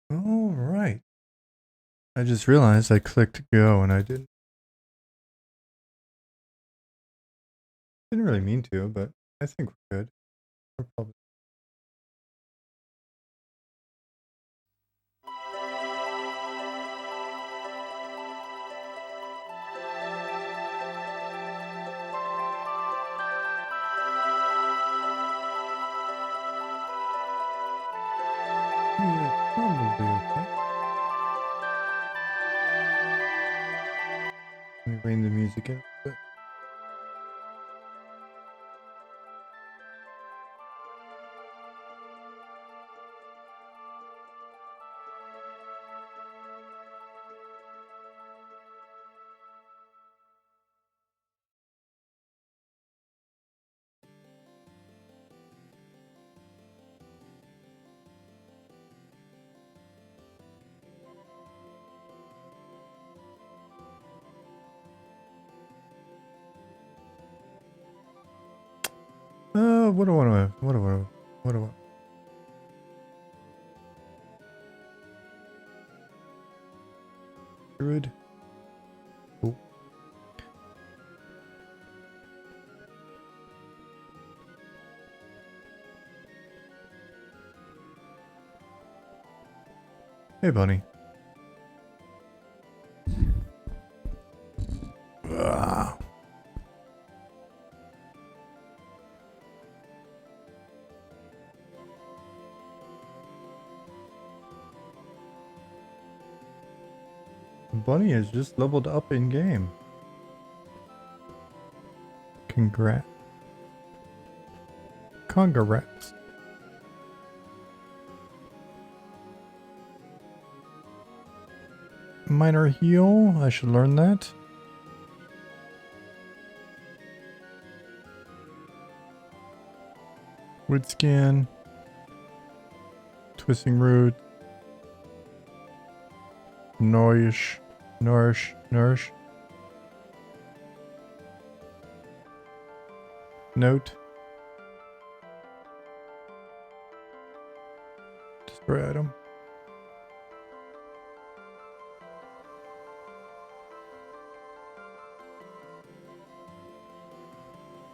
All right. I just realized I clicked go and I didn't really mean to, but I think we're good. We're probably okay. Let me rein the music in a bit. What do I want to? What do I? Druid. Oh. Hey, bunny. Ah. Bunny has just leveled up in game. Congrats. Congrats. Minor heal. I should learn that. Wood skin. Twisting root. Nourish. Note. Destroy item.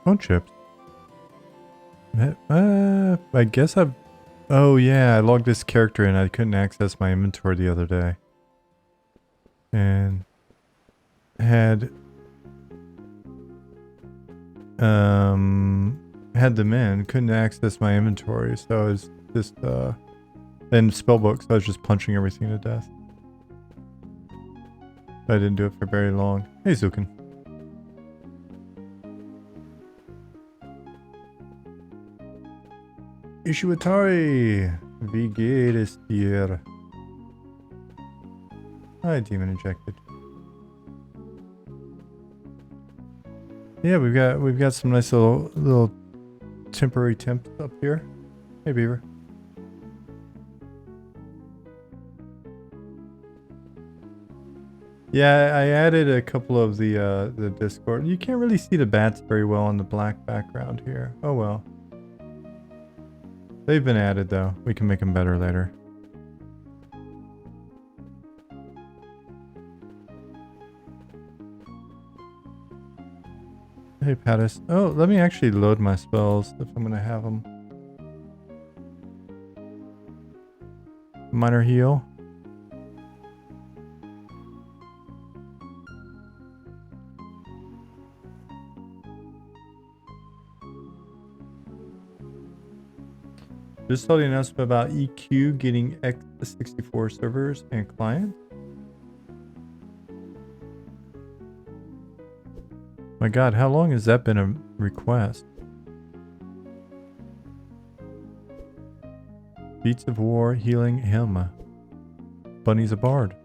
Phone chips. I guess I've... Oh yeah, I logged this character and I couldn't access my inventory the other day. And... had them in, couldn't access my inventory, so I was just in spellbook, so I was just punching everything to death. I didn't do it for very long. Hey Zukin. Ishiwatari! Wie geht es dir? Hi, demon injected. Yeah, we've got some nice little temporary temps up here. Hey Beaver. Yeah, I added a couple of the Discord. You can't really see the bats very well on the black background here. Oh well. They've been added though. We can make them better later. Hey Pattis. Oh, let me actually load my spells if I'm gonna have them. Minor heal. Just saw the announcement about EQ getting X64 servers and clients. My god, how long has that been a request? Beats of War healing him. Bunny's a bard.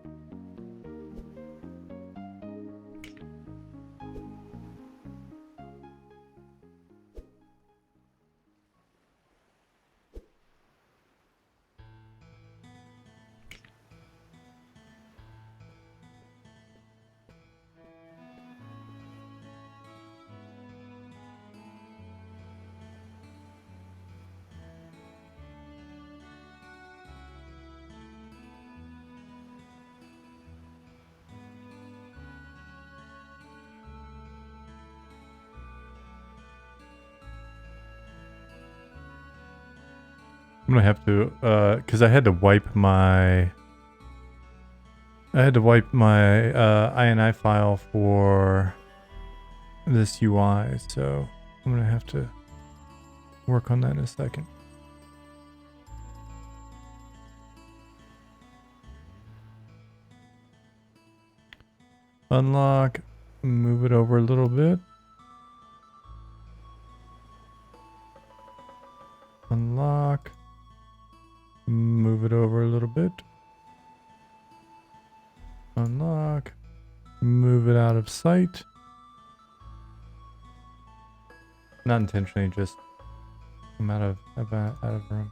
I'm gonna have to, cause I had to wipe my INI file for this UI, so I'm gonna have to work on that in a second. Unlock, move it over a little bit. Unlock, move it over a little bit. Unlock, move it out of sight. Not intentionally, just I'm out of room.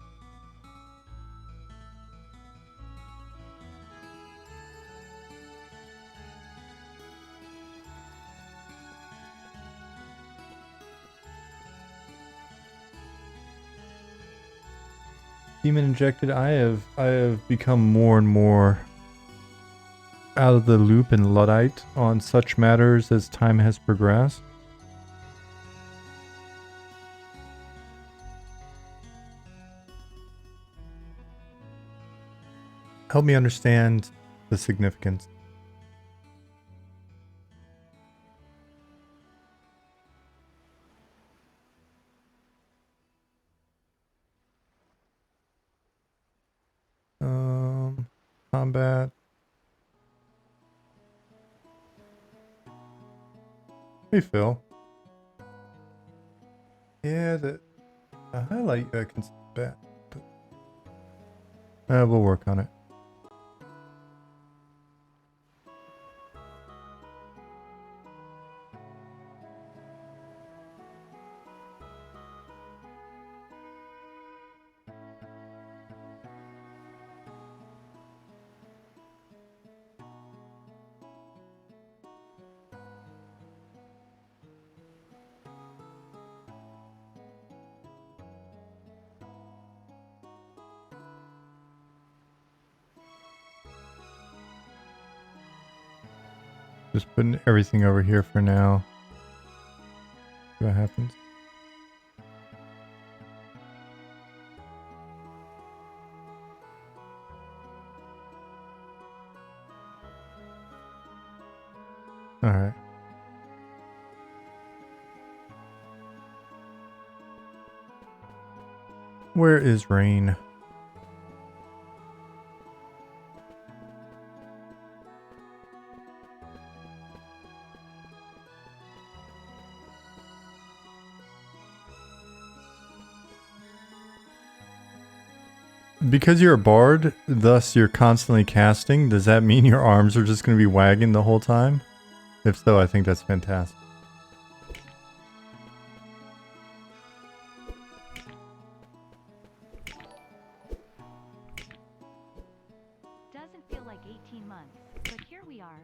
Demon injected. I have become more and more out of the loop and Luddite on such matters as time has progressed. Help me understand the significance. Combat. Hey, Phil. Yeah, the highlight I can see that, but we'll work on it. Just putting everything over here for now. See what happens. Alright. Where is Rain? Because you're a bard, thus you're constantly casting, does that mean your arms are just going to be wagging the whole time? If so, I think that's fantastic. Doesn't feel like 18 months, but here we are.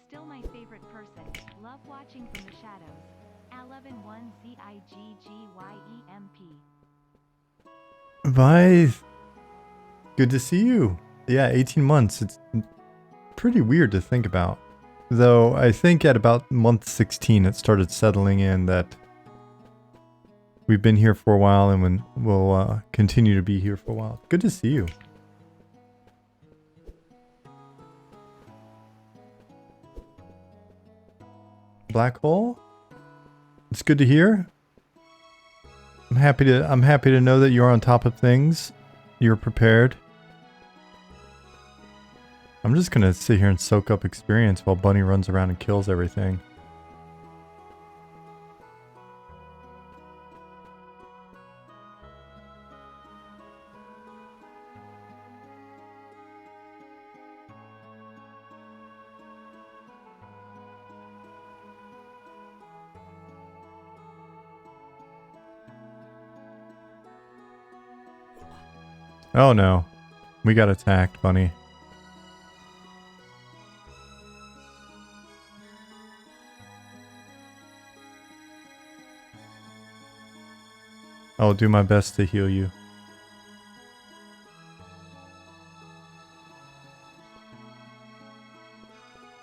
Still my favorite person. Love watching from the shadows. 111ZIGGYEMP. Bye. Good to see you. Yeah, 18 months. It's pretty weird to think about. Though I think at about month 16 it started settling in that we've been here for a while and we'll continue to be here for a while. Good to see you. Black hole? It's good to hear. I'm happy to know that you're on top of things. You're prepared. I'm just gonna sit here and soak up experience while Bunny runs around and kills everything. Oh no. We got attacked, Bunny. I'll do my best to heal you.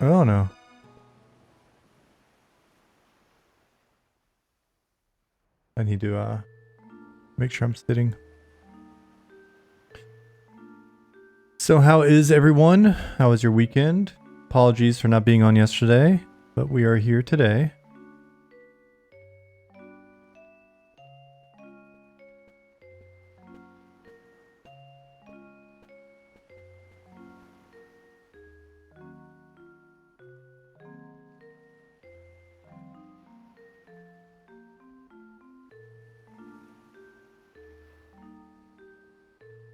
Oh no. I need to make sure I'm sitting. So how is everyone? How was your weekend? Apologies for not being on yesterday, but we are here today.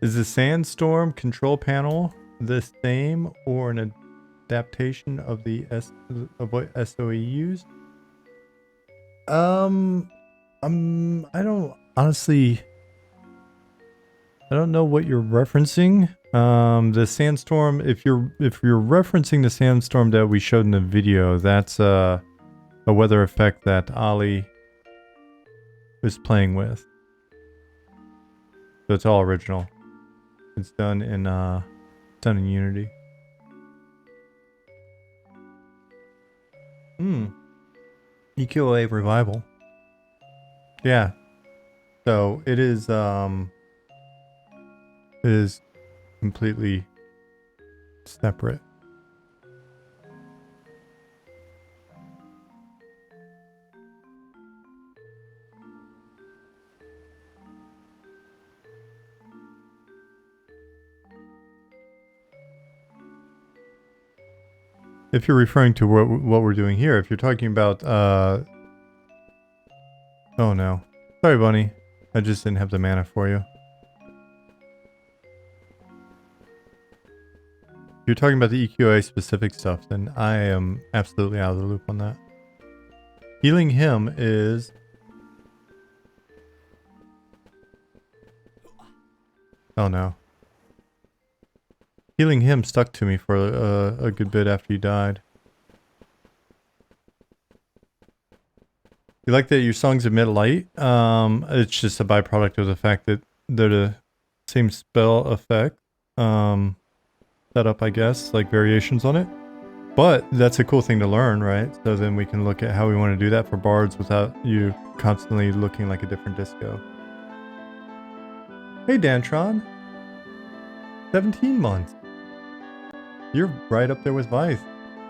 Is the Sandstorm control panel the same or an adaptation of the of what SOE used? I don't honestly. I don't know what you're referencing. The sandstorm. If you're referencing the sandstorm that we showed in the video, that's a weather effect that Ali was playing with. So it's all original. It's done in Unity. EQA revival. Yeah. So it is completely separate. If you're referring to what we're doing here, if you're talking about oh no. Sorry, Bunny. I just didn't have the mana for you. If you're talking about the EQA specific stuff, then I am absolutely out of the loop on that. Healing Him is... Oh no. Healing Him stuck to me for a good bit after you died. You like that your songs emit light? It's just a byproduct of the fact that they're the same spell effect. Setup, I guess, like variations on it. But that's a cool thing to learn, right? So then we can look at how we want to do that for bards without you constantly looking like a different disco. Hey, Dantron. 17 months. You're right up there with Vice.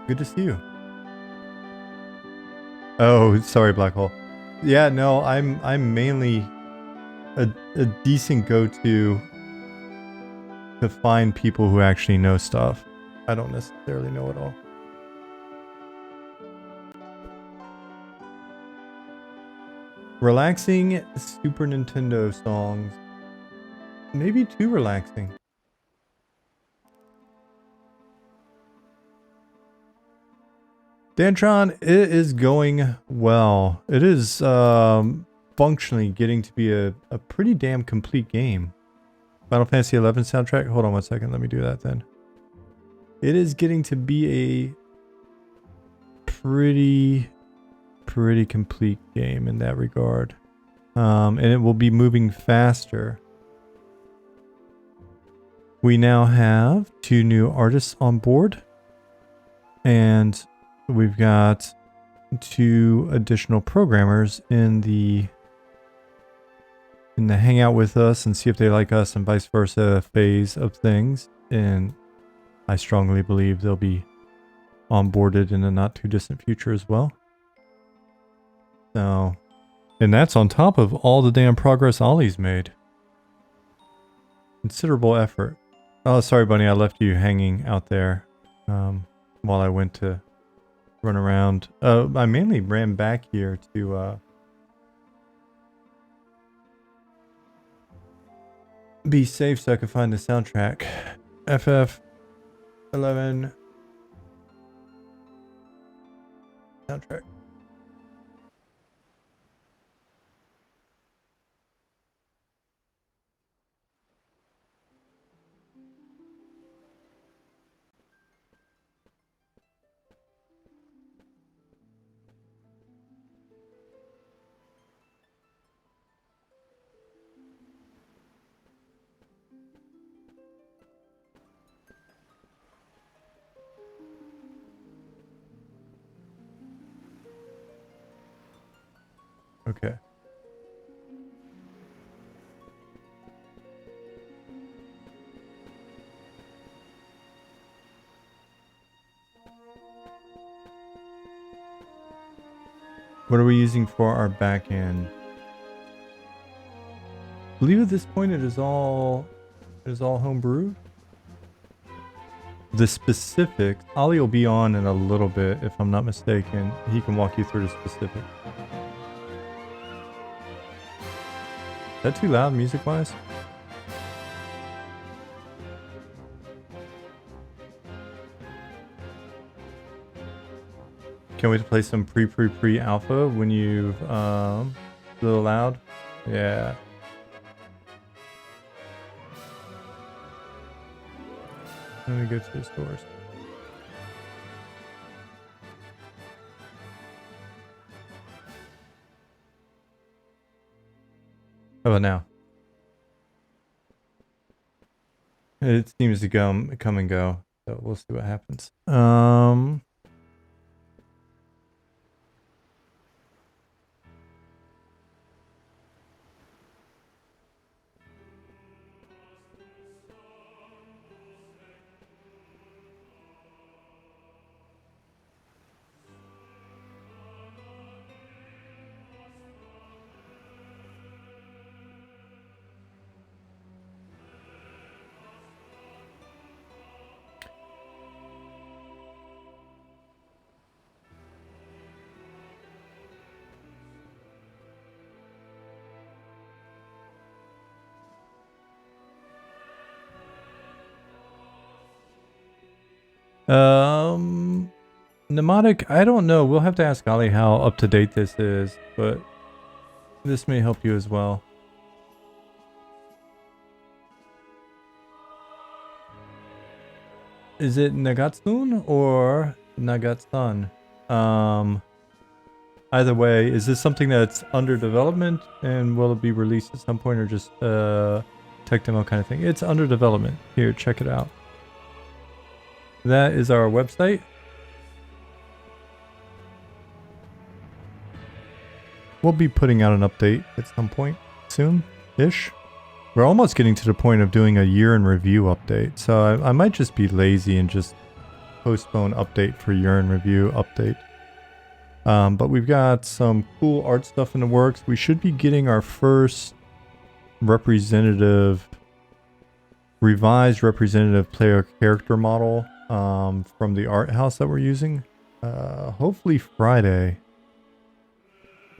Good to see you. Oh, sorry, Black Hole. Yeah, no, I'm mainly a decent go-to to find people who actually know stuff. I don't necessarily know it all. Relaxing Super Nintendo songs. Maybe too relaxing. Dantron, it is going well. It is functionally getting to be a pretty damn complete game. Final Fantasy XI soundtrack. Hold on one second. Let me do that then. It is getting to be a pretty complete game in that regard. And it will be moving faster. We now have 2 new artists on board. And we've got 2 additional programmers in the hang out with us and see if they like us and vice versa phase of things. And I strongly believe they'll be onboarded in a not too distant future as well. So, and that's on top of all the damn progress Ollie's made. Considerable effort. Oh, sorry, Bunny, I left you hanging out there while I went to run around. I mainly ran back here to be safe so I could find the soundtrack. FF11 soundtrack. Okay. What are we using for our back end? I believe at this point it is all homebrew. The specifics, Ollie will be on in a little bit if I'm not mistaken. He can walk you through the specifics. Is that too loud music wise? Can't wait to play some pre alpha when you've a little loud. Yeah. Let me go to the stores. How about now? It seems to come and go, so we'll see what happens. Mnemonic, I don't know. We'll have to ask Ollie how up to date this is, but this may help you as well. Is it Nagatsun or Nagatsun? Either way, is this something that's under development and will it be released at some point or just tech demo kind of thing? It's under development. Here, check it out. That is our website. We'll be putting out an update at some point soon-ish. We're almost getting to the point of doing a year in review update. So I might just be lazy and just postpone update for year in review update. But we've got some cool art stuff in the works. We should be getting our first revised representative player character model from the art house that we're using. Hopefully Friday.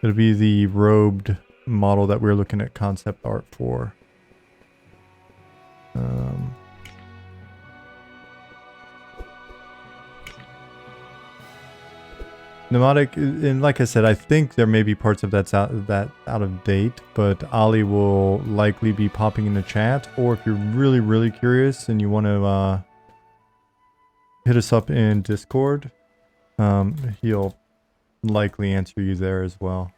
It'll be the robed model that we're looking at concept art for. Mnemonic, and like I said, I think there may be parts of that out of date, but Ollie will likely be popping in the chat, or if you're really curious and you want to hit us up in Discord, he'll likely answer you there as well.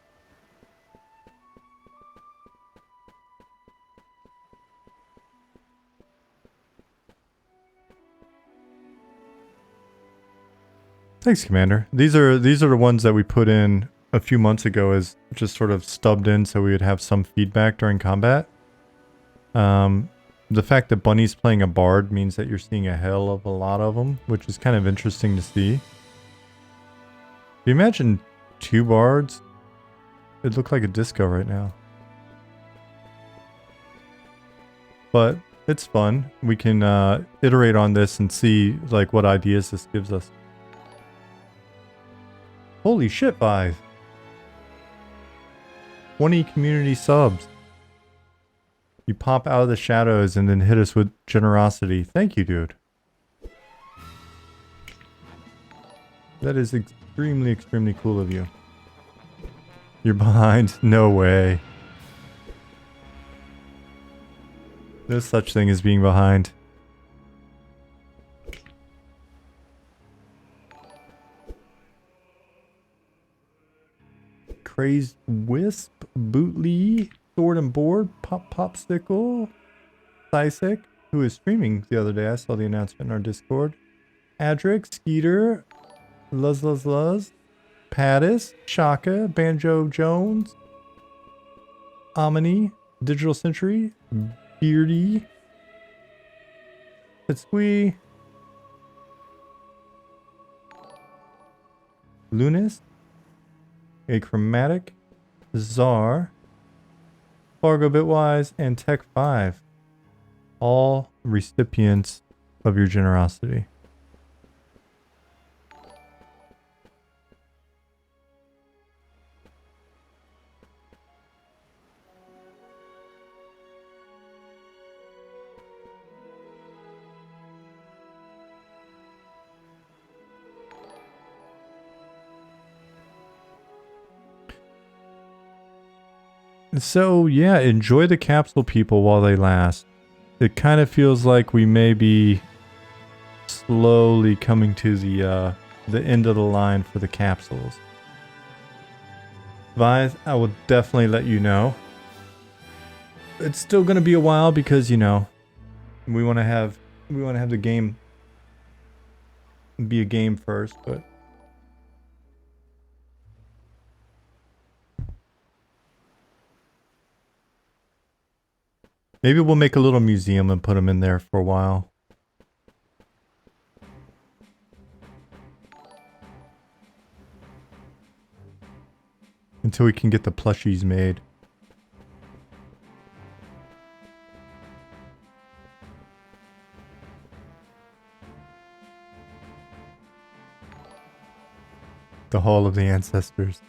Thanks, Commander. These are the ones that we put in a few months ago as just sort of stubbed in so we would have some feedback during combat. The fact that Bunny's playing a bard means that you're seeing a hell of a lot of them, which is kind of interesting to see. If you imagine 2 bards, it'd look like a disco right now. But it's fun. We can iterate on this and see like what ideas this gives us. Holy shit, 5. 20 community subs. You pop out of the shadows and then hit us with generosity. Thank you, dude. That is extremely cool of you. You're behind? No way. No such thing as being behind. Crazed Wisp, Bootly, Sword and Board, Popsicle, Sisek, who was streaming the other day. I saw the announcement in our Discord. Adric, Skeeter, Luz, Pattis, Shaka, Banjo Jones, Omni, Digital Century, Beardy, Pitsui, Lunis, Achromatic, Czar, Fargo Bitwise, and Tech 5. All recipients of your generosity. So yeah, enjoy the capsule, people, while they last. It kind of feels like we may be slowly coming to the end of the line for the capsules. Vise, I will definitely let you know. It's still gonna be a while because, you know, we want to have the game be a game first, but maybe we'll make a little museum and put them in there for a while. Until we can get the plushies made. The Hall of the Ancestors.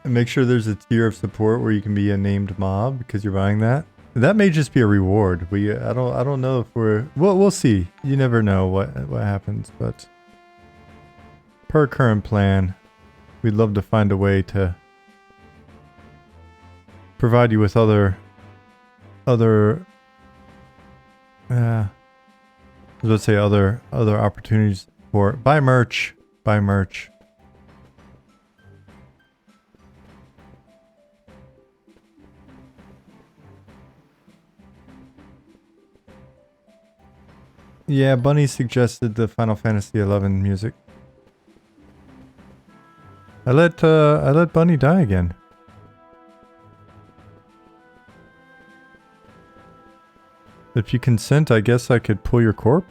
And make sure there's a tier of support where you can be a named mob because you're buying that. That may just be a reward. I don't know if we'll see. You never know what happens, but per current plan, we'd love to find a way to provide you with other let's say other opportunities for buy merch. Yeah, Bunny suggested the Final Fantasy XI music. I let Bunny die again. If you consent, I guess I could pull your corp.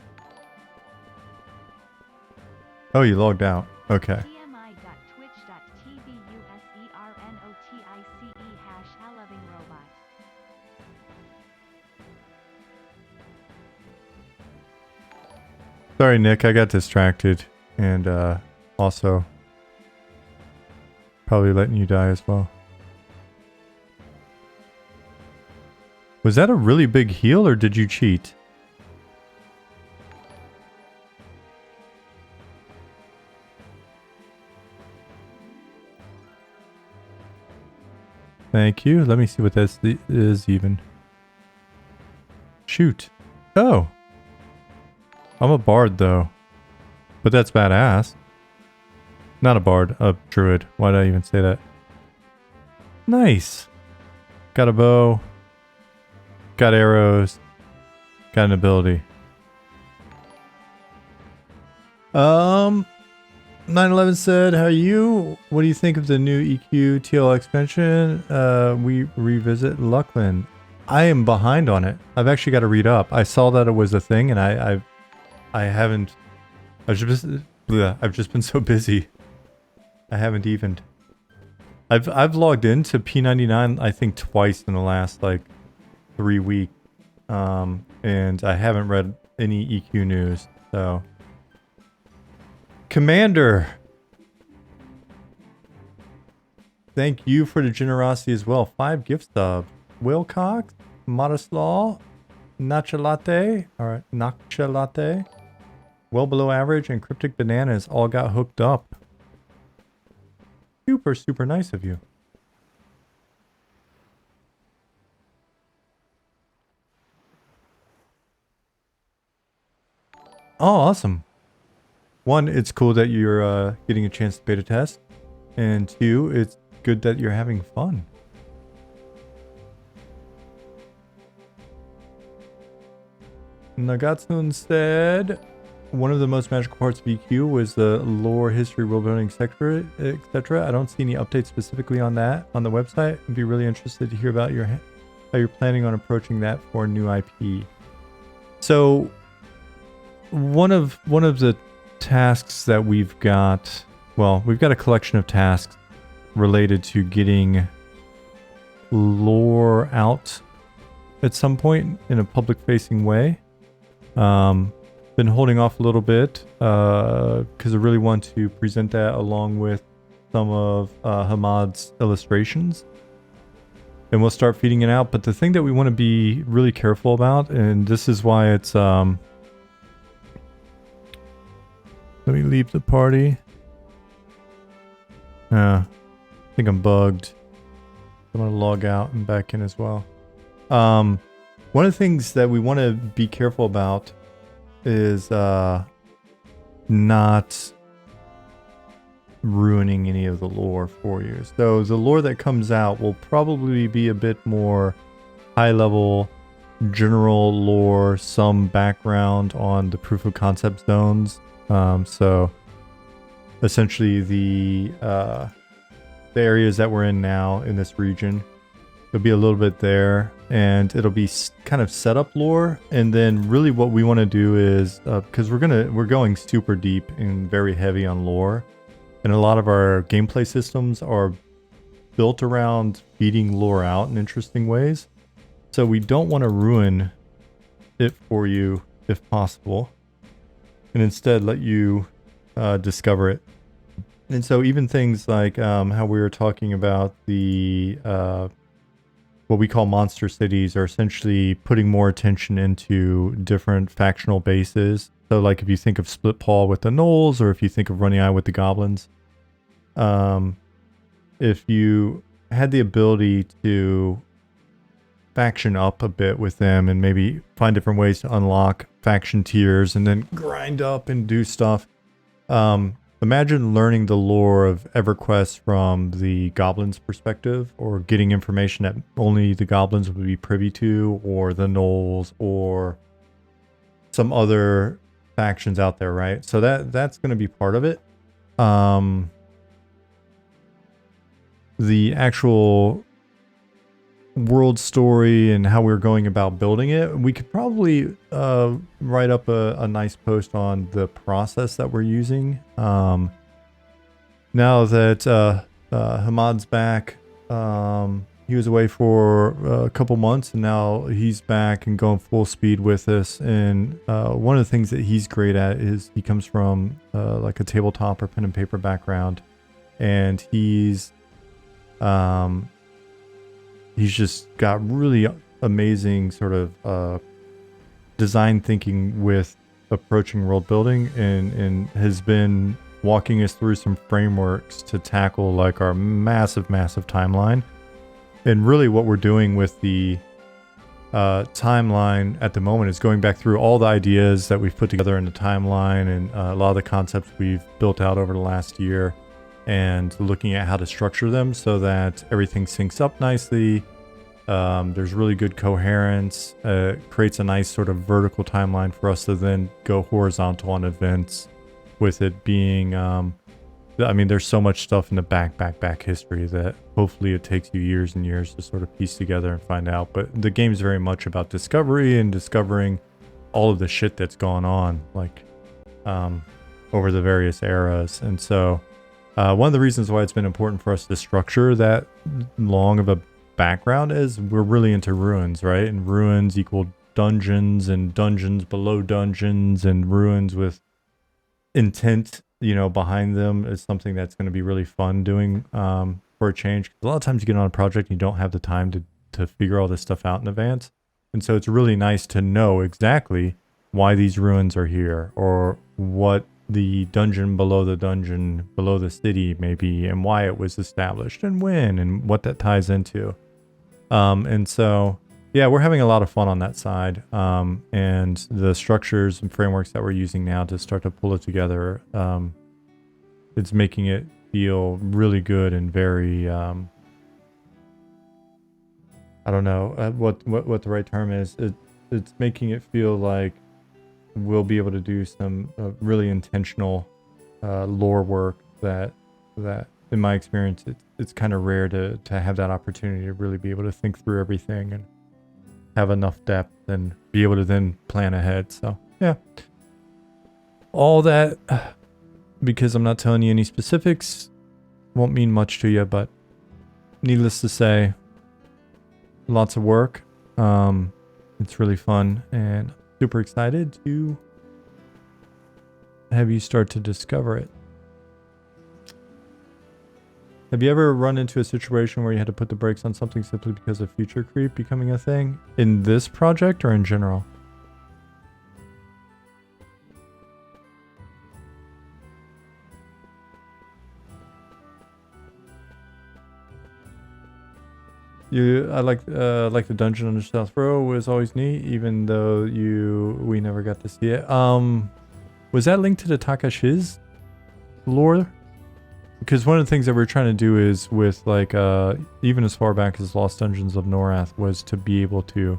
Oh, you logged out. Okay. Sorry, Nick, I got distracted, and also probably letting you die as well. Was that a really big heal, or did you cheat? Thank you. Let me see what this is even. Shoot. Oh. I'm a bard, though. But that's badass. Not a bard, a druid. Why did I even say that? Nice. Got a bow. Got arrows. Got an ability. 911 said, how are you? What do you think of the new EQ TL expansion? We revisit Luckland. I am behind on it. I've actually got to read up. I saw that it was a thing, and I haven't. I've just been so busy. I haven't evened. I've logged into P99 I think twice in the last like 3 weeks, and I haven't read any EQ news. So, Commander, thank you for the generosity as well. 5 gift subs. Wilcox, Modest Law, Nacha Latte, or Nacha Latte, well below average, and Cryptic Bananas all got hooked up. Super, super nice of you. Oh, awesome. 1, it's cool that you're getting a chance to beta test. And 2, it's good that you're having fun. Nagatsun said, one of the most magical parts of EQ was the lore, history, world building, etc. I don't see any updates specifically on that on the website. I'd be really interested to hear about how you're planning on approaching that for new IP. So one of the tasks that we've got. Well, we've got a collection of tasks related to getting lore out at some point in a public-facing way. Been holding off a little bit because I really want to present that along with some of Hamad's illustrations. And we'll start feeding it out. But the thing that we want to be really careful about, and this is why it's... let me leave the party. I think I'm bugged. I'm going to log out and back in as well. One of the things that we want to be careful about is not ruining any of the lore for you. So the lore that comes out will probably be a bit more high level, general lore, some background on the proof of concept zones. So essentially the areas that we're in now in this region, there'll be a little bit there, and it'll be kind of setup lore. And then really what we want to do is because we're going super deep and very heavy on lore, and a lot of our gameplay systems are built around feeding lore out in interesting ways. So we don't want to ruin it for you if possible, and instead let you discover it. And so even things like how we were talking about the what we call monster cities are essentially putting more attention into different factional bases. So like if you think of Split Paw with the gnolls, or if you think of Runny Eye with the goblins, if you had the ability to faction up a bit with them and maybe find different ways to unlock faction tiers and then grind up and do stuff. Imagine learning the lore of EverQuest from the goblins' perspective, or getting information that only the goblins would be privy to, or the gnolls, or some other factions out there, right? So that's going to be part of it. The actual world story and how we're going about building it, we could probably write up a nice post on the process that we're using. Now that Hamad's back, he was away for a couple months, and now he's back and going full speed with us. And one of the things that he's great at is he comes from like a tabletop or pen and paper background, and he's just got really amazing sort of design thinking with approaching world building, and has been walking us through some frameworks to tackle like our massive timeline. And really what we're doing with the timeline at the moment is going back through all the ideas that we've put together in the timeline, and a lot of the concepts we've built out over the last year, and looking at how to structure them so that everything syncs up nicely. There's really good coherence, creates a nice sort of vertical timeline for us to then go horizontal on events, with it being, I mean, there's so much stuff in the back history that hopefully it takes you years and years to sort of piece together and find out. But the game's very much about discovery and discovering all of the shit that's gone on, like, over the various eras. And so, one of the reasons why it's been important for us to structure that long of a background is we're really into ruins, right? And ruins equal dungeons, and dungeons below dungeons, and ruins with intent, you know, behind them is something that's going to be really fun doing for a change. A lot of times you get on a project and you don't have the time to figure all this stuff out in advance. And so it's really nice to know exactly why these ruins are here, or what the dungeon below the city may be, and why it was established, and when, and what that ties into. And so, yeah, we're having a lot of fun on that side. And the structures and frameworks that we're using now to start to pull it together, it's making it feel really good and very, I don't know what the right term is. It's making it feel like we'll be able to do some really intentional lore work that in my experience it's kind of rare to have that opportunity to really be able to think through everything and have enough depth and be able to then plan ahead. So yeah, all that, because I'm not telling you any specifics, won't mean much to you, but needless to say, lots of work. It's really fun and super excited to have you start to discover it. Have you ever run into a situation where you had to put the brakes on something simply because of future creep becoming a thing? In this project or in general? I like the dungeon under South Row was always neat, even though we never got to see it. Was that linked to the Takashi's lore? Because one of the things that we're trying to do is with like even as far back as Lost Dungeons of Norath was to be able to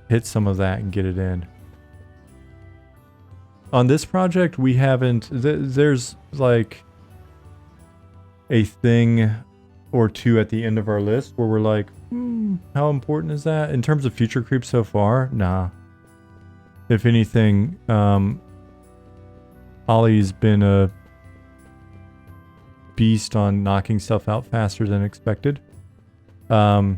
hit some of that and get it in. On this project, we haven't. There's like a thing or two at the end of our list where we're like, how important is that? In terms of future creep so far, nah. If anything, Ollie's been a beast on knocking stuff out faster than expected. I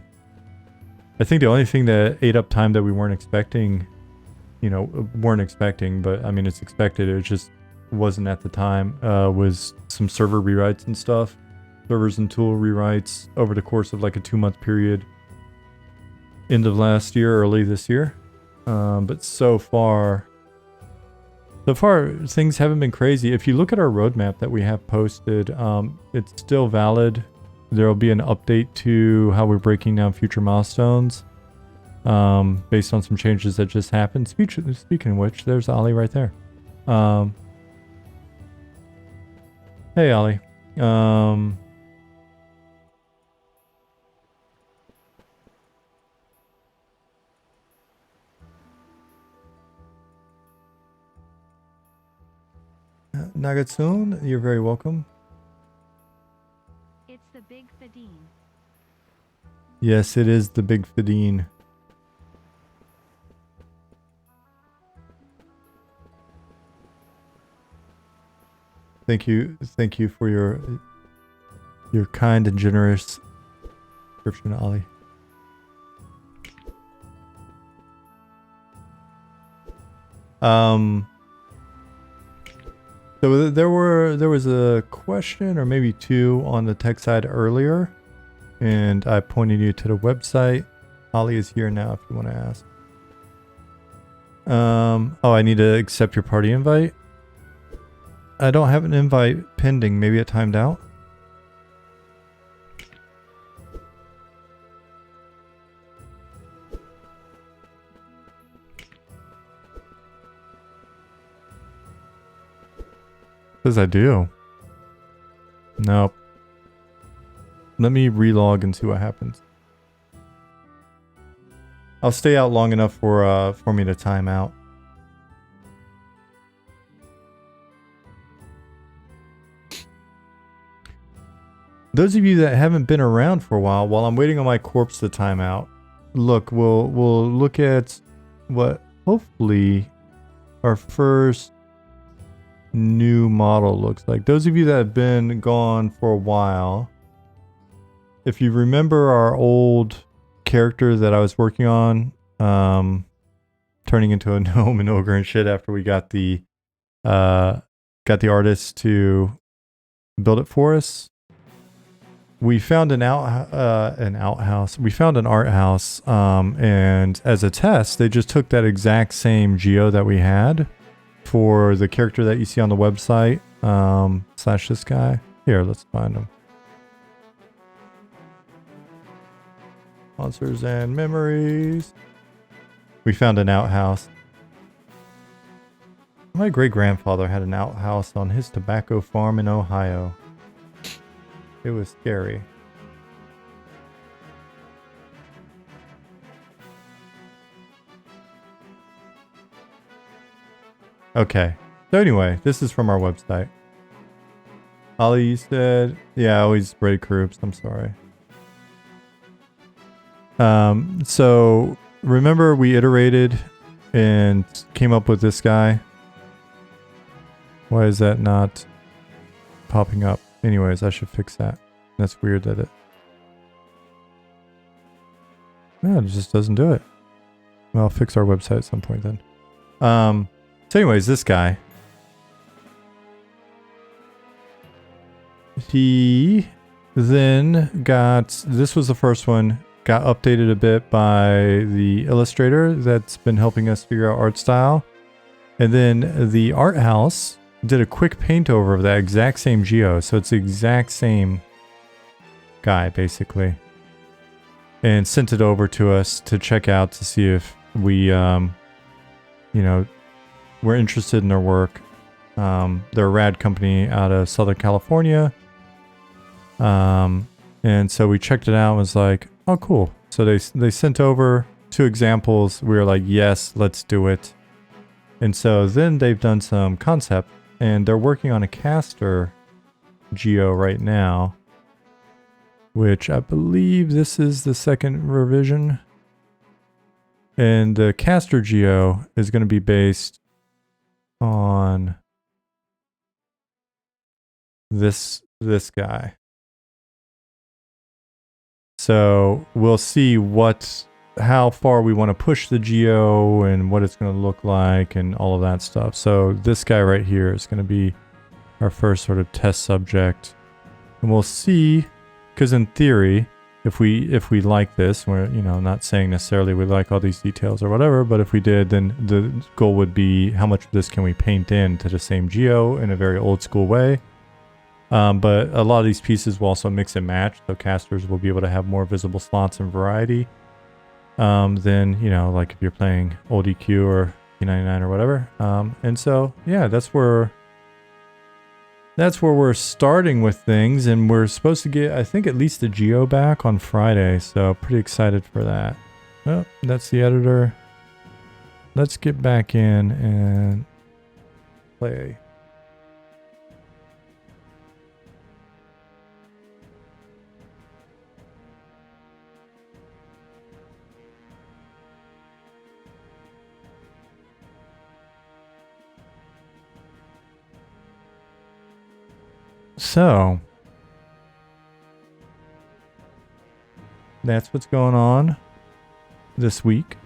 think the only thing that ate up time that we weren't expecting, but I mean, it's expected, it just wasn't at the time, was some server rewrites and stuff. Servers and tool rewrites over the course of like a 2-month period. End of last year, early this year. But so far things haven't been crazy. If you look at our roadmap that we have posted, it's still valid. There will be an update to how we're breaking down future milestones based on some changes that just happened. Speaking of which, there's Ollie right there. Hey, Ollie. Nagatsun, you're very welcome. It's the Big Fadine. Yes, it is the Big Fadine. Thank you for your kind and generous description, Ollie. So there was a question or maybe two on the tech side earlier, and I pointed you to the website. Ollie is here now if you want to ask. Oh, I need to accept your party invite. I don't have an invite pending. Maybe it timed out. Says I do. Nope. Let me relog and see what happens. I'll stay out long enough for me to time out. Those of you that haven't been around for a while I'm waiting on my corpse to time out, look, we'll look at what hopefully our first new model looks like. Those of you that have been gone for a while, if you remember our old character that I was working on, turning into a gnome and ogre and shit after we got the artist to build it for us. We found an outhouse. We found an art house, and as a test, they just took that exact same geo that we had for the character that you see on the website, / this guy. Here, let's find him. Monsters and memories. We found an outhouse. My great-grandfather had an outhouse on his tobacco farm in Ohio. It was scary. Okay. So anyway, this is from our website. Ollie, you said, yeah, I always break groups. I'm sorry. So remember we iterated and came up with this guy. Why is that not popping up? Anyways, I should fix that. That's weird that it... Yeah, it just doesn't do it. Well, I'll fix our website at some point then. So anyways, this guy. He then got... This was the first one. Got updated a bit by the illustrator that's been helping us figure out art style. And then the art house did a quick paint over of that exact same geo. So it's the exact same guy, basically. And sent it over to us to check out to see if we, you know, we're interested in their work. They're a rad company out of Southern California. And so we checked it out and was like, oh, cool. So they sent over 2 examples. We were like, yes, let's do it. And so then they've done some concept, and they're working on a caster geo right now, which I believe this is the 2nd revision. And the caster geo is going to be based on this guy. So we'll see how far we want to push the geo and what it's going to look like and all of that stuff. So this guy right here is going to be our first sort of test subject. And we'll see, because in theory, if we like this, we're, you know, not saying necessarily we like all these details or whatever, but if we did, then the goal would be how much of this can we paint in to the same geo in a very old school way. But a lot of these pieces will also mix and match, so casters will be able to have more visible slots and variety than, you know, like if you're playing old EQ or P99 or whatever. And so, yeah, that's where we're starting with things, and we're supposed to get, I think, at least the geo back on Friday, so pretty excited for that. Oh, that's the editor. Let's get back in and play. So, that's what's going on this week.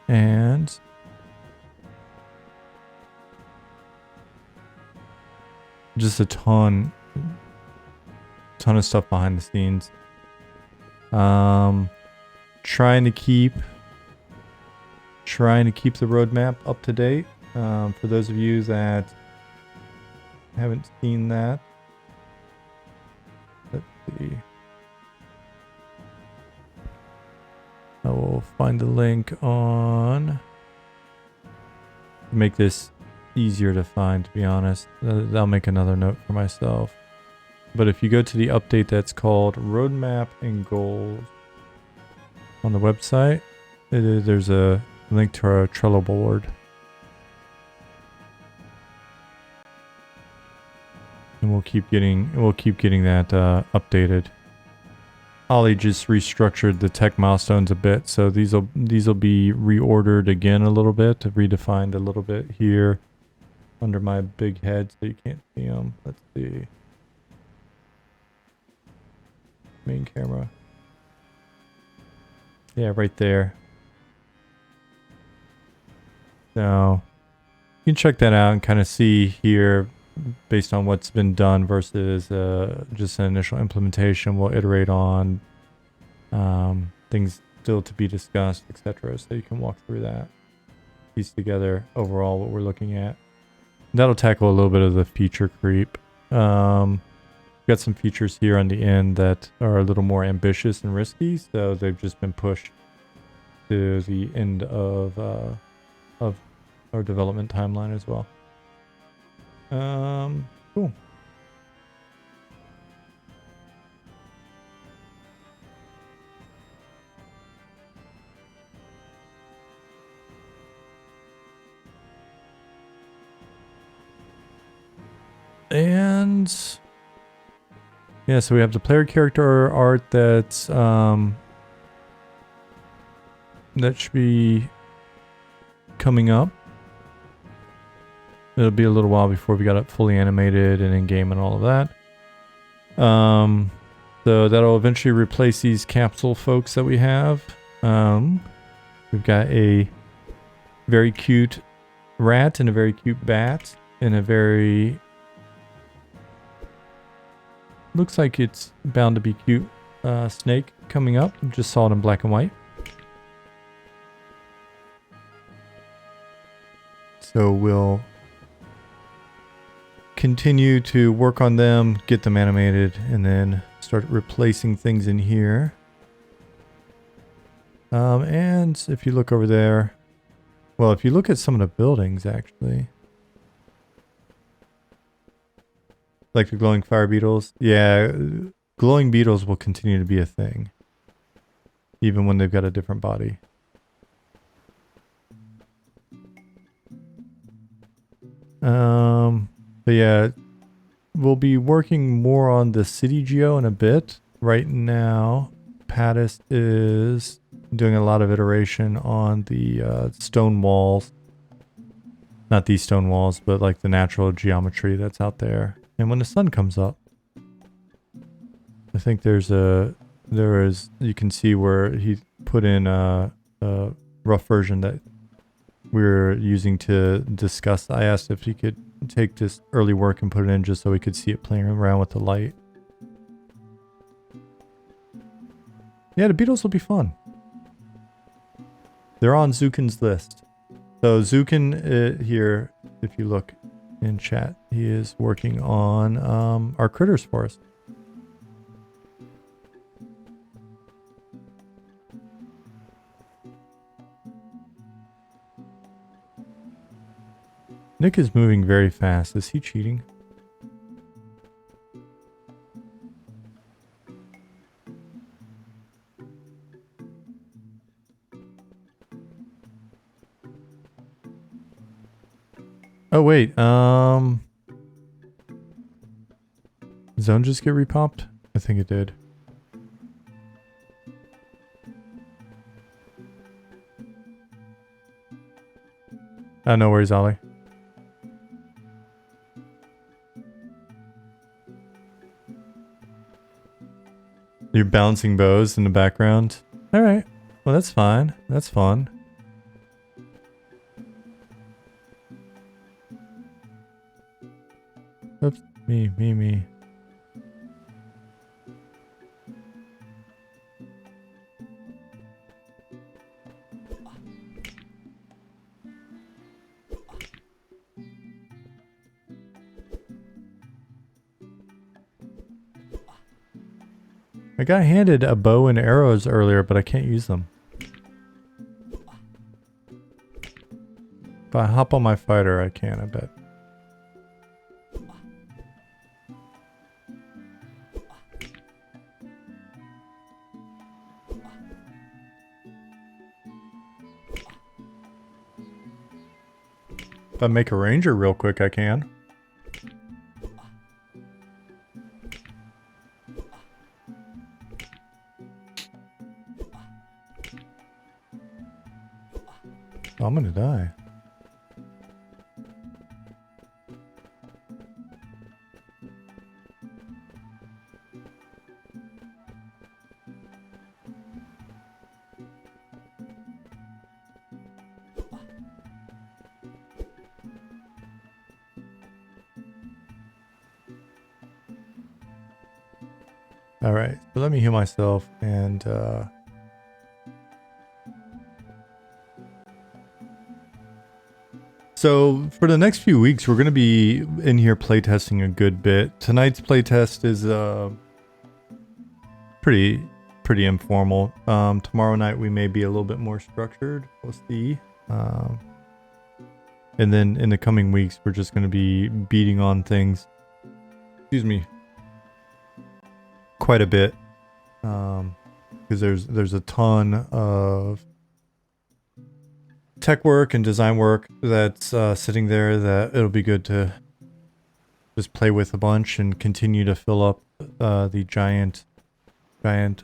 And just a ton of stuff behind the scenes. Trying to keep the roadmap up to date. For those of you that haven't seen that, let's see. I will find the link on. Make this easier to find, to be honest. I'll make another note for myself. But if you go to the update that's called Roadmap and Goals on the website, there's a link to our Trello board. And we'll keep getting that updated. Ollie just restructured the tech milestones a bit, so these will be reordered again a little bit, redefined a little bit here under my big head, so you can't see them. Let's see. Main camera. Yeah, right there. So you can check that out and kind of see here, based on what's been done versus just an initial implementation. We'll iterate on things still to be discussed, etc. So you can walk through that, piece together overall what we're looking at. That'll tackle a little bit of the feature creep. Got some features here on the end that are a little more ambitious and risky, so they've just been pushed to the end of our development timeline as well. Cool. And yeah, so we have the player character art that's that should be coming up. It'll be a little while before we got it fully animated and in game and all of that. So that'll eventually replace these capsule folks that we have. We've got a very cute rat and a very cute bat and a very... looks like it's bound to be cute snake coming up. Just saw it in black and white. So we'll continue to work on them, get them animated, and then start replacing things in here. And if you look over there, well, if you look at some of the buildings, actually, like the glowing fire beetles, yeah, glowing beetles will continue to be a thing, even when they've got a different body. But yeah, we'll be working more on the city geo in a bit. Right now, Playtest is doing a lot of iteration on the stone walls. Not these stone walls, but like the natural geometry that's out there. And when the sun comes up, I think there is, you can see where he put in a rough version that we're using to discuss. I asked if he could take this early work and put it in just so we could see it playing around with the light. Yeah, the beetles will be fun. They're on Zukin's list. So Zukin here, if you look in chat, he is working on our critters for us. Nick is moving very fast. Is he cheating? Oh wait, zone just get repopped? I think it did. No worries, Ollie. You're bouncing bows in the background. All right. Well, that's fine. That's fun. Oops. Me. I got handed a bow and arrows earlier, but I can't use them. If I hop on my fighter, I can, I bet. If I make a ranger real quick, I can. I'm gonna die. All right, so let me heal myself and so for the next few weeks, we're going to be in here playtesting a good bit. Tonight's playtest is pretty informal. Tomorrow night we may be a little bit more structured. We'll see. And then in the coming weeks, we're just going to be beating on things. Excuse me. Quite a bit. Because there's a ton of tech work and design work that's sitting there that it'll be good to just play with a bunch and continue to fill up the giant bug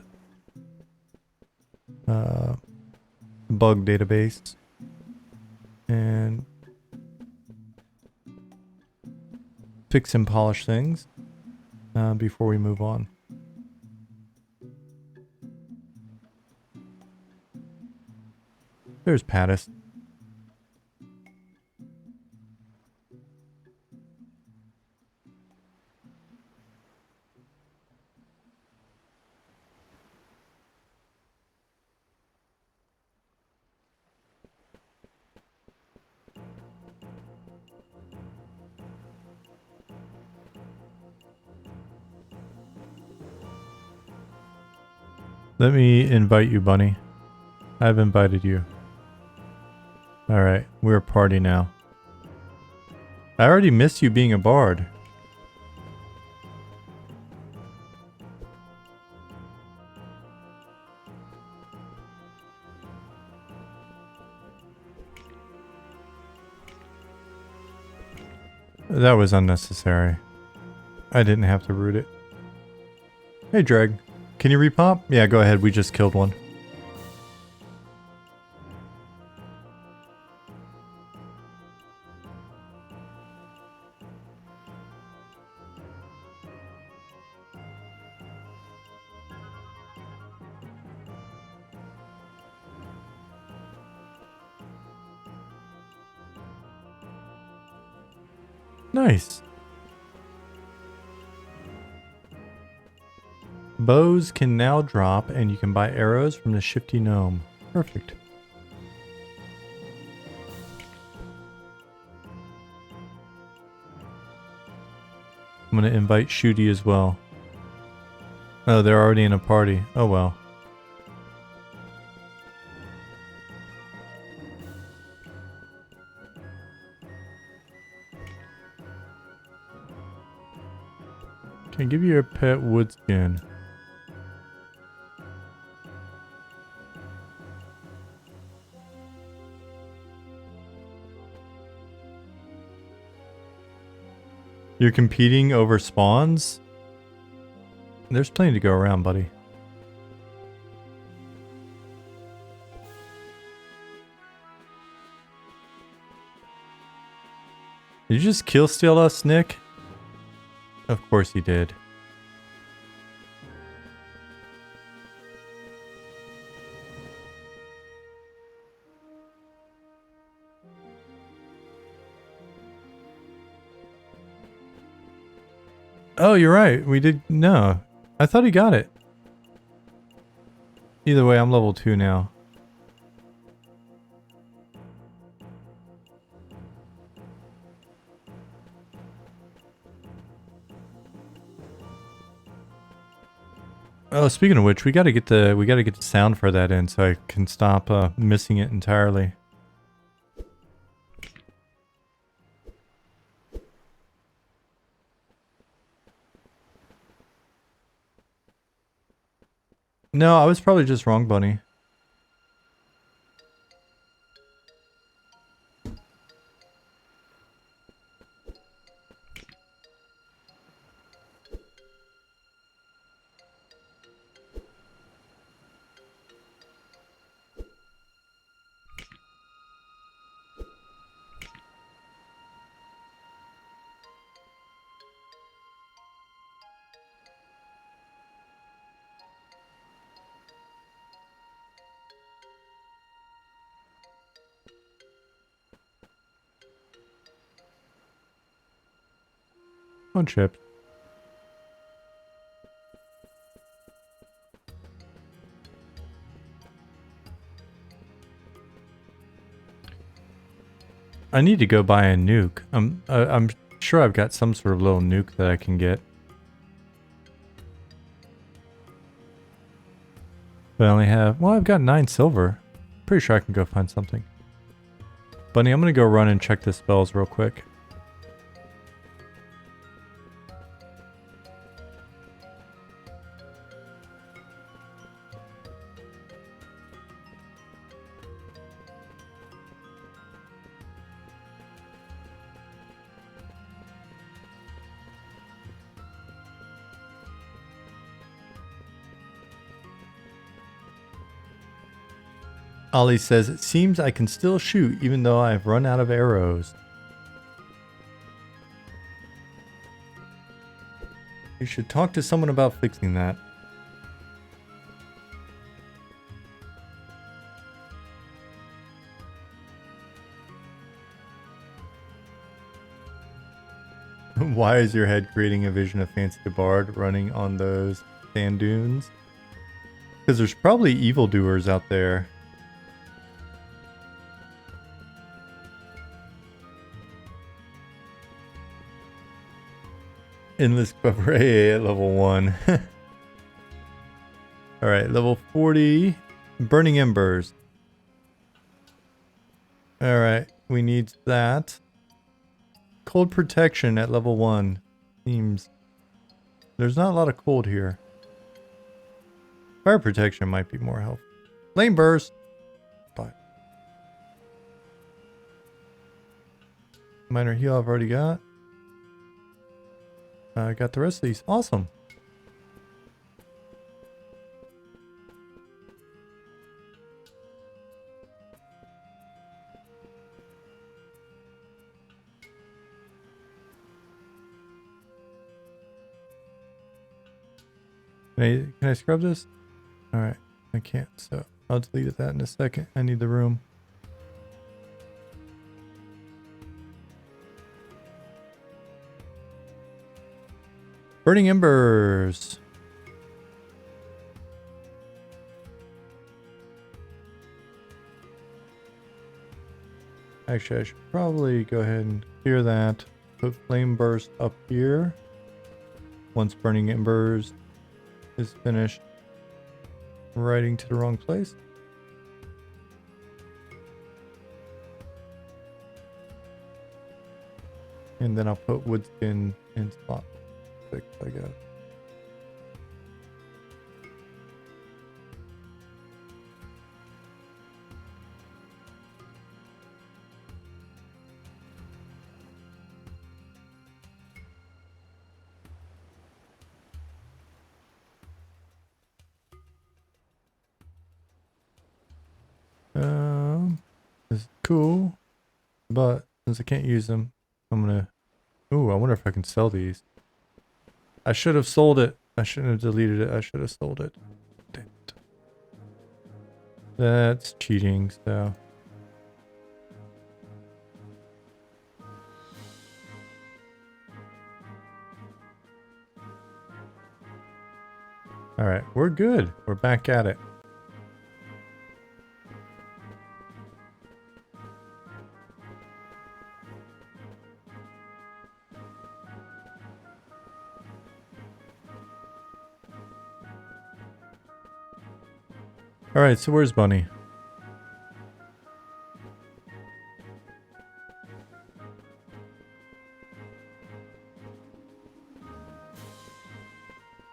database. And fix and polish things before we move on. There's Pattis. Let me invite you, Bunny. I've invited you. Alright, we're a party now. I already missed you being a bard. That was unnecessary. I didn't have to root it. Hey, Dreg. Can you repop? Yeah, go ahead. We just killed one. Nice. Bows can now drop, and you can buy arrows from the Shifty Gnome. Perfect. I'm going to invite Shooty as well. Oh, they're already in a party. Oh well. Can I give you a pet wood skin? You're competing over spawns? There's plenty to go around, buddy. Did you just kill steal us, Nick? Of course he did. Oh, you're right. We did... No. I thought he got it. Either way, I'm level 2 now. Oh, speaking of which, we gotta get the sound for that in so I can stop missing it entirely. No, I was probably just wrong, Bunny. Oh, Chip. I need to go buy a nuke. I'm sure I've got some sort of little nuke that I can get. But I only have... Well, I've got 9 silver. Pretty sure I can go find something. Bunny, I'm gonna go run and check the spells real quick. Ollie says, it seems I can still shoot even though I've run out of arrows. You should talk to someone about fixing that. Why is your head creating a vision of Fancy the Bard running on those sand dunes? Because there's probably evildoers out there. Endless Cabaret at level 1. Alright, level 40. Burning Embers. Alright, we need that. Cold Protection at level 1. Seems... There's not a lot of cold here. Fire Protection might be more helpful. Flame Burst. But Minor Heal I've already got. I got the rest of these. Awesome. Can I scrub this? Alright, I can't, so I'll delete that in a second. I need the room. Burning Embers. Actually, I should probably go ahead and clear that. Put Flame Burst up here. Once Burning Embers is finished. Writing to the wrong place. And then I'll put Woodskin in slot 6, I guess. This is cool, but since I can't use them, I'm gonna... Ooh, I wonder if I can sell these. I should have sold it. I shouldn't have deleted it. I should have sold it. Damn it. That's cheating, so... Alright, we're good. We're back at it. Alright, so where's Bunny?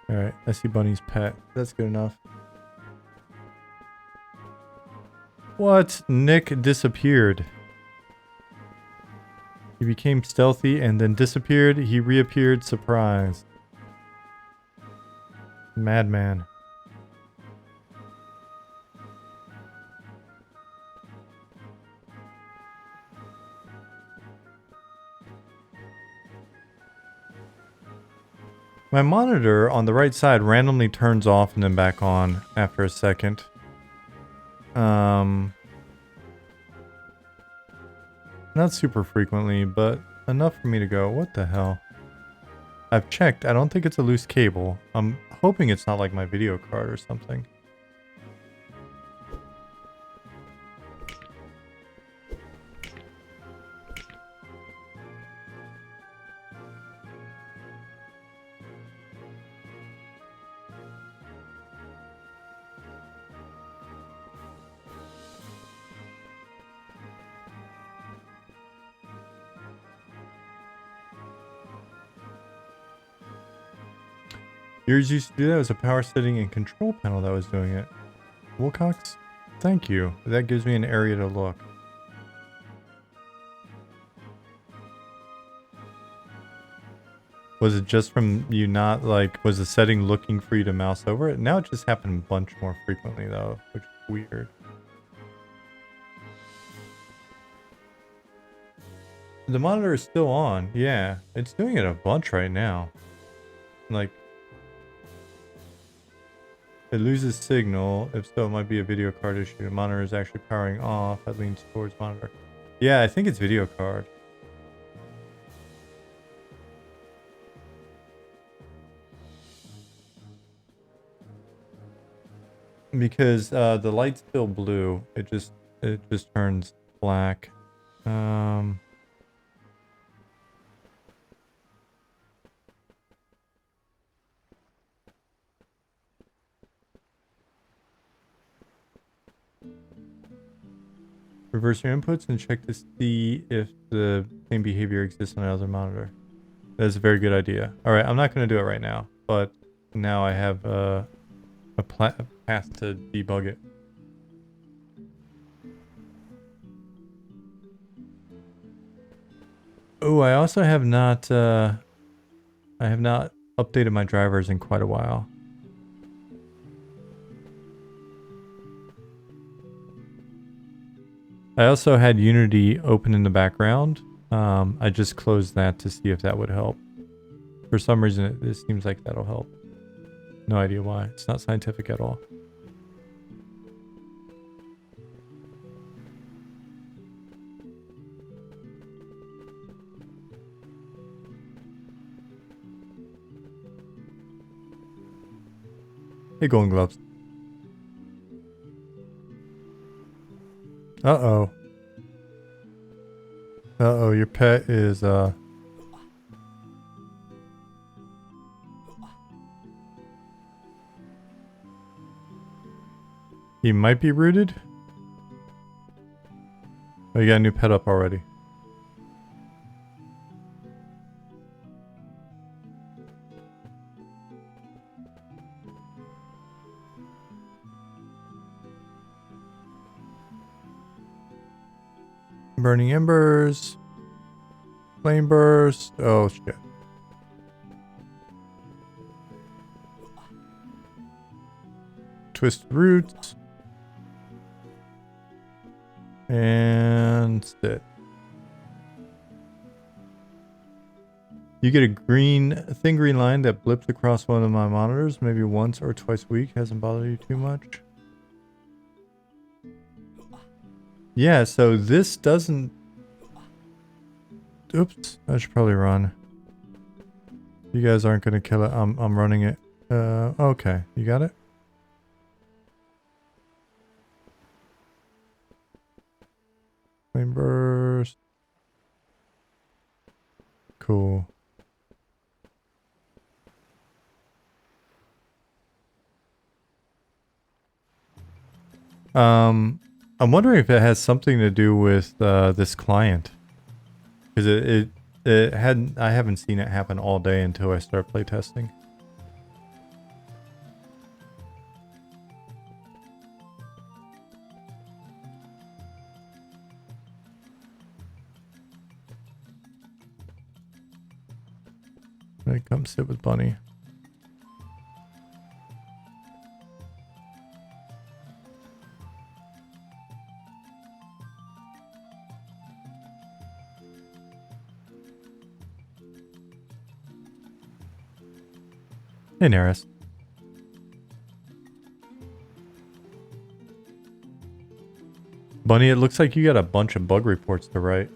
Alright, I see Bunny's pet. That's good enough. What? Nick disappeared. He became stealthy and then disappeared. He reappeared surprised. Madman. My monitor on the right side randomly turns off and then back on after a second. Not super frequently, but enough for me to go, what the hell? I've checked, I don't think it's a loose cable. I'm hoping it's not like my video card or something. Yours used to do that. It was a power setting and control panel that was doing it. Wilcox, thank you. That gives me an area to look. Was it just from you not like, was the setting looking for you to mouse over it? Now it just happened a bunch more frequently though, which is weird. The monitor is still on. Yeah, it's doing it a bunch right now. Like, it loses signal. If so, it might be a video card issue. The monitor is actually powering off. That leans towards monitor. Yeah, I think it's video card. Because the light's still blue. It just turns black. Reverse your inputs and check to see if the same behavior exists on another monitor. That's a very good idea. Alright, I'm not going to do it right now, but now I have a path to debug it. Oh, I also have not updated my drivers in quite a while. I also had Unity open in the background. I just closed that to see if that would help. For some reason, it seems like that'll help. No idea why. It's not scientific at all. Hey, Golden Gloves. Uh-oh. Uh-oh, your pet is, he might be rooted? Oh, you got a new pet up already. Burning Embers. Flame Burst. Oh, shit. Twisted Roots. And sit. You get a thin green line that blips across one of my monitors maybe once or twice a week. Hasn't bothered you too much. Yeah, so this doesn't... Oops, I should probably run. You guys aren't going to kill it. I'm running it. Okay, you got it? Flame Burst. Cool. I'm wondering if it has something to do with this client, because it hadn't. I haven't seen it happen all day until I start playtesting. Come sit with Bunny. Hey, Neris. Bunny, it looks like you got a bunch of bug reports to write.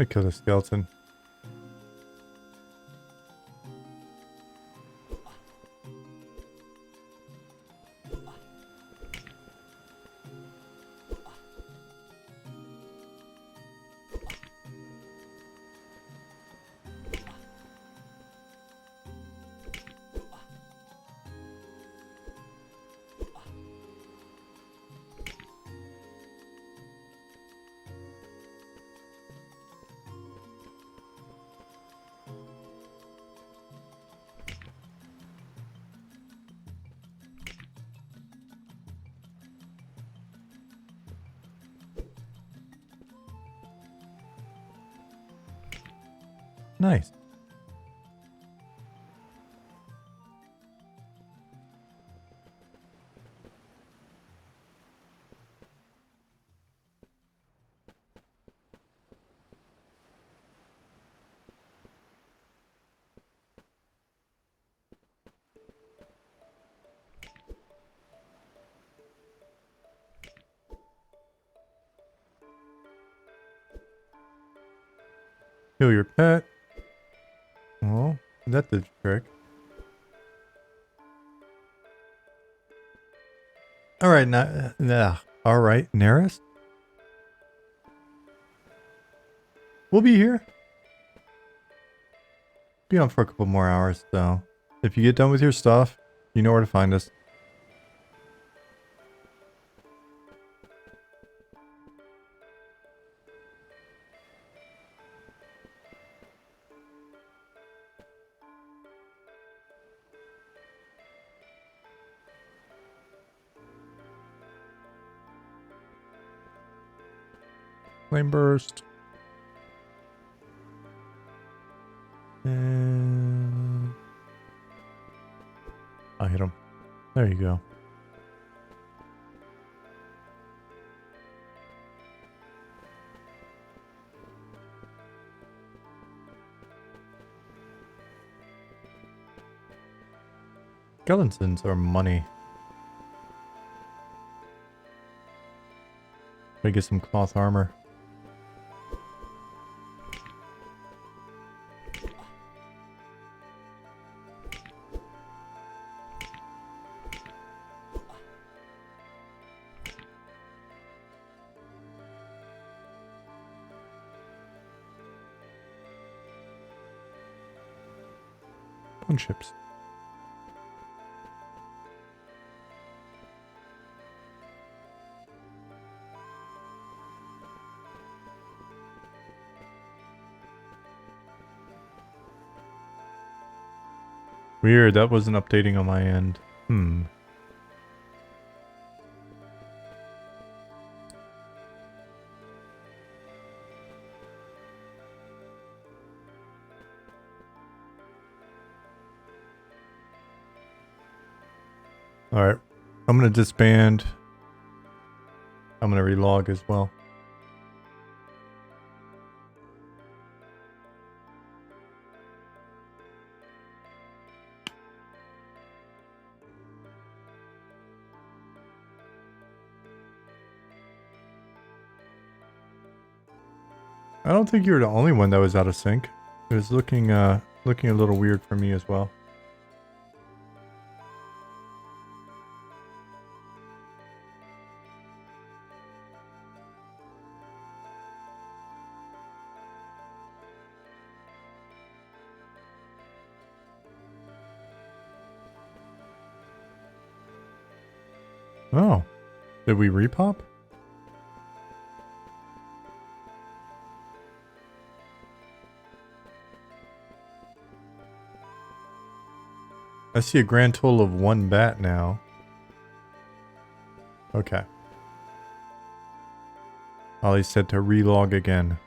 I killed a skeleton. Nice. Heal your pet. Oh, that did the trick. All right, all right, Neris. We'll be here. Be on for a couple more hours, so if you get done with your stuff, you know where to find us. Flame burst. And I'll hit him. There you go. Skeletons are money. Gotta get some cloth armor. Ships. Weird, that wasn't updating on my end. Alright, I'm going to disband. I'm going to relog as well. I don't think you're the only one that was out of sync. It was looking a little weird for me as well. Oh, did we repop? I see a grand total of 1 bat now. Okay. Ollie said to relog again.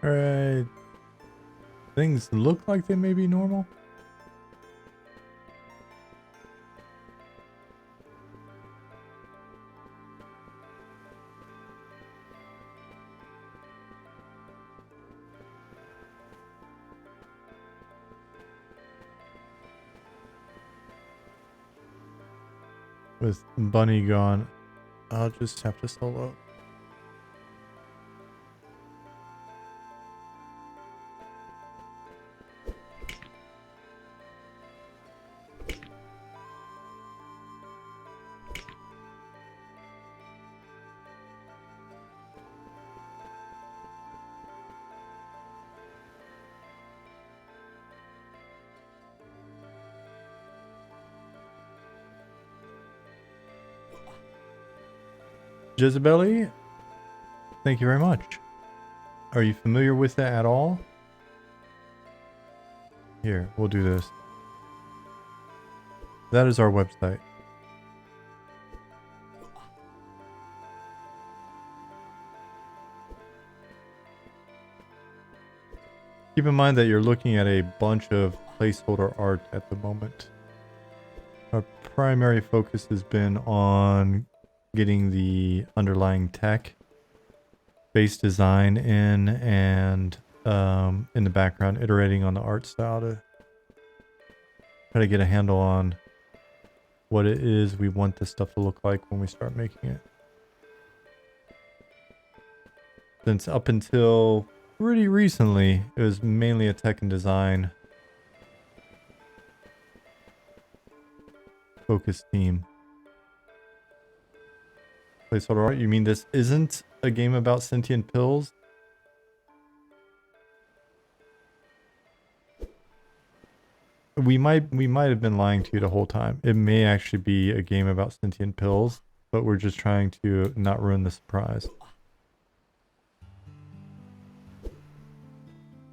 Alright. Things look like they may be normal. With Bunny gone, I'll just have to solo. Jezebeli, thank you very much. Are you familiar with that at all? Here, we'll do this. That is our website. Keep in mind that you're looking at a bunch of placeholder art at the moment. Our primary focus has been on getting the underlying tech, base design in, and in the background iterating on the art style to try to get a handle on what it is we want this stuff to look like when we start making it. Since up until pretty recently, it was mainly a tech and design focused team. Placeholder art, you mean this isn't a game about sentient pills? We might have been lying to you the whole time. It may actually be a game about sentient pills, but we're just trying to not ruin the surprise.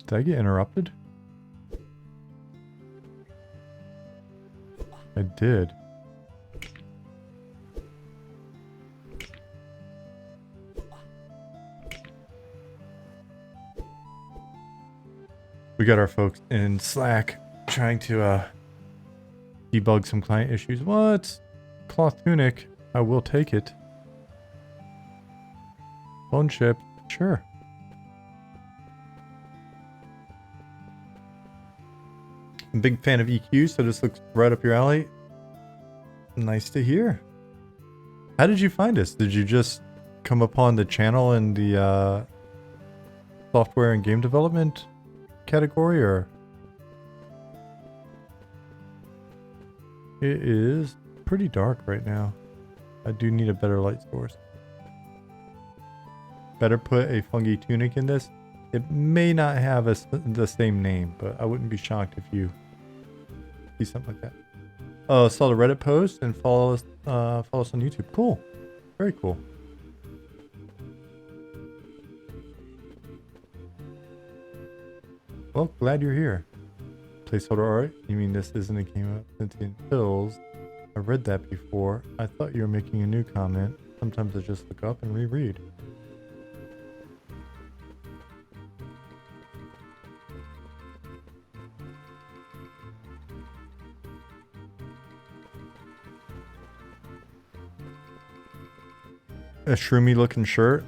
Did I get interrupted? I did. We got our folks in Slack trying to debug some client issues. What? Cloth tunic. I will take it. Bone chip. Sure. I'm a big fan of EQ, so this looks right up your alley. Nice to hear. How did you find us? Did you just come upon the channel in the software and game development category, or? It is pretty dark right now. I do need a better light source. Better put a fungi tunic in this. It may not have the same name, but I wouldn't be shocked if you see something like that. Oh, saw the Reddit post and follow us on YouTube. Cool. Very cool. Well, glad you're here. Placeholder art? You mean this isn't a game of sentient pills? I read that before. I thought you were making a new comment. Sometimes I just look up and reread. A shroomy looking shirt.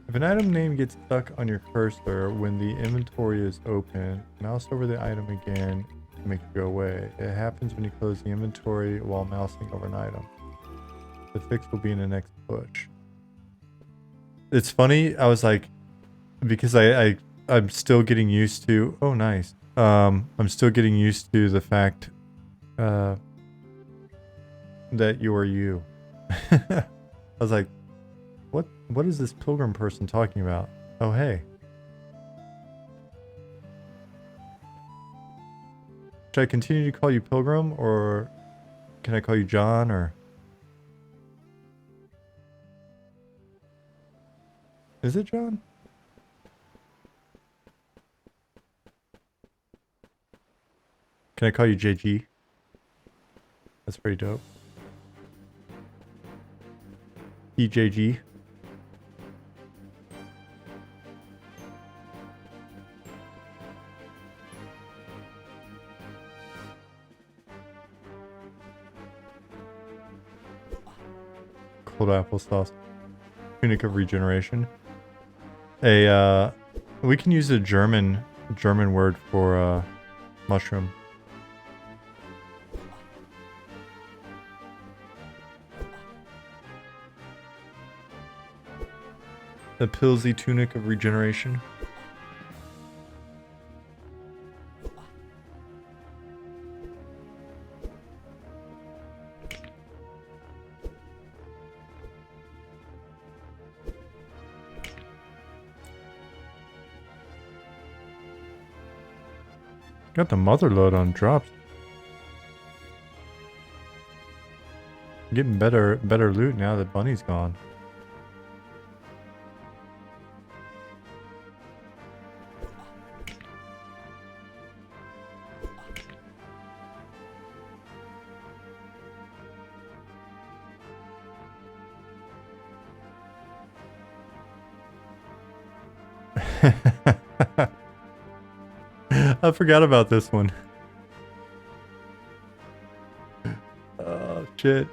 If an item name gets stuck on your cursor when the inventory is open, mouse over the item again to make it go away. It happens when you close the inventory while mousing over an item. The fix will be in the next push. It's funny, I was like, because I'm still getting used to, oh nice. I'm still getting used to the fact that you are you. I was like, what is this pilgrim person talking about? Oh, hey. Should I continue to call you Pilgrim, or can I call you John, or? Is it John? Can I call you JG? That's pretty dope. EJG. Cold applesauce. Tunic of regeneration. We can use a German word for mushroom. The Pilsy tunic of regeneration. Got the mother load on drops. Getting better loot now that Bunny's gone. I forgot about this one. Oh, shit.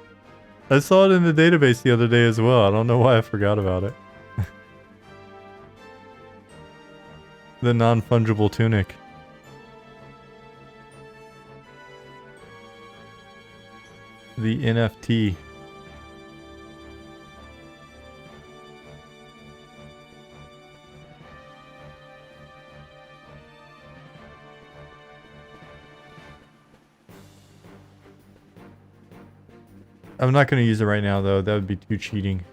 I saw it in the database the other day as well. I don't know why I forgot about it. The non-fungible tunic. The NFT. I'm not going to use it right now, though. That would be too cheating.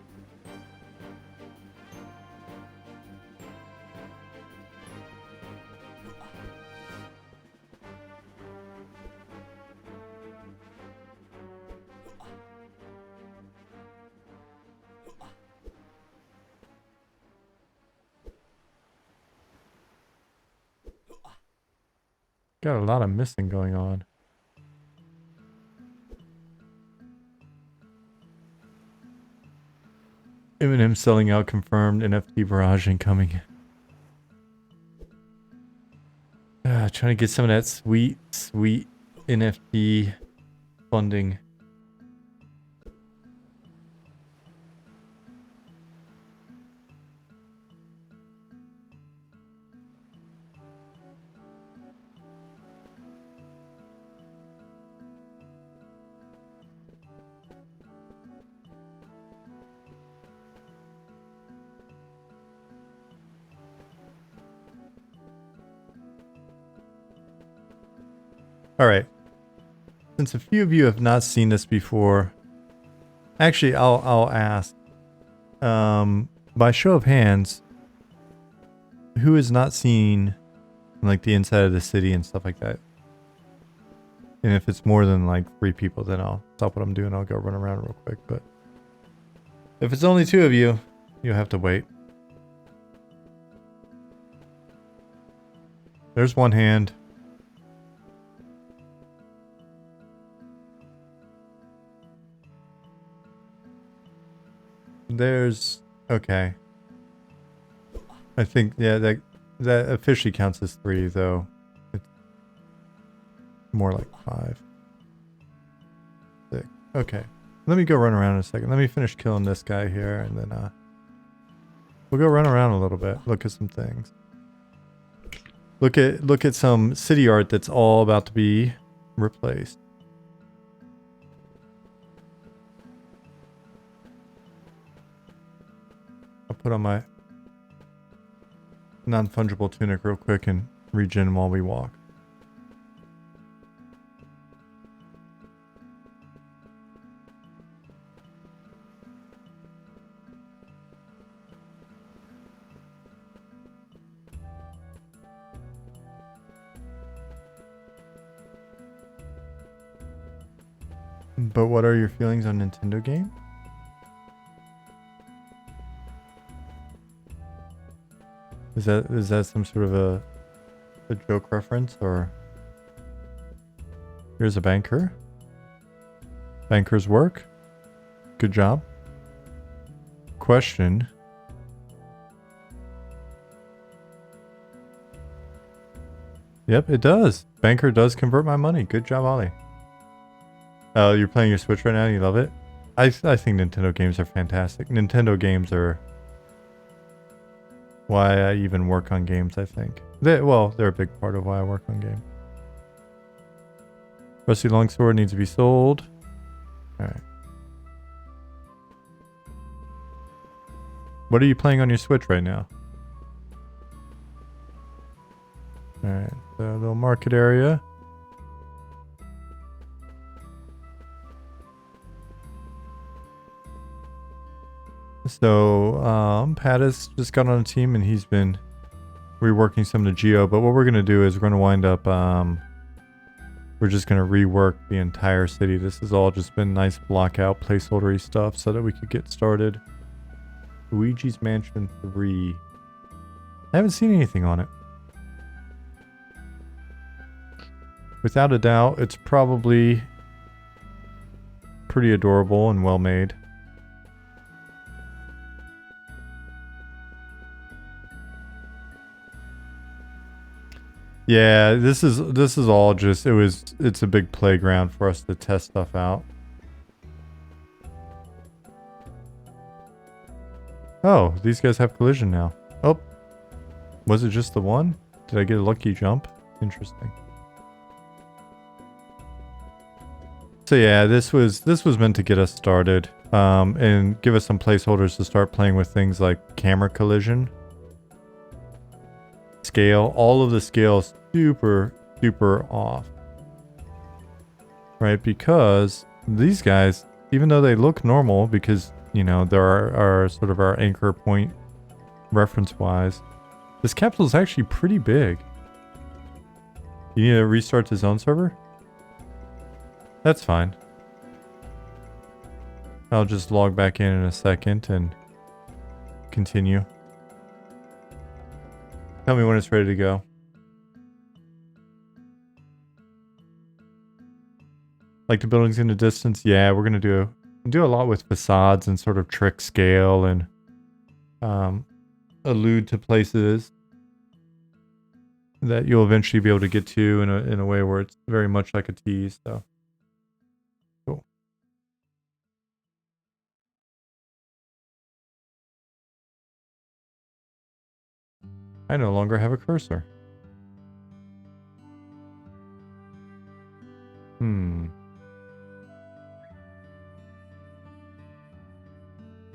Got a lot of missing going on. Eminem selling out confirmed. NFT barrage incoming. Trying to get some of that sweet NFT funding. All right. Since a few of you have not seen this before, actually, I'll ask. By show of hands, who has not seen like the inside of the city and stuff like that? And if it's more than like 3 people, then I'll stop what I'm doing. I'll go run around real quick. But if it's only 2 of you, you'll have to wait. There's one hand. There's okay. I think yeah, that officially counts as 3 though. It's more like 5. 6. Okay. Let me go run around in a second. Let me finish killing this guy here and then we'll go run around a little bit. Look at some things. Look at some city art that's all about to be replaced. I'll put on my non-fungible tunic real quick and regen while we walk. But what are your feelings on Nintendo game? Is that some sort of a joke reference or here's a banker? Bankers work. Good job. Question. Yep, it does. Banker does convert my money. Good job, Ollie. Oh, you're playing your Switch right now? You love it? I think Nintendo games are fantastic. Nintendo games are why I even work on games, I think. They're a big part of why I work on games. Rusty Longsword needs to be sold. Alright. What are you playing on your Switch right now? Alright, so a little market area. So, Pat has just got on a team and he's been reworking some of the geo, but what we're going to do is we're going to wind up, we're just going to rework the entire city. This has all just been nice block out placeholdery stuff so that we could get started. Luigi's Mansion 3. I haven't seen anything on it. Without a doubt, it's probably pretty adorable and well made. Yeah, this is all just it's a big playground for us to test stuff out. Oh, these guys have collision now. Oh. Was it just the one? Did I get a lucky jump? Interesting. So yeah, this was meant to get us started and give us some placeholders to start playing with things like camera collision. Scale, all of the scales super off, right? Because these guys, even though they look normal, because you know there are sort of our anchor point reference wise, this capital is actually pretty big. You need to restart the zone server? That's fine. I'll just log back in a second and continue. Tell me when it's ready to go. Like the buildings in the distance? Yeah, we're going to do a lot with facades and sort of trick scale and allude to places that you'll eventually be able to get to in a way where it's very much like a tease. So cool. I no longer have a cursor.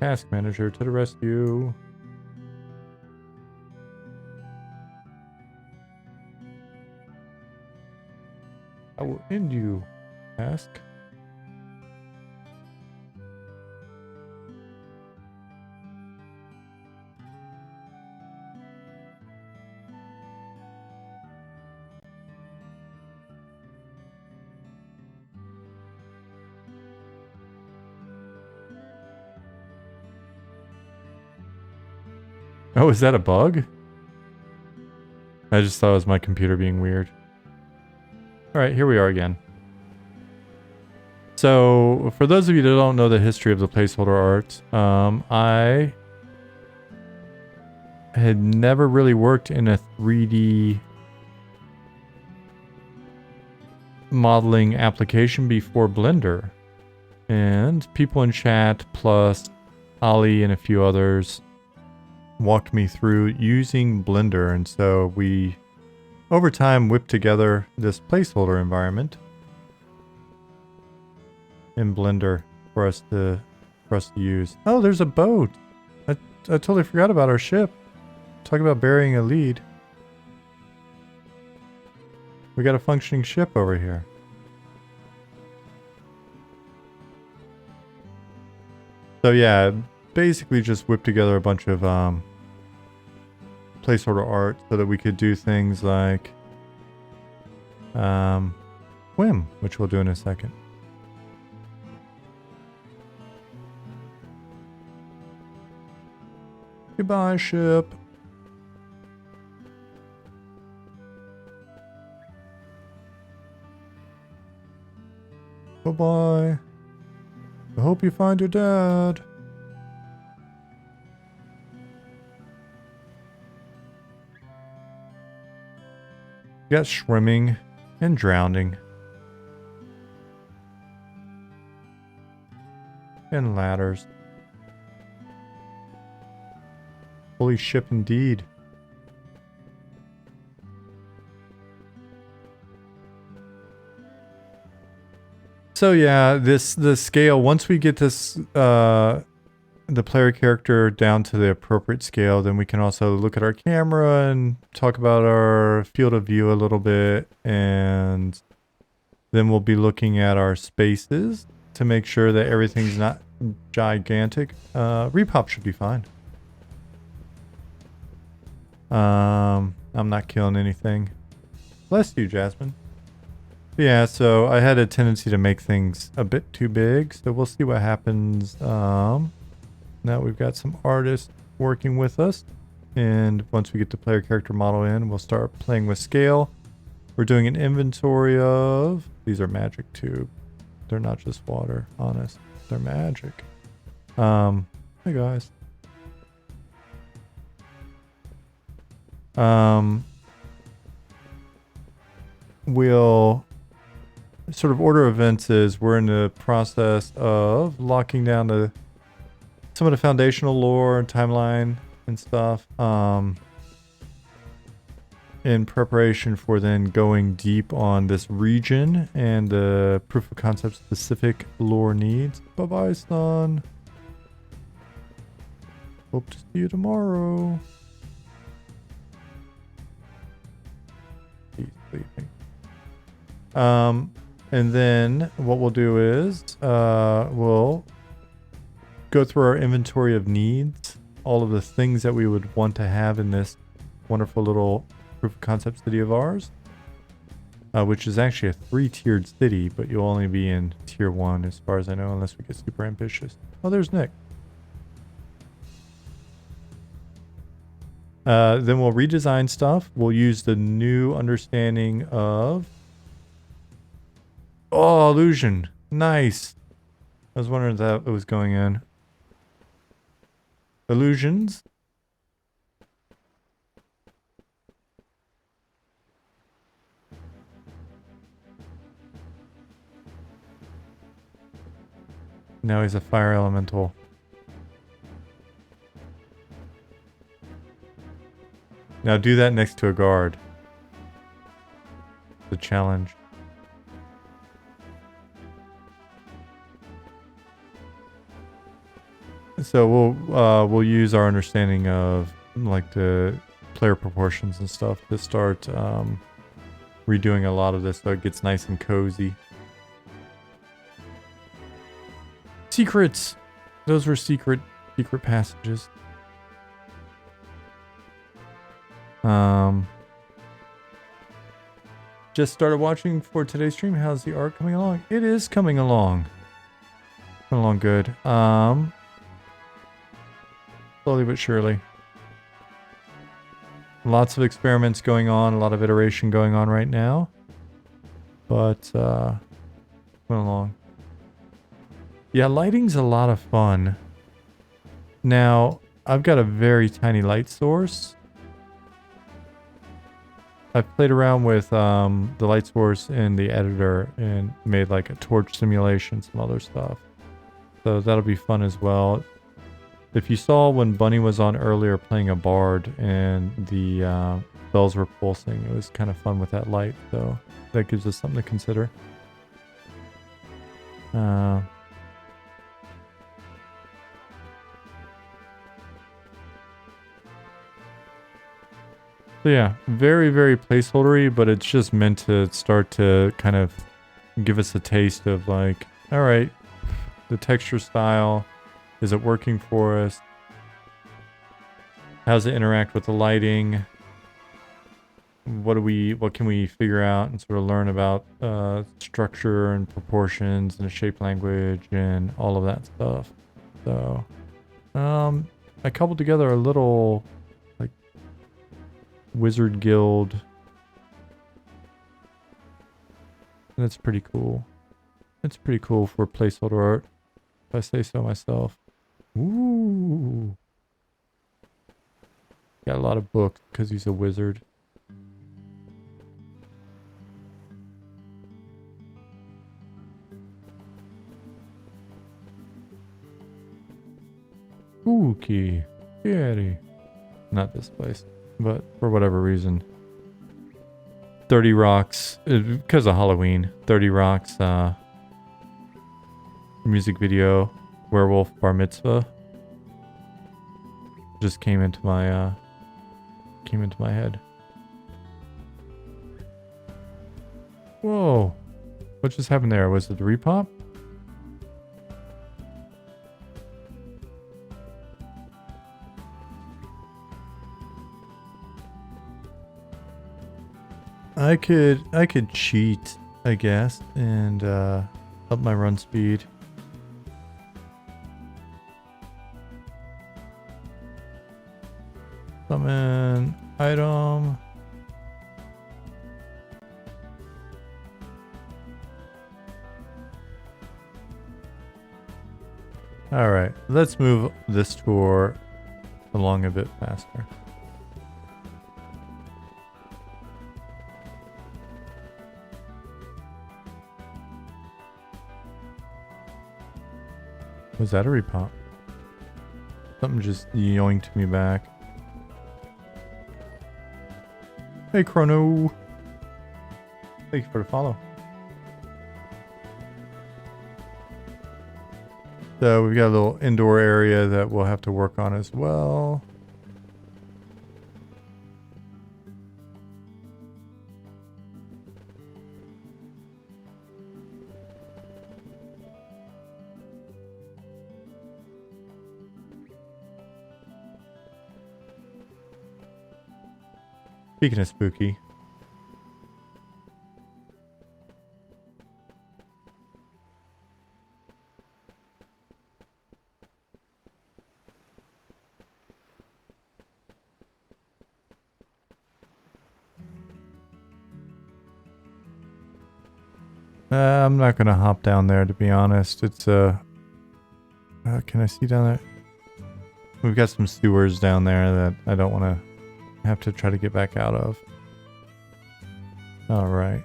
Task manager to the rescue. I will end you, task. Oh, is that a bug? I just thought it was my computer being weird. Alright, here we are again. So, for those of you that don't know the history of the placeholder art, I had never really worked in a 3D modeling application before Blender. And people in chat, plus Ali and a few others, walked me through using Blender, and so we over time whipped together this placeholder environment in Blender for us to use. Oh, there's a boat. I totally forgot about our ship. Talk about burying a lead. We got a functioning ship over here. So yeah, basically just whipped together a bunch of placeholder art so that we could do things like swim, which we'll do in a second. Goodbye, ship. Bye-bye. I hope you find your dad. You got swimming and drowning. And ladders. Holy ship indeed. So yeah, the scale, once we get this the player character down to the appropriate scale, then we can also look at our camera and talk about our field of view a little bit, and then we'll be looking at our spaces to make sure that everything's not gigantic. Repop should be fine. I'm not killing anything. Bless you, Jasmine. Yeah, so I had a tendency to make things a bit too big, so we'll see what happens. Now we've got some artists working with us, and once we get the player character model in, we'll start playing with scale. We're doing an inventory of... These are magic too. They're not just water, honest. They're magic. Hey guys. We'll... Sort of order of events is we're in the process of locking down some of the foundational lore and timeline and stuff in preparation for then going deep on this region and the proof of concept specific lore needs. Bye bye, son. Hope to see you tomorrow. He's sleeping. And then what we'll do is we'll go through our inventory of needs, all of the things that we would want to have in this wonderful little proof of concept city of ours, which is actually a 3-tiered city, but you'll only be in tier 1 as far as I know, unless we get super ambitious. Oh, there's Nick. Then we'll redesign stuff. We'll use the new understanding of... Oh, illusion. Nice. I was wondering if that was going in. Illusions. Now he's a fire elemental. Now do that next to a guard. The challenge. So we'll use our understanding of like the player proportions and stuff to start redoing a lot of this so it gets nice and cozy. Secrets. Those were secret passages. Just started watching for today's stream. How's the art coming along? It is coming along. Coming along good. Slowly but surely. Lots of experiments going on, a lot of iteration going on right now. But, coming along. Yeah, lighting's a lot of fun. Now, I've got a very tiny light source. I've played around with the light source in the editor and made like a torch simulation, some other stuff. So that'll be fun as well. If you saw when Bunny was on earlier playing a bard and the bells were pulsing, it was kind of fun with that light, so that gives us something to consider. So yeah, very, very placeholdery, but it's just meant to start to kind of give us a taste of like, all right, the texture style. Is it working for us? How does it interact with the lighting? What can we figure out and sort of learn about structure and proportions and the shape language and all of that stuff. So I coupled together a little like wizard guild. And it's pretty cool. It's pretty cool for placeholder art. if I say so myself. Ooh. Got a lot of books because he's a wizard. Spooky. Scary. Not this place, but for whatever reason. 30 Rocks, because of Halloween. 30 Rocks, music video, Werewolf Bar Mitzvah. Just came into my head. Whoa. What just happened there? Was it a repop? I could cheat, I guess, and up my run speed. Summon item. All right, let's move this tour along a bit faster. Was that a repop? Something just yoinked me back. Hey, Chrono. Thank you for the follow. So we've got a little indoor area that we'll have to work on as well. Speaking of spooky. I'm not gonna hop down there, to be honest. It's can I see down there? We've got some sewers down there that I don't want to have to try to get back out of. All right.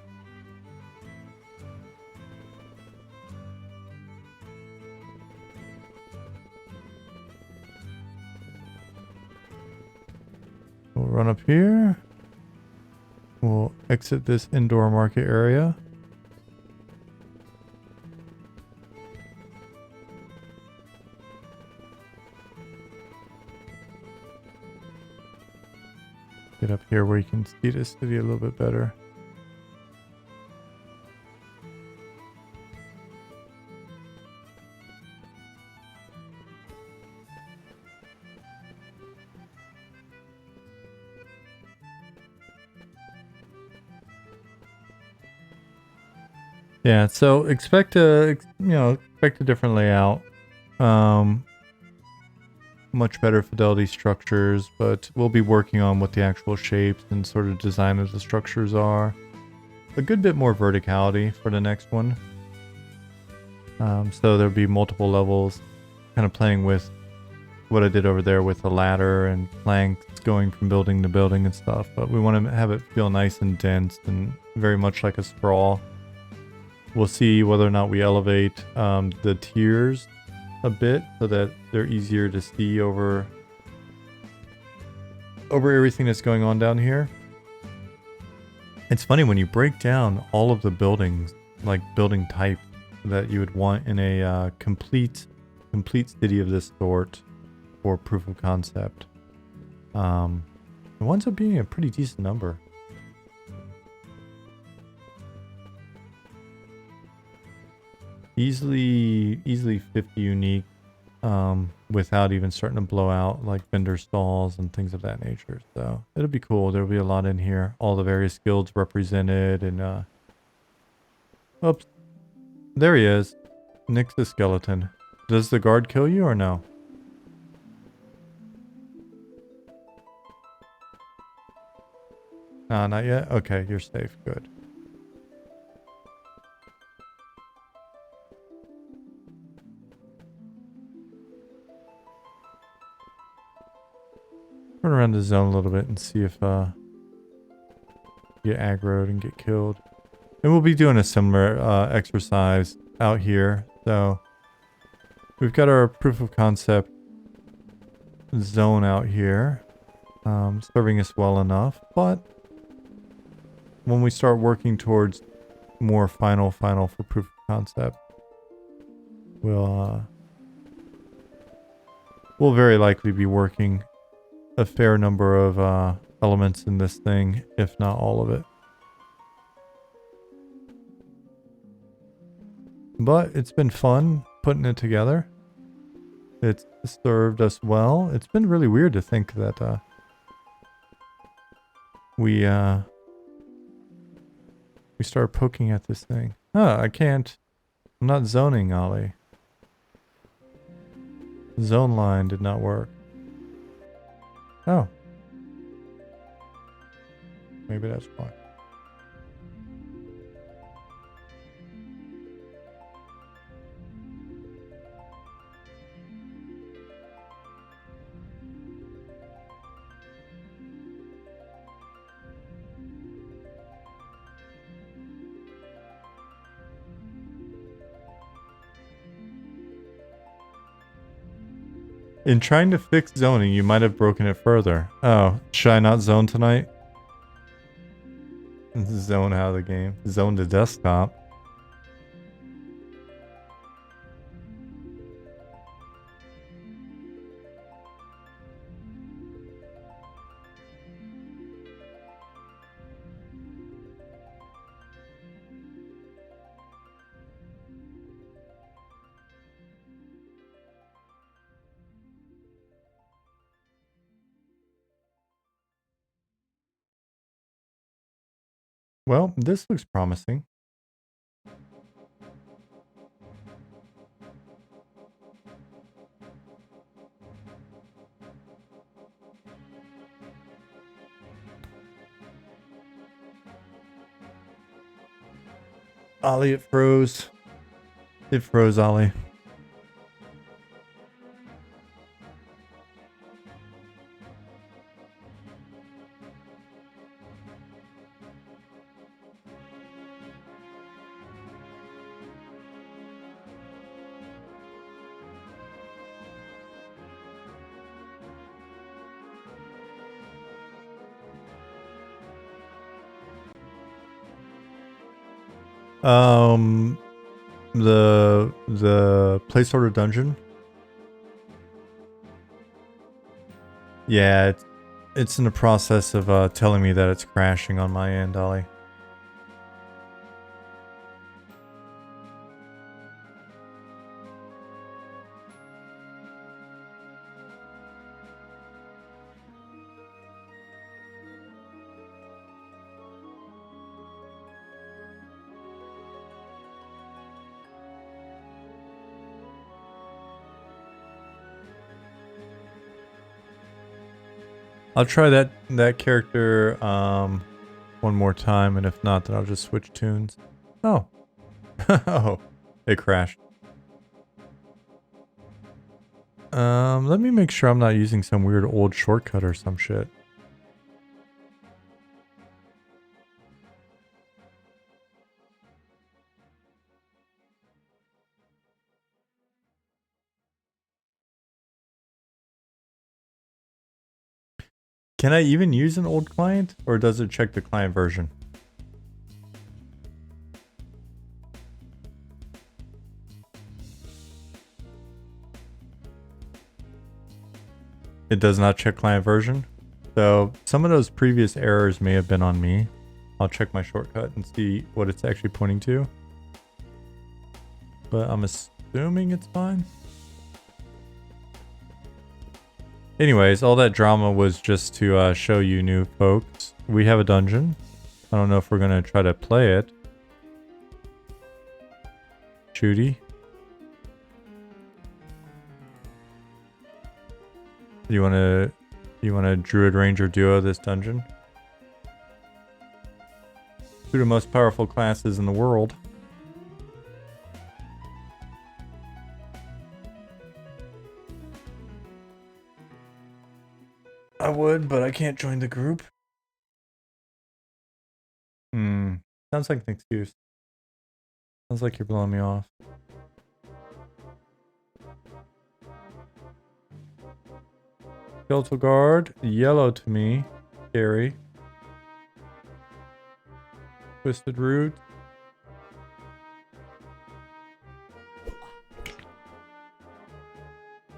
We'll run up here. We'll exit this indoor market area. Get up here where you can see the city a little bit better. Yeah, so expect a different layout. Much better fidelity structures, but we'll be working on what the actual shapes and sort of design of the structures are. A good bit more verticality for the next one. So there'll be multiple levels, kind of playing with what I did over there with the ladder and planks going from building to building and stuff. But we want to have it feel nice and dense and very much like a sprawl. We'll see whether or not we elevate the tiers a bit so that they're easier to see over everything that's going on down here. It's funny when you break down all of the buildings, like building type that you would want in a complete city of this sort for proof of concept. It winds up being a pretty decent number. Easily 50 unique, without even starting to blow out like vendor stalls and things of that nature. So it'll be cool. There'll be a lot in here. All the various guilds represented and oops. There he is. Nick's the skeleton. Does the guard kill you or no? Not yet? Okay, you're safe. Good. around the zone a little bit and see if get aggroed and get killed. And we'll be doing a similar exercise out here. So we've got our proof of concept zone out here, serving us well enough. But when we start working towards more final for proof of concept, we'll very likely be working a fair number of elements in this thing, if not all of it. But it's been fun putting it together. It's served us well. It's been really weird to think that we started poking at this thing. Oh, I can't. I'm not zoning, Ollie. Zone line did not work. Oh. Maybe that's why. In trying to fix zoning, you might have broken it further. Oh, should I not zone tonight? Zone out of the game. Zone to desktop. Well, this looks promising. Ollie, it froze. It froze, Ollie. The placeholder dungeon. Yeah, it's in the process of telling me that it's crashing on my end, Ollie. I'll try that character one more time, and if not, then I'll just switch tunes. Oh. Oh, it crashed. Let me make sure I'm not using some weird old shortcut or some shit. Can I even use an old client, or does it check the client version? It does not check client version. So some of those previous errors may have been on me. I'll check my shortcut and see what it's actually pointing to. But I'm assuming it's fine. Anyways, all that drama was just to show you new folks. We have a dungeon. I don't know if we're going to try to play it. Shooty. You want to Druid Ranger duo this dungeon? Two of the most powerful classes in the world. I would, but I can't join the group. Sounds like an excuse. Sounds like you're blowing me off. Skeletal guard, yellow to me. Scary. Twisted root.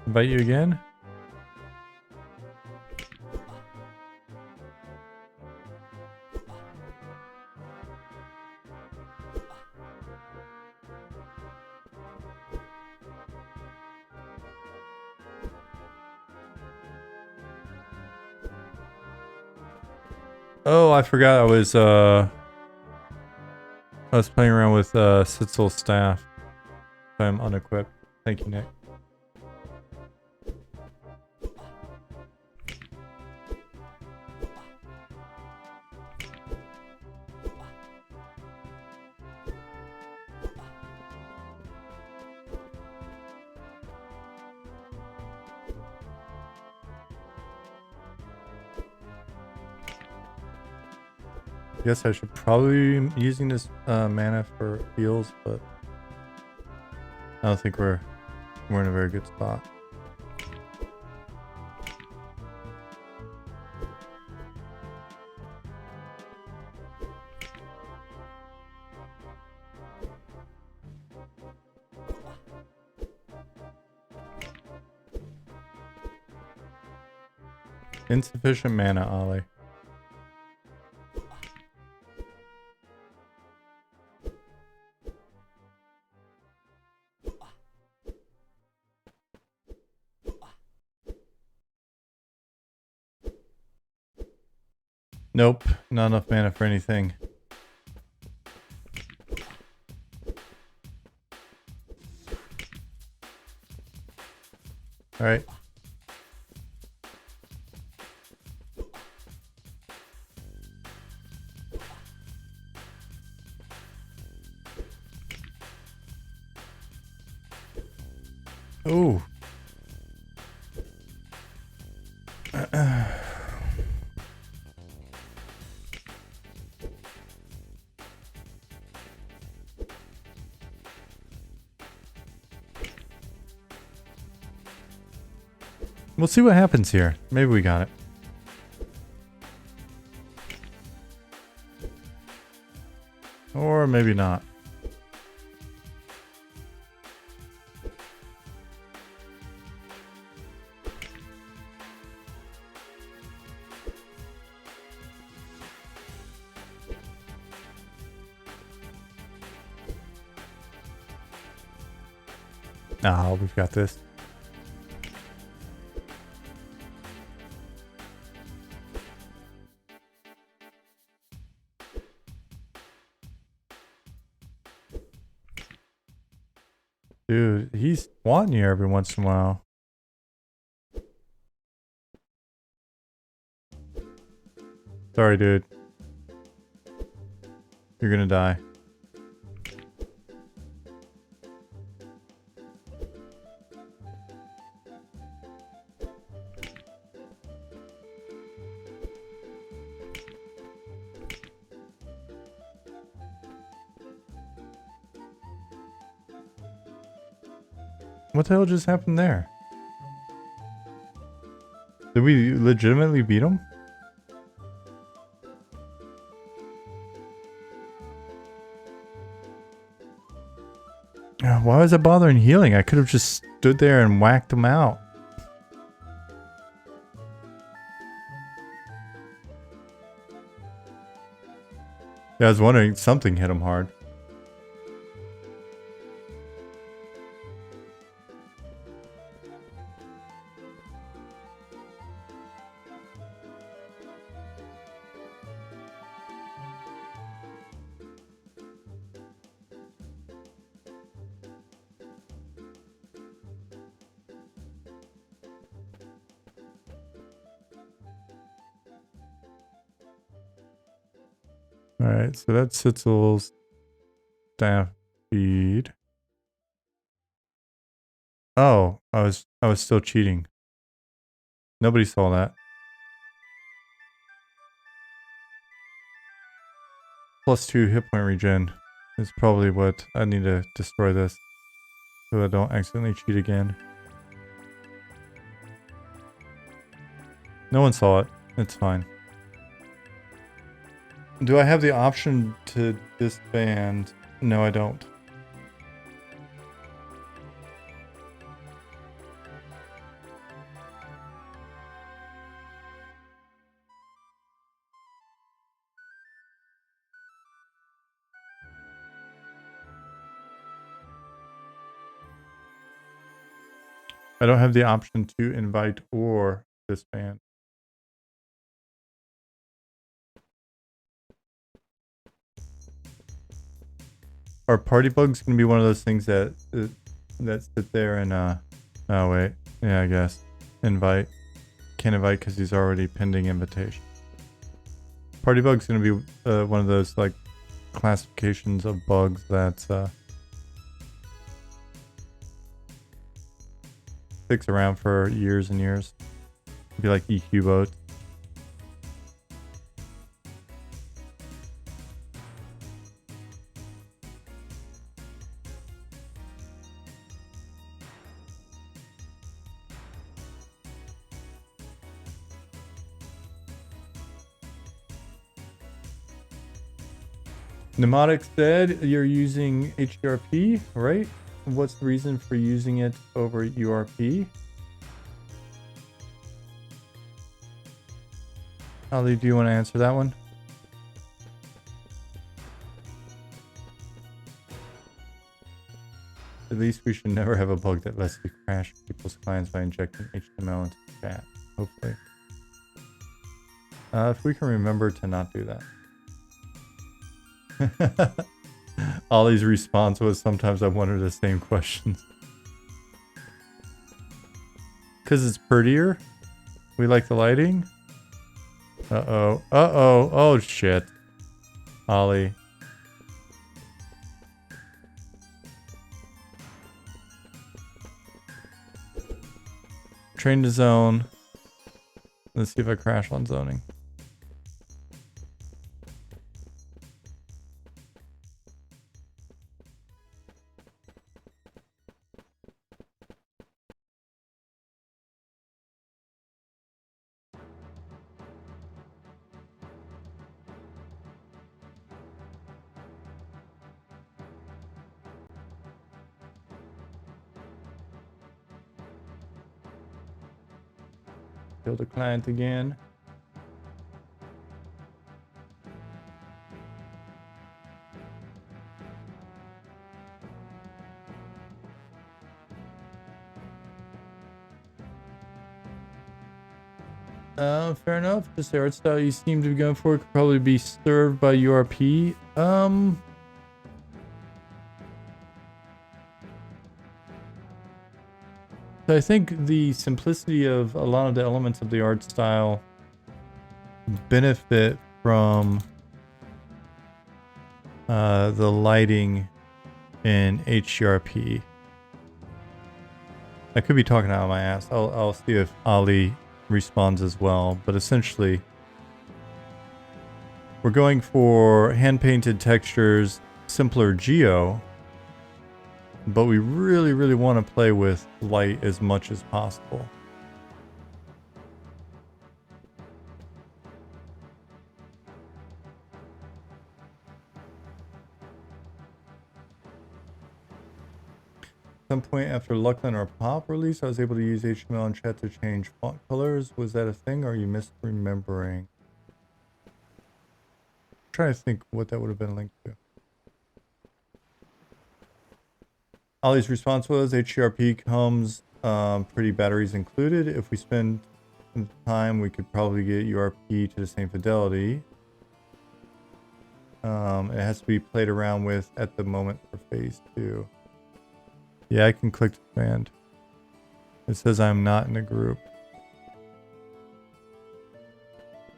Invite you again. Oh, I forgot I was playing around with Sitzel's staff. I'm unequipped. Thank you, Nick. I guess I should probably be using this mana for heals, but I don't think we're in a very good spot. Insufficient mana, Ollie. Nope, not enough mana for anything. Alright. Ooh. We'll see what happens here. Maybe we got it. Or maybe not. Ah, we've got this. Dude, he's wanting you every once in a while. Sorry, dude. You're gonna die. What the hell just happened there? Did we legitimately beat him? Why was I bothering healing? I could have just stood there and whacked him out. Yeah, I was wondering, something hit him hard. Alright, so that's Sitzel's staff feed. Oh, I was still cheating. Nobody saw that. +2 hit point regen is probably what I need to destroy this so I don't accidentally cheat again. No one saw it. It's fine. Do I have the option to disband? No, I don't. I don't have the option to invite or disband. Are party bugs gonna be one of those things that that sit there and oh wait, yeah, I guess invite. Can't invite because he's already pending invitation. Party bug's gonna be one of those like classifications of bugs that's sticks around for years and years. It'd be like EQ boats. Mnemonic said you're using HRP, right? What's the reason for using it over URP? Ali, do you want to answer that one? At least we should never have a bug that lets you crash people's clients by injecting HTML into the chat. Hopefully. If we can remember to not do that. Ollie's response was, sometimes I wonder the same questions. Because it's prettier? We like the lighting? Uh-oh. Uh-oh. Oh, shit. Ollie. Train to zone. Let's see if I crash on zoning. Kill the client again. Fair enough. Just the art style you seem to be going for could probably be served by URP. So I think the simplicity of a lot of the elements of the art style benefit from the lighting in HRP. I could be talking out of my ass. I'll see if Ali responds as well, but essentially we're going for hand-painted textures, simpler geo, but we really want to play with light as much as possible. At some point after Luckland or Pop release, I was able to use HTML and chat to change font colors. Was that a thing, or are you misremembering? I'm trying to think what that would have been linked to. Ollie's response was, HCRP comes pretty batteries included. If we spend time, we could probably get URP to the same fidelity. It has to be played around with at the moment for phase 2. Yeah, I can click expand. It says I'm not in a group.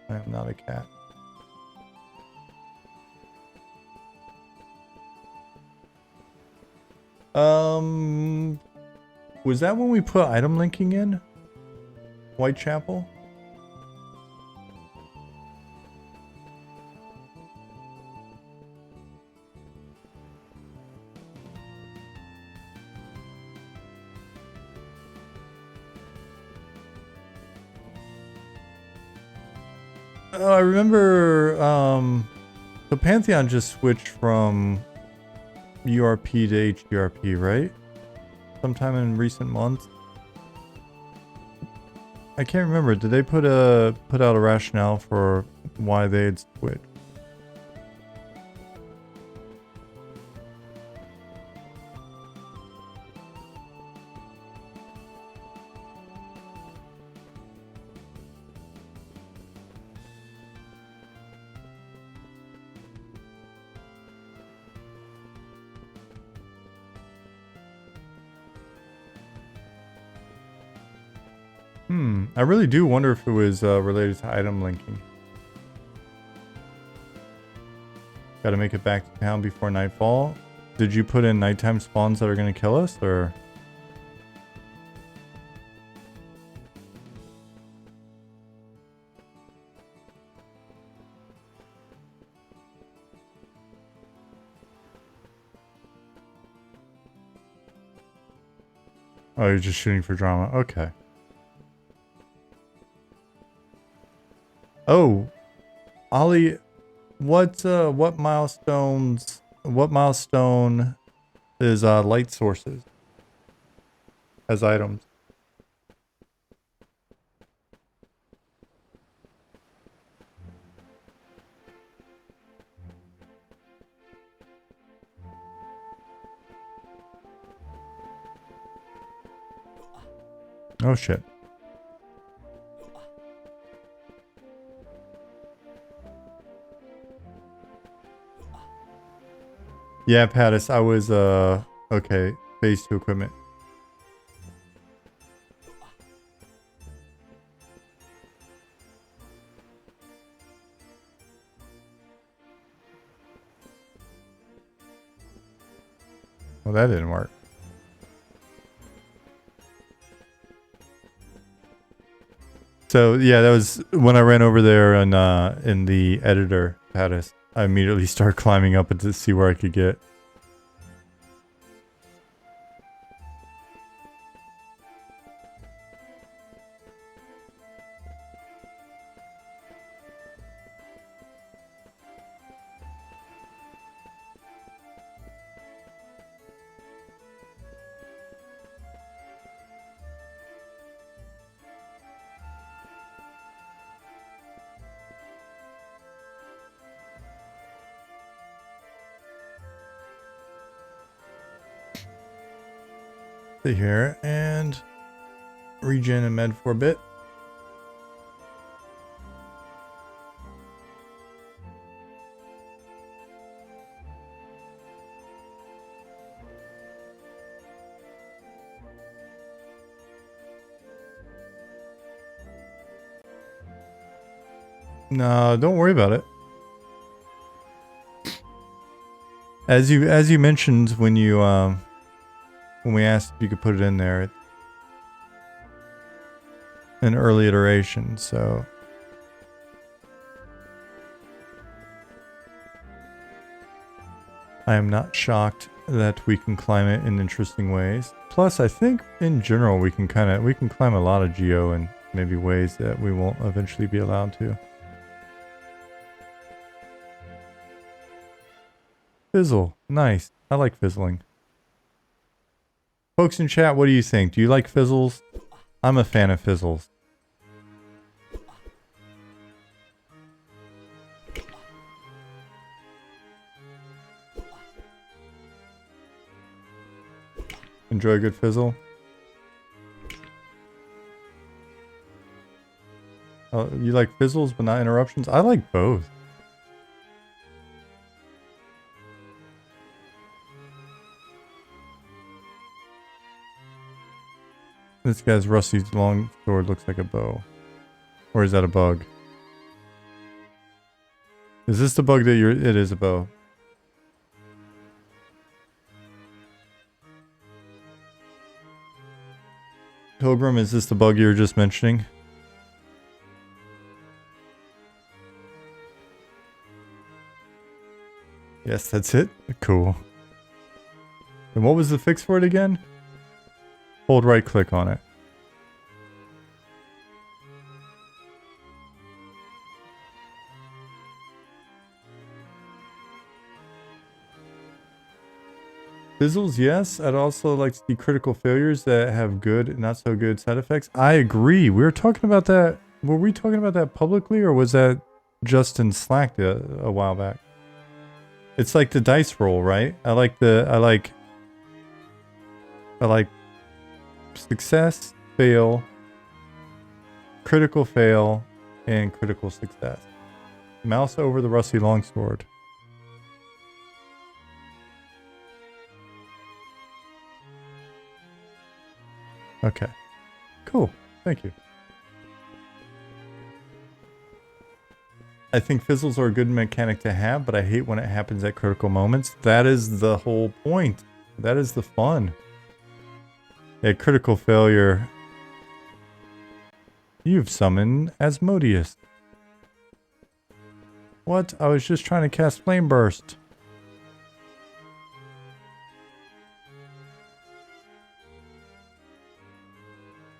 I am not a cat. Was that when we put item linking in? Whitechapel? Oh, I remember. The Pantheon just switched from URP to HDRP, right? Sometime in recent months. I can't remember. Did they put out a rationale for why they had switched? I really do wonder if it was related to item linking. Gotta make it back to town before nightfall. Did you put in nighttime spawns that are gonna kill us, or? Oh, you're just shooting for drama. Okay. Oh, Ollie, what milestone is light sources as items? Oh shit. Yeah, Pattis, I was okay, phase 2 equipment. Well, that didn't work. So yeah, that was when I ran over there and in the editor, Pattis. I immediately started climbing up to see where I could get. Sit here and regen and med for a bit. No, don't worry about it. As you mentioned when you when we asked if you could put it in there, it's an early iteration, so I am not shocked that we can climb it in interesting ways. Plus, I think in general we can climb a lot of geo in maybe ways that we won't eventually be allowed to. Fizzle, nice. I like fizzling. Folks in chat, what do you think? Do you like fizzles? I'm a fan of fizzles. Enjoy a good fizzle? You like fizzles but not interruptions? I like both. This guy's rusty long sword looks like a bow. Or is that a bug? Is this the bug that you're... It is a bow. Pilgrim, is this the bug you were just mentioning? Yes, that's it? Cool. And what was the fix for it again? Hold right click on it. Fizzles, yes. I'd also like to see critical failures that have good and not so good side effects. I agree. We were talking about that. Were we talking about that publicly, or was that just in Slack a while back? It's like the dice roll, right? I like success, fail, critical fail, and critical success. Mouse over the rusty longsword. Okay. Cool. Thank you. I think fizzles are a good mechanic to have, but I hate when it happens at critical moments. That is the whole point. That is the fun. At critical failure, you've summoned Asmodeus. What? I was just trying to cast Flame Burst.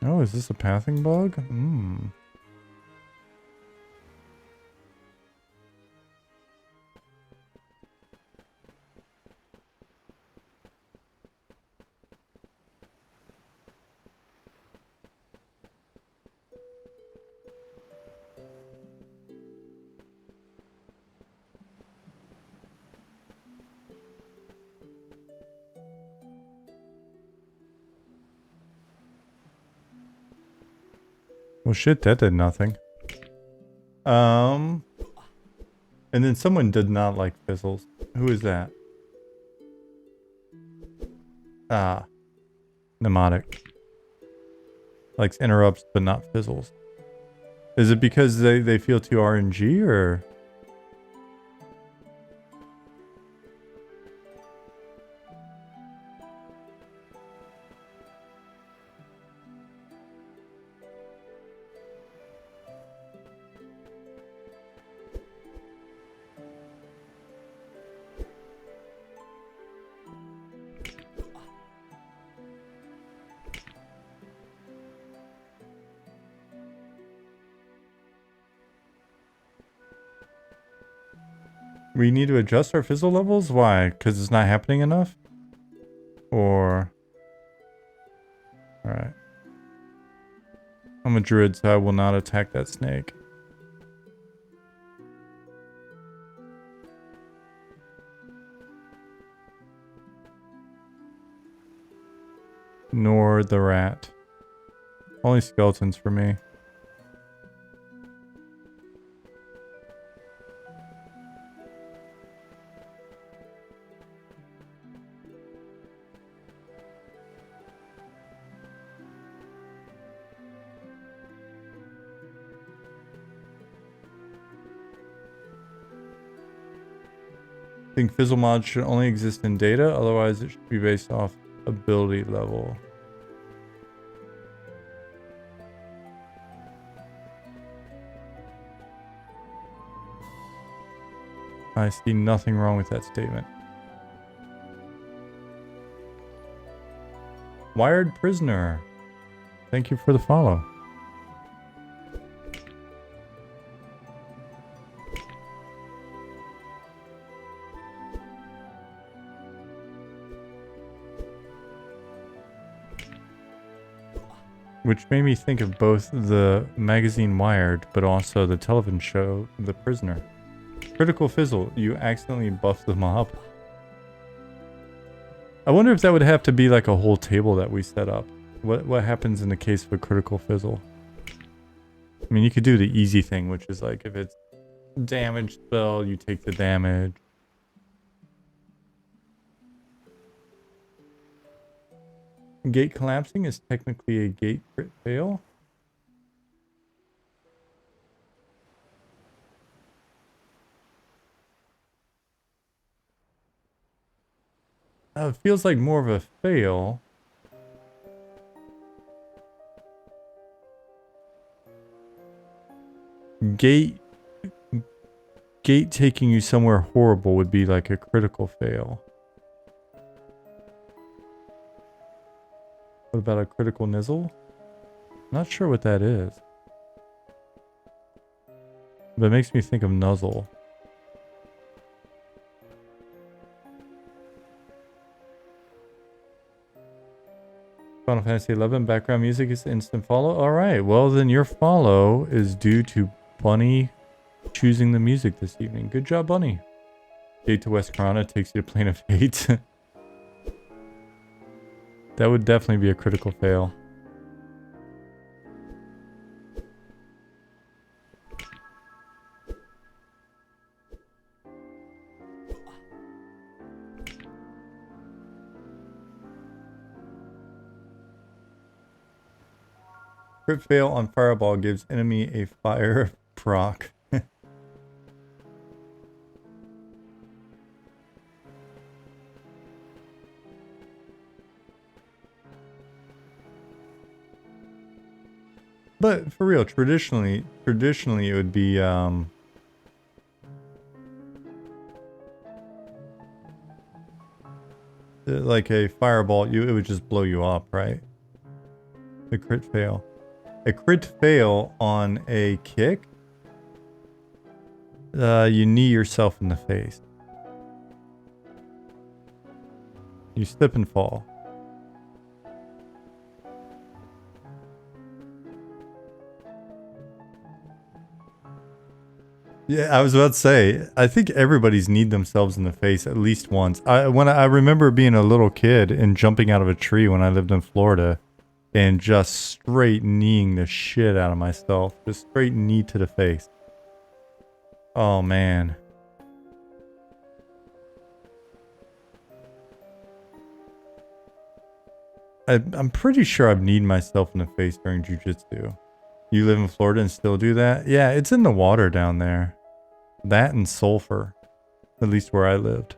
Oh, is this a pathing bug? Well, shit, that did nothing. And then someone did not like fizzles. Who is that? Ah, Mnemotic. Likes interrupts, but not fizzles. Is it because they feel too RNG, or? We need to adjust our fizzle levels? Why? Because it's not happening enough? Or... Alright. I'm a druid, so I will not attack that snake. Nor the rat. Only skeletons for me. I think fizzle mods should only exist in data, otherwise it should be based off ability level. I see nothing wrong with that statement. Wired Prisoner. Thank you for the follow. Which made me think of both the magazine Wired, but also the television show The Prisoner. Critical fizzle, you accidentally buff the mob. I wonder if that would have to be like a whole table that we set up. What happens in the case of a critical fizzle? I mean, you could do the easy thing, which is like if it's damage spell, you take the damage. Gate collapsing is technically a gate crit fail. It feels like more of a fail. Gate taking you somewhere horrible would be like a critical fail. What about a critical nizzle? Not sure what that is. But it makes me think of nuzzle. Final Fantasy 11 background music is instant follow. All right, well then your follow is due to Bunny choosing the music this evening. Good job, Bunny. Gate to West Corona takes you to Plane of Fate. That would definitely be a critical fail. Crit fail on Fireball gives enemy a fire proc. But for real, traditionally it would be like a fireball. It would just blow you up, right? The crit fail. A crit fail on a kick, you knee yourself in the face. You slip and fall. Yeah, I was about to say, I think everybody's kneed themselves in the face at least once. I remember being a little kid and jumping out of a tree when I lived in Florida and just straight kneeing the shit out of myself. Just straight knee to the face. Oh, man. I'm pretty sure I've kneed myself in the face during jiu-jitsu. You live in Florida and still do that? Yeah, it's in the water down there. That and sulfur. At least where I lived.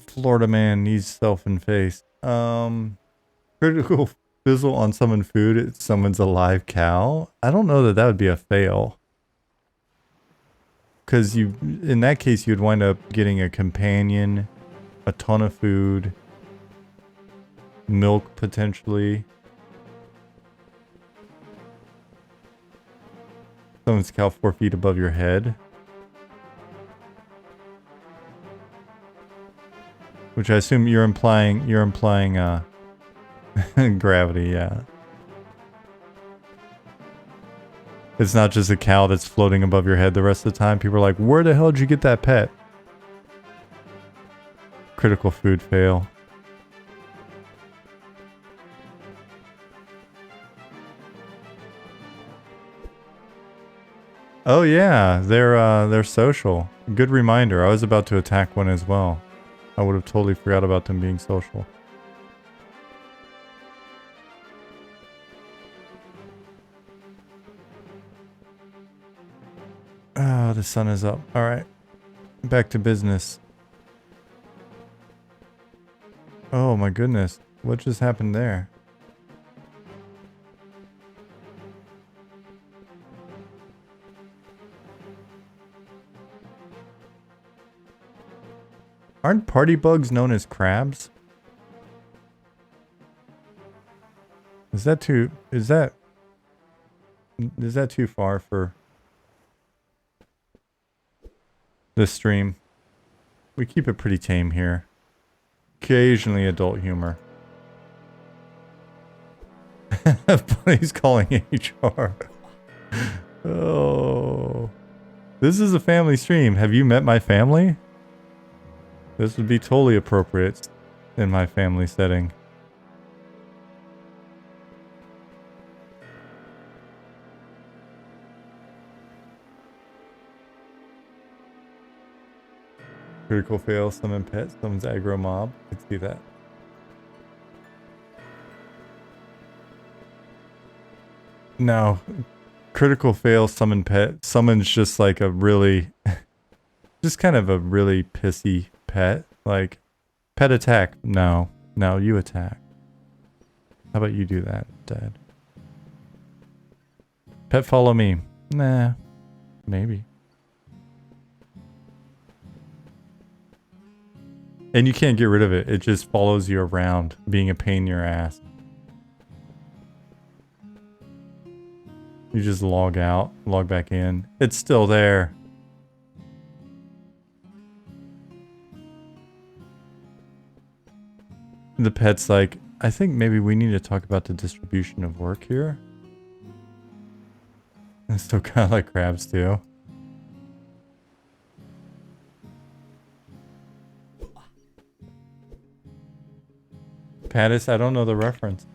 Florida man needs self and face. Critical fizzle on summon food. It summons a live cow. I don't know that that would be a fail. Because in that case, you'd wind up getting a companion, a ton of food, milk potentially. Summons cow 4 feet above your head. Which I assume you're implying gravity, yeah. It's not just a cow that's floating above your head the rest of the time. People are like, where the hell did you get that pet? Critical food fail. Oh yeah, they're social. Good reminder. I was about to attack one as well. I would have totally forgot about them being social. Ah, the sun is up. All right, back to business. Oh my goodness, what just happened there? Aren't party bugs known as crabs? Is that too far for this stream? We keep it pretty tame here. Occasionally adult humor. He's calling HR. Oh. This is a family stream. Have you met my family? This would be totally appropriate in my family setting. Critical fail, summon pet, summons aggro mob. Could see that. No. Critical fail, summon pet. Summons just like a really... just kind of a really pissy pet. Like, pet attack. No. No, you attack. How about you do that, Dad? Pet follow me. Nah. Maybe. And you can't get rid of it. It just follows you around, being a pain in your ass. You just log out, log back in. It's still there. The pet's like, I think maybe we need to talk about the distribution of work here. I still kind of like crabs too. Pattis, I don't know the reference.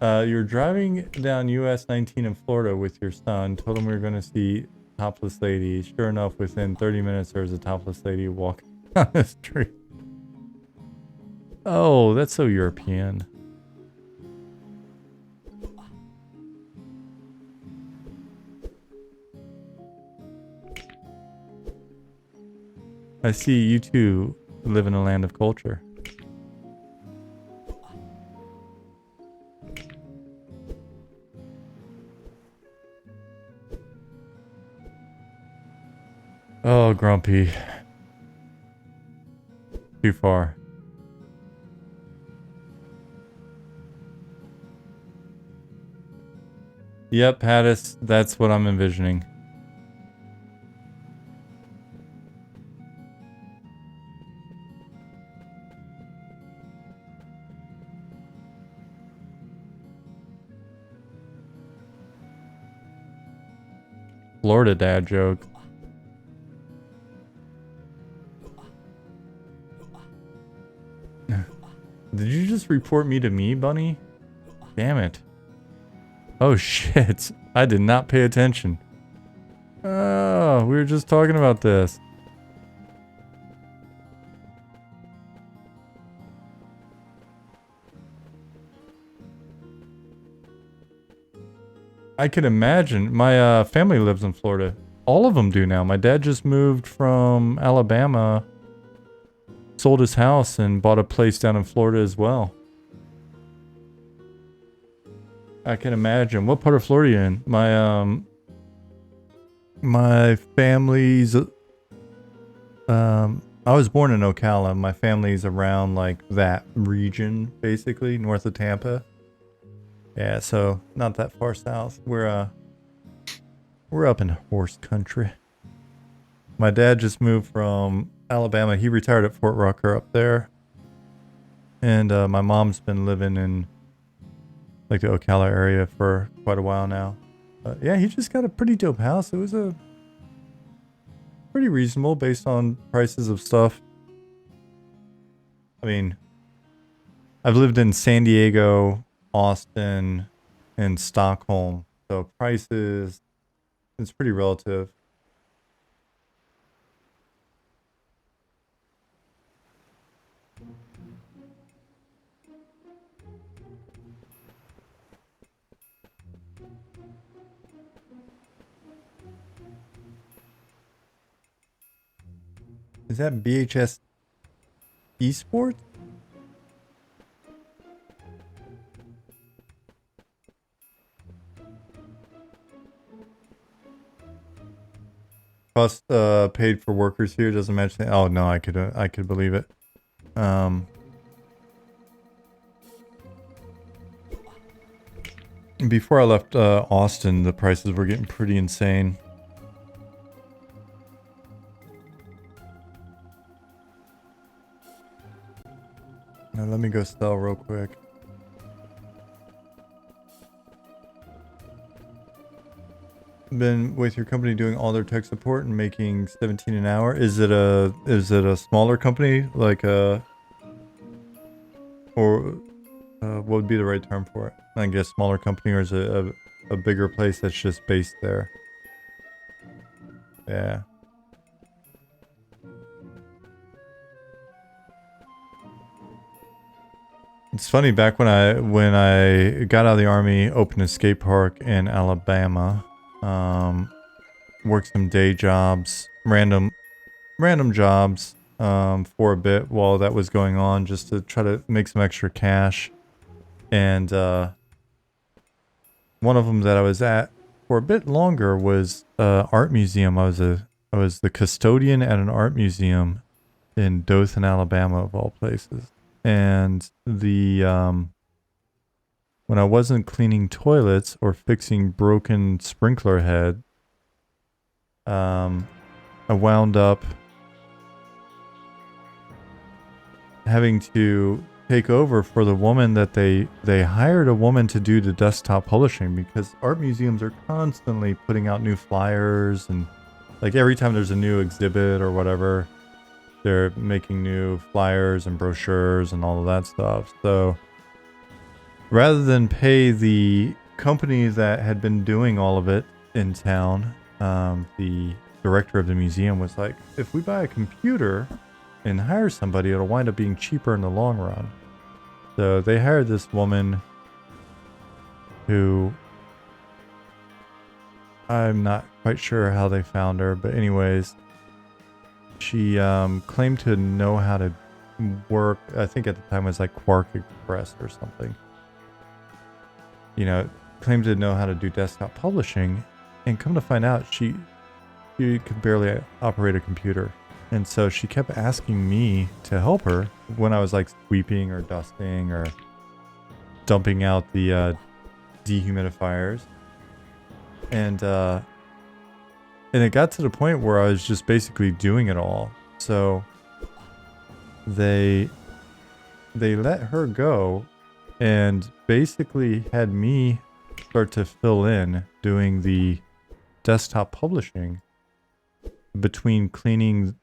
You're driving down US 19 in Florida with your son. Told him we were going to see topless lady. Sure enough, within 30 minutes, there was a topless lady walking down the street. Oh, that's so European. I see you two live in a land of culture. Oh, Grumpy. Too far. Yep, Pattis, that's what I'm envisioning. Florida dad joke. Did you just report me to me, Bunny? Damn it. Oh shit. I did not pay attention. Oh, we were just talking about this. I can imagine. My family lives in Florida. All of them do now. My dad just moved from Alabama, sold his house, and bought a place down in Florida as well. I can imagine. What part of Florida are you in? My family's I was born in Ocala. My family's around like that region, basically, north of Tampa. Yeah, so not that far south. We're up in horse country. My dad just moved from Alabama. He retired at Fort Rucker up there. And my mom's been living in like the Ocala area for quite a while now. Yeah, he just got a pretty dope house. It was a pretty reasonable based on prices of stuff. I mean, I've lived in San Diego, Austin, and Stockholm. So prices, it's pretty relative. Is that BHS Esports? Cost paid for workers here doesn't match the, oh no, I could believe it. Before I left Austin, the prices were getting pretty insane. Now let me go sell real quick. Been with your company doing all their tech support and making 17 an hour. Is it a smaller company like or what would be the right term for it? I guess smaller company, or is it a bigger place that's just based there? Yeah. It's funny, back when I got out of the army, opened a skate park in Alabama, worked some day jobs, random jobs, for a bit while that was going on, just to try to make some extra cash. And one of them that I was at for a bit longer was art museum. I was the custodian at an art museum in Dothan, Alabama, of all places. And the when I wasn't cleaning toilets or fixing broken sprinkler head, I wound up having to take over for the woman that they hired a woman to do the desktop publishing, because art museums are constantly putting out new flyers, and like every time there's a new exhibit or whatever, they're making new flyers and brochures and all of that stuff. So rather than pay the company that had been doing all of it in town, the director of the museum was like, if we buy a computer and hire somebody, it'll wind up being cheaper in the long run. So they hired this woman who, I'm not quite sure how they found her, but anyways, she claimed to know how to work. I think at the time it was like Quark Express or something. You know, claimed to know how to do desktop publishing, and come to find out she could barely operate a computer. And so she kept asking me to help her when I was like sweeping or dusting or dumping out the dehumidifiers. And it got to the point where I was just basically doing it all. So they let her go and basically had me start to fill in doing the desktop publishing between cleaning,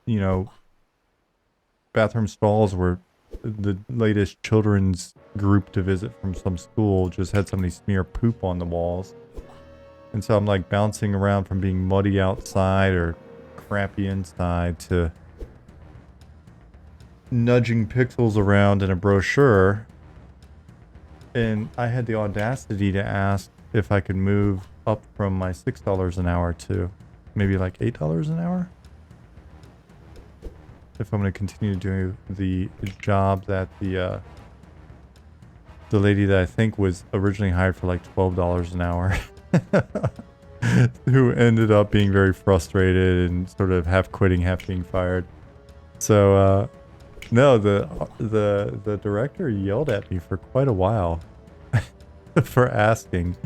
you know, bathroom stalls where the latest children's group to visit from some school just had somebody smear poop on the walls. And so I'm like bouncing around from being muddy outside or crappy inside to nudging pixels around in a brochure. And I had the audacity to ask if I could move up from my $6 an hour to maybe like $8 an hour, if I'm going to continue to do the job that the lady that I think was originally hired for like $12 an hour, who ended up being very frustrated and sort of half quitting, half being fired. So no, the director yelled at me for quite a while for asking.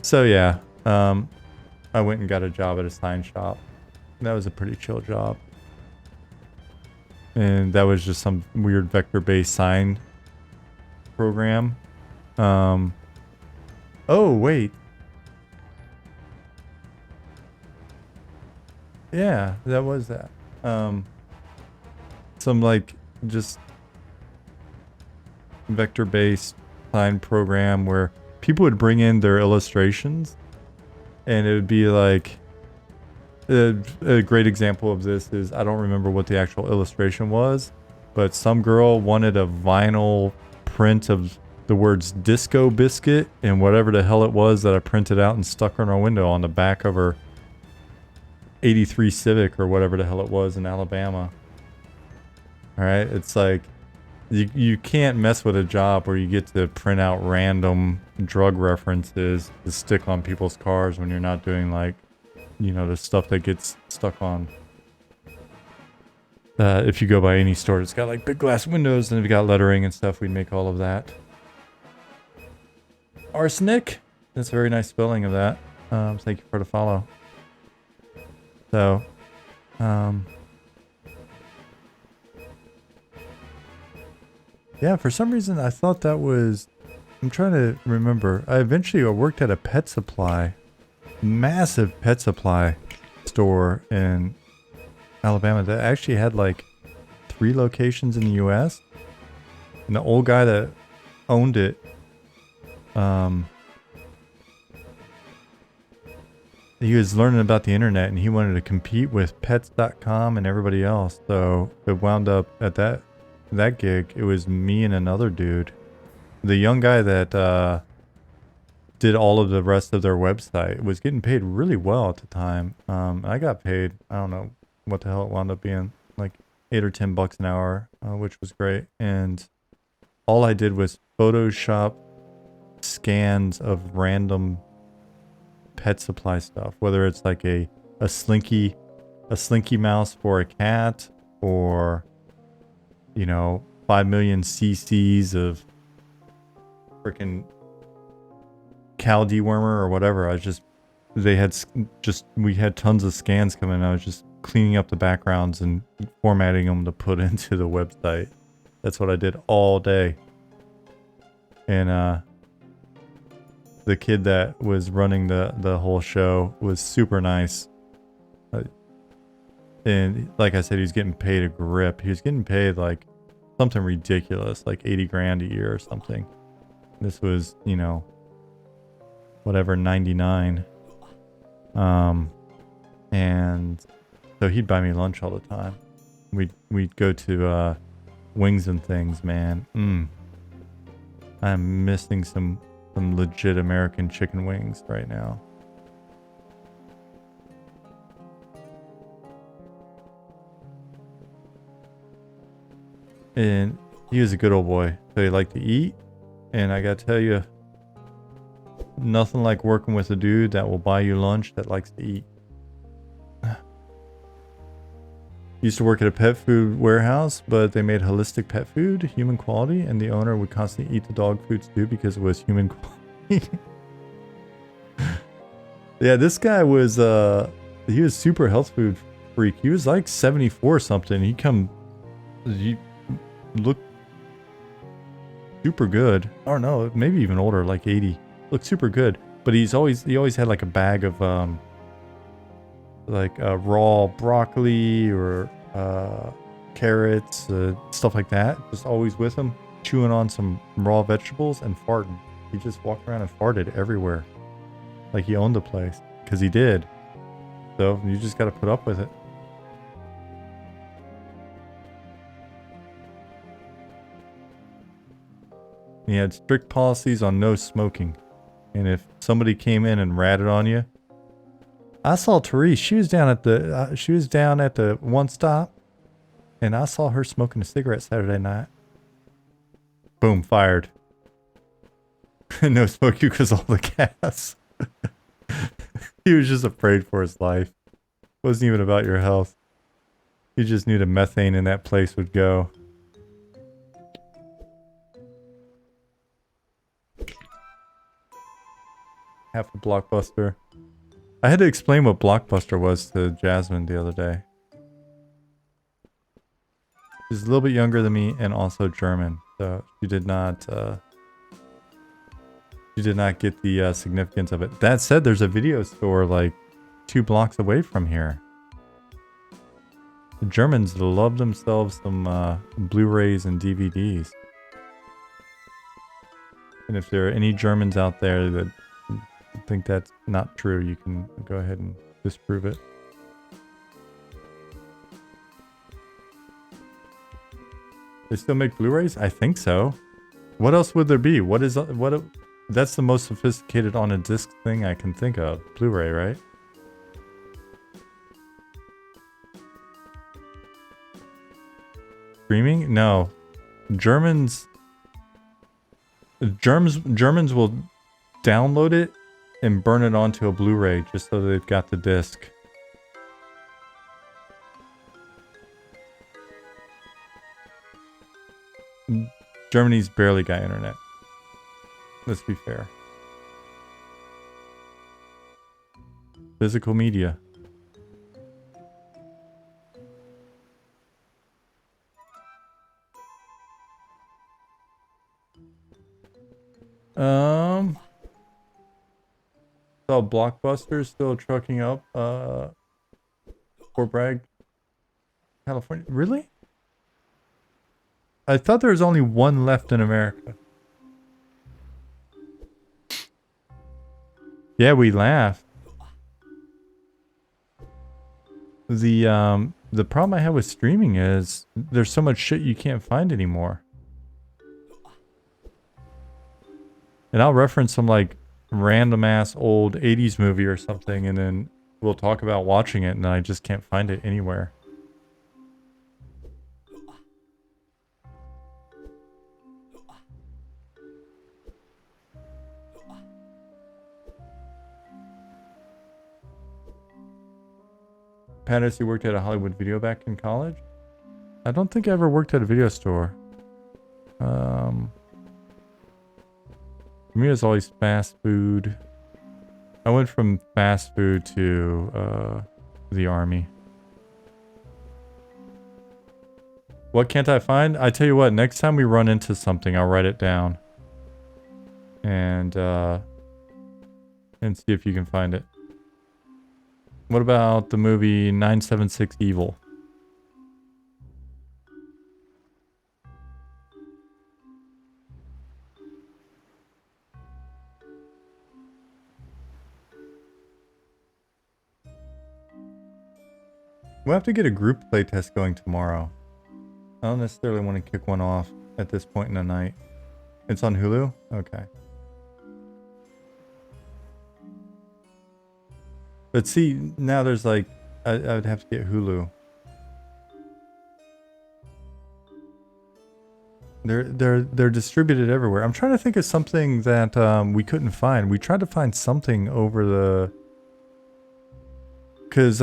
So yeah, I went and got a job at a sign shop. That was a pretty chill job. And that was just some weird vector-based sign program. Oh, wait. Yeah, that was that. Some like just vector-based sign program where people would bring in their illustrations, and it would be like a great example of this is, I don't remember what the actual illustration was, but some girl wanted a vinyl print of the words Disco Biscuit and whatever the hell it was that I printed out and stuck on our window on the back of her 83 Civic or whatever the hell it was in Alabama. All right, it's like you can't mess with a job where you get to print out random drug references to stick on people's cars when you're not doing, like, you know, the stuff that gets stuck on. If you go by any store, it's got like big glass windows, and if you got lettering and stuff, we'd make all of that. Arsenic. That's a very nice spelling of that. Thank you for the follow. So, yeah, for some reason I thought that was, I'm trying to remember. I eventually worked at a pet supply, massive pet supply store in Alabama that actually had like 3 locations in the US. And the old guy that owned it, he was learning about the internet and he wanted to compete with pets.com and everybody else. So it wound up at that gig, it was me and another dude. The young guy that did all of the rest of their website was getting paid really well at the time. I got paid, I don't know what the hell it wound up being, like $8 or $10 an hour, which was great. And all I did was Photoshop scans of random pet supply stuff, whether it's like a slinky mouse for a cat, or, you know, 5 million cc's of freaking cow dewormer or whatever. We had tons of scans coming. I was just cleaning up the backgrounds and formatting them to put into the website. That's what I did all day. And the kid that was running the whole show was super nice. And like I said, he was getting paid a grip. He was getting paid like something ridiculous, like 80 grand a year or something. This was, you know, whatever, 99. And so he'd buy me lunch all the time. We'd go to Wings and Things, man. I'm missing some legit American chicken wings right now. And he was a good old boy. So he liked to eat. And I gotta tell you, nothing like working with a dude that will buy you lunch that likes to eat. Used to work at a pet food warehouse, but they made holistic pet food, human quality, and the owner would constantly eat the dog foods too because it was human quality. Yeah, this guy was he was super health food freak. He was like 74 or something. He looked super good. I don't know, maybe even older, like 80. Looked super good. But he always had like a bag of raw broccoli or carrots, stuff like that. Just always with him, chewing on some raw vegetables and farting. He just walked around and farted everywhere. Like he owned the place. Because he did. So you just got to put up with it. He had strict policies on no smoking. And if somebody came in and ratted on you, I saw Therese. She was down at the one stop, and I saw her smoking a cigarette Saturday night. Boom, fired. No smoking because all the gas. He was just afraid for his life. It wasn't even about your health. He just knew the methane in that place would go. Half a Blockbuster. I had to explain what Blockbuster was to Jasmine the other day. She's a little bit younger than me and also German, so she did not get the significance of it. That said, there's a video store like 2 blocks away from here. The Germans love themselves some Blu-rays and DVDs. And if there are any Germans out there that think that's not true, you can go ahead and disprove it. They still make Blu-rays? I think so. What else would there be? That's the most sophisticated on a disc thing I can think of. Blu-ray, right? Streaming? No. Germans will download it and burn it onto a Blu-ray just so they've got the disc. Germany's barely got internet. Let's be fair. Physical media. So Blockbuster still trucking up Fort Bragg, California. Really? I thought there was only one left in America. Yeah, we laughed. The problem I have with streaming is there's so much shit you can't find anymore. And I'll reference some like random ass old 80s movie or something, and then we'll talk about watching it, and I just can't find it anywhere. Pattis, you worked at a Hollywood video back in college? I don't think I ever worked at a video store. For me, it was always fast food. I went from fast food to the army. What can't I find? I tell you what, next time we run into something, I'll write it down. And see if you can find it. What about the movie 976 Evil? We'll have to get a group playtest going tomorrow. I don't necessarily want to kick one off at this point in the night. It's on Hulu? Okay. But see, now there's like, I would have to get Hulu. They're distributed everywhere. I'm trying to think of something that we couldn't find. We tried to find something over the... Because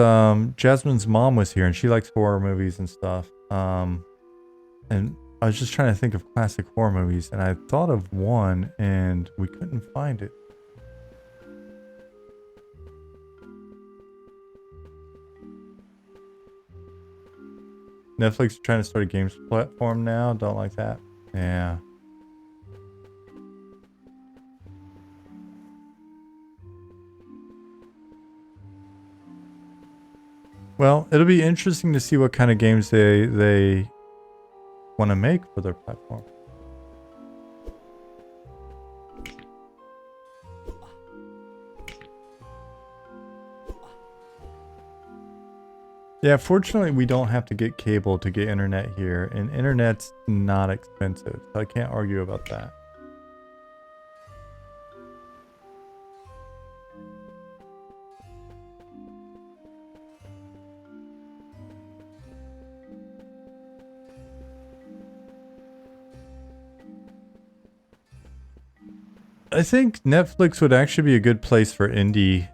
Jasmine's mom was here and she likes horror movies and stuff. And I was just trying to think of classic horror movies and I thought of one and we couldn't find it. Netflix is trying to start a games platform now. Don't like that. Yeah. Well, it'll be interesting to see what kind of games they want to make for their platform. Yeah, fortunately we don't have to get cable to get internet here, and internet's not expensive, so I can't argue about that. I think Netflix would actually be a good place for indie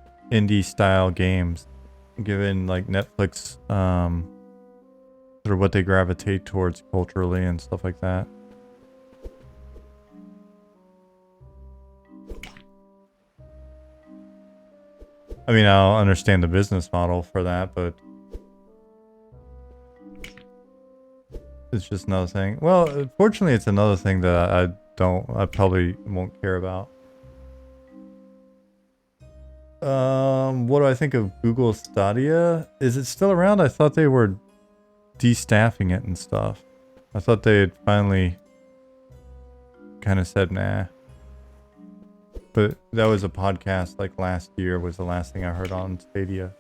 style games, given like Netflix sort of what they gravitate towards culturally and stuff like that. I mean, I'll understand the business model for that, but it's just another thing. Well, fortunately, it's another thing that I probably won't care about. What do I think of Google Stadia? Is it still around? I thought they were destaffing it and stuff. I thought they had finally kind of said nah. But that was a podcast like last year was the last thing I heard on Stadia.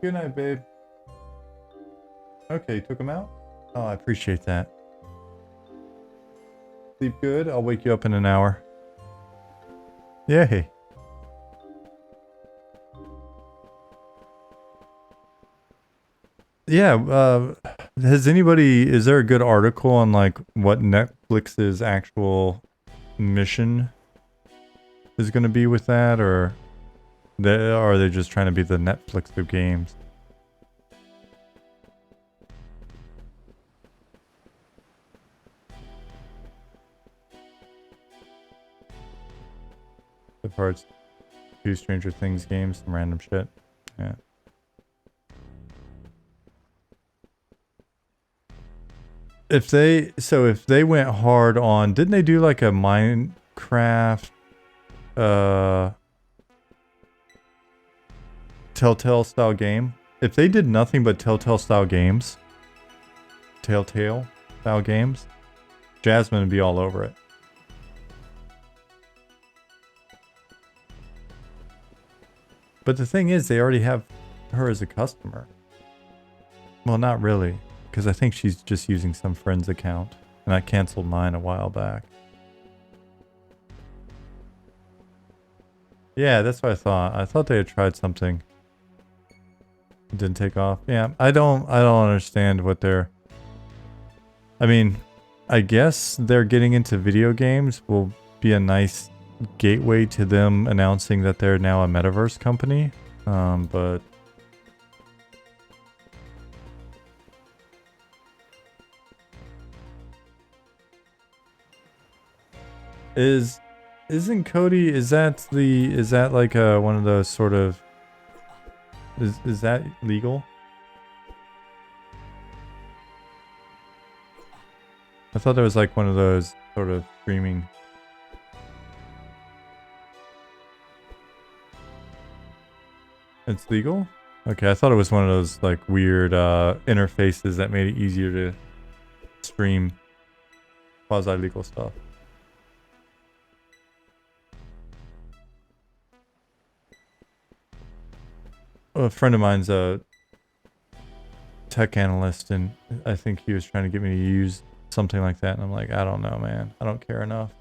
Good night, babe. Okay, took him out? Oh, I appreciate that. Sleep good? I'll wake you up in an hour. Yay. Yeah, is there a good article on like what Netflix's actual mission is going to be with that, or are they just trying to be the Netflix of games? The parts, 2 Stranger Things games, some random shit. Yeah. If they went hard on, didn't they do like a Minecraft Telltale style game? If they did nothing but Telltale style games, Jasmine would be all over it. But the thing is, they already have her as a customer. Well, not really, because I think she's just using some friend's account, and I canceled mine a while back. Yeah, that's what I thought. I thought they had tried something. It didn't take off. Yeah, I don't understand what they're... I mean, I guess they're getting into video games will be a nice gateway to them announcing that they're now a metaverse company. But... Isn't Cody, is that like one of those sort of, is that legal? I thought there was like one of those sort of streaming. It's legal? Okay, I thought it was one of those like weird interfaces that made it easier to stream quasi-legal stuff. A friend of mine's a tech analyst, and I think he was trying to get me to use something like that, and I'm like, I don't know, man. I don't care enough.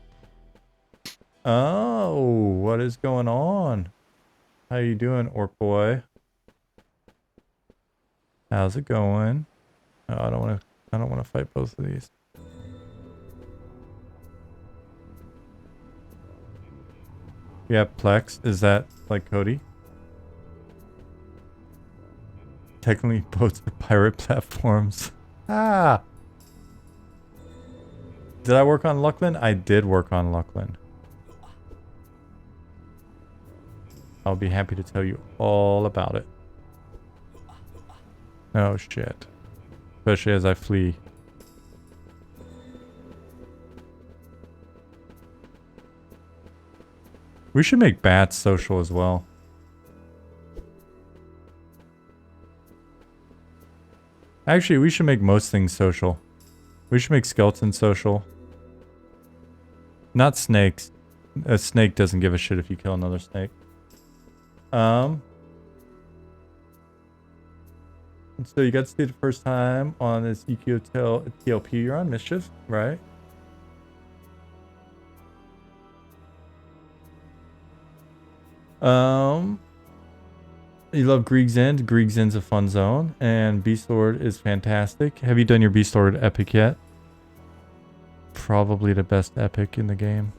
Oh, what is going on? How you doing, Orc Boy? How's it going? Oh, I don't want to fight both of these. Yeah, Plex. Is that like Cody? Technically, both are pirate platforms. Ah! Did I work on Luckland? I did work on Luckland. I'll be happy to tell you all about it. Oh shit. Especially as I flee. We should make bats social as well. Actually, we should make most things social. We should make skeletons social. Not snakes. A snake doesn't give a shit if you kill another snake. So you got to see it the first time on this EQ TLP you're on, Mischief, right? You love Grieg's End. Grieg's End's a fun zone, and Beast Lord is fantastic. Have you done your Beast Lord epic yet? Probably the best epic in the game.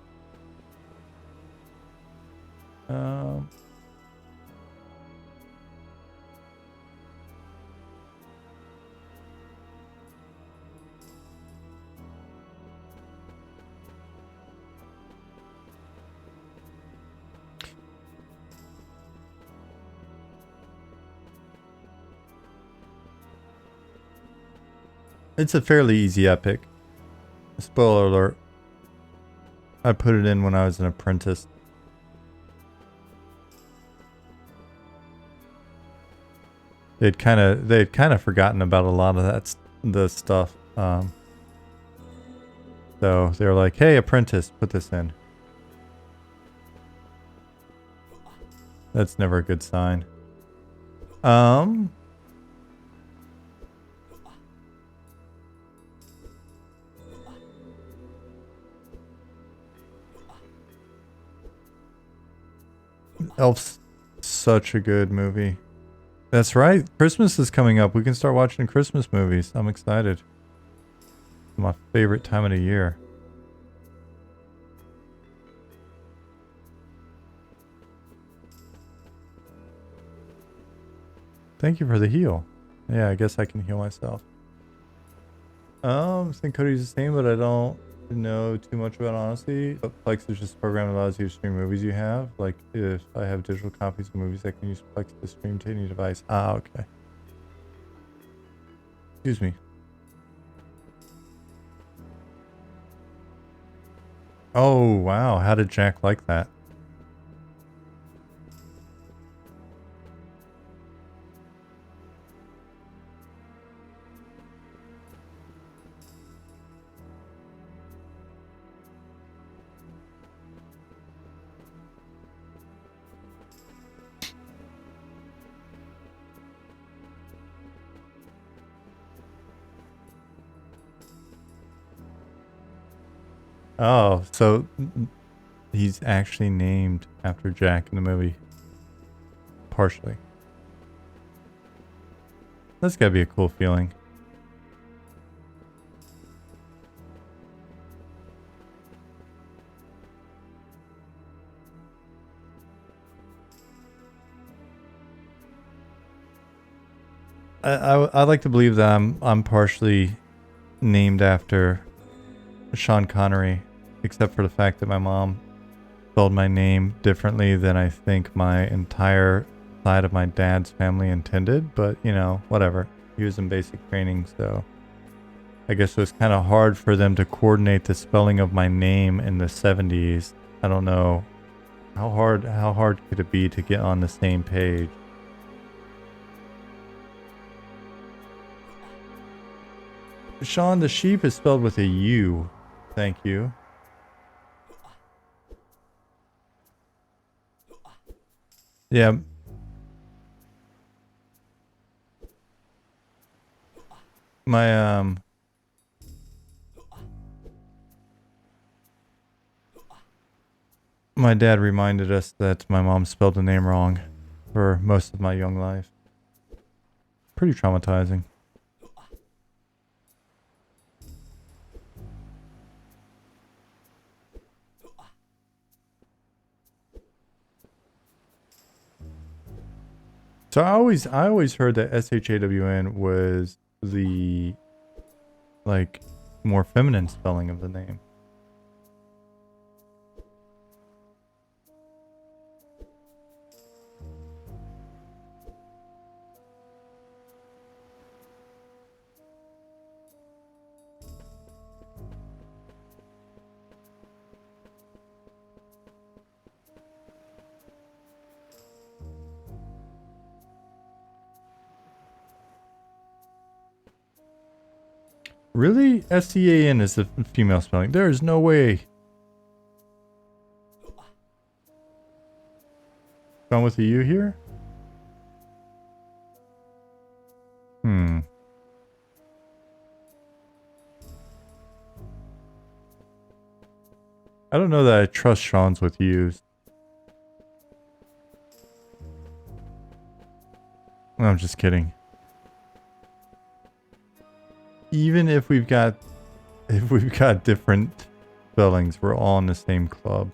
It's a fairly easy epic. Spoiler alert. I put it in when I was an apprentice. They'd kind of forgotten about a lot of the stuff. So they were like, "Hey, apprentice, put this in." That's never a good sign. Elf's such a good movie. That's right. Christmas is coming up. We can start watching Christmas movies. I'm excited. My favorite time of the year. Thank you for the heal. Yeah, I guess I can heal myself. I think Cody's the same, but I don't know too much about honesty. But Plex is just a program that allows you to stream movies you have. Like if I have digital copies of movies, I can use Plex to stream to any device. Ah, okay. Excuse me. Oh, wow. How did Jack like that? Oh, so he's actually named after Jack in the movie. Partially. That's gotta be a cool feeling. I like to believe that I'm partially named after Sean Connery, except for the fact that my mom spelled my name differently than I think my entire side of my dad's family intended. But, you know, whatever. He was in basic training, so I guess it was kind of hard for them to coordinate the spelling of my name in the 70s. I don't know. How hard could it be to get on the same page? Shawn, the sheep is spelled with a U. Thank you. Yeah. My dad reminded us that my mom spelled the name wrong for most of my young life. Pretty traumatizing. So I always heard that SHAWN was the like more feminine spelling of the name. Really? SCAN is the female spelling. There is no way. Gone with a U here? I don't know that I trust Shawn's with U's. No, I'm just kidding. Even if we've got different spellings, we're all in the same club.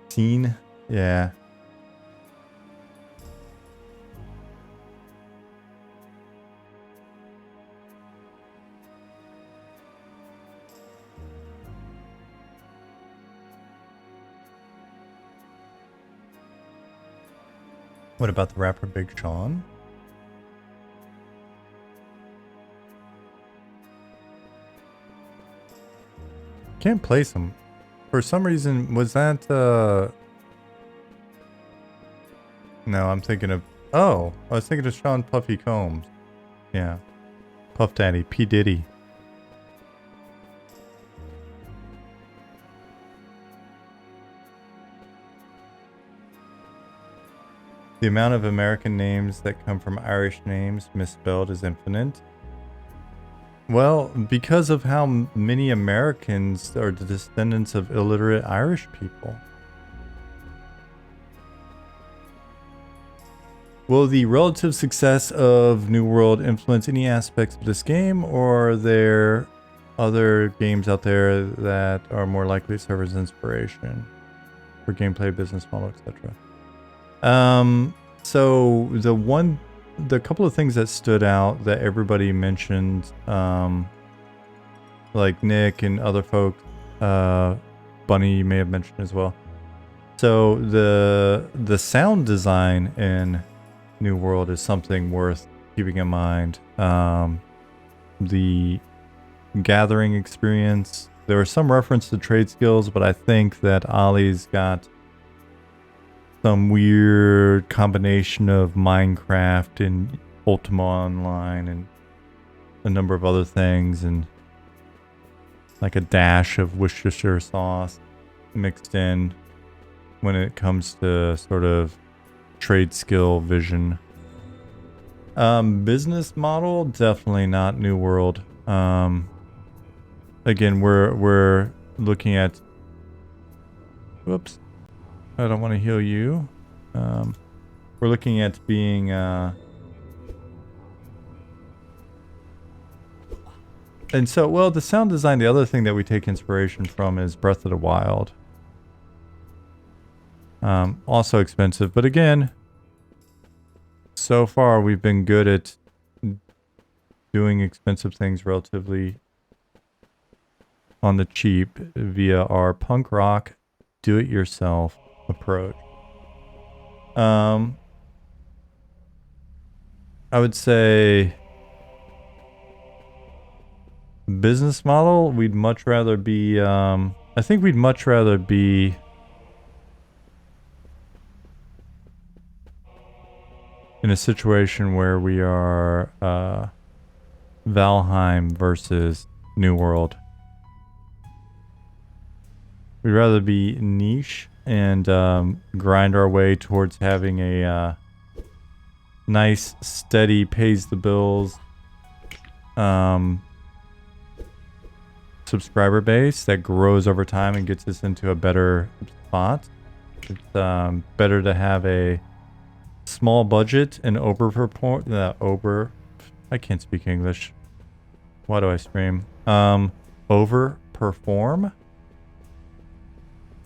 Scene? Yeah. What about the rapper Big Shawn? Can't place him. For some reason, was that, No, I'm thinking of... Oh, I was thinking of Shawn Puffy Combs. Yeah. Puff Daddy, P. Diddy. The amount of American names that come from Irish names misspelled is infinite. Well, because of how many Americans are the descendants of illiterate Irish people. Will the relative success of New World influence any aspects of this game, or are there other games out there that are more likely to serve as inspiration for gameplay, business model, etc.? So the couple of things that stood out that everybody mentioned, like Nick and other folk, Bunny you may have mentioned as well. So the sound design in New World is something worth keeping in mind. The gathering experience, there was some reference to trade skills, but I think that Ollie's got some weird combination of Minecraft and Ultima Online and a number of other things, and like a dash of Worcestershire sauce mixed in when it comes to sort of trade skill vision. Business model, definitely not New World. Again, we're looking at... Whoops. I don't want to heal you. We're looking at being... And so, well, the sound design, the other thing that we take inspiration from is Breath of the Wild. Also expensive, but again, so far we've been good at doing expensive things relatively on the cheap via our punk rock do-it-yourself approach. I would say business model, we'd much rather be, I think we'd much rather be in a situation where we are Valheim versus New World. We'd rather be niche and grind our way towards having a nice, steady, pays the bills subscriber base that grows over time and gets us into a better spot. It's better to have a small budget and I can't speak English. Why do I scream? Overperform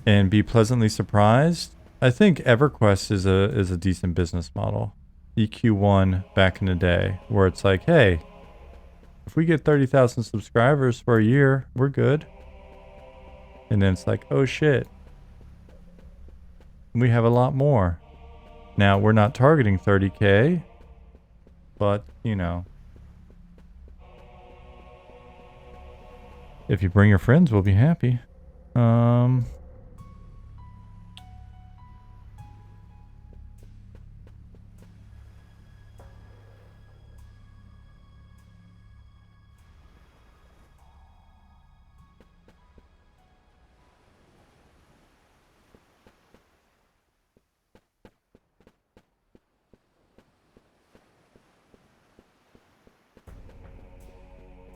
and be pleasantly surprised. I think EverQuest is a decent business model. EQ1 back in the day, where it's like, hey, if we get 30,000 subscribers for a year, we're good. And then it's like, oh shit, we have a lot more. Now, we're not targeting 30K, but, you know, if you bring your friends, we'll be happy.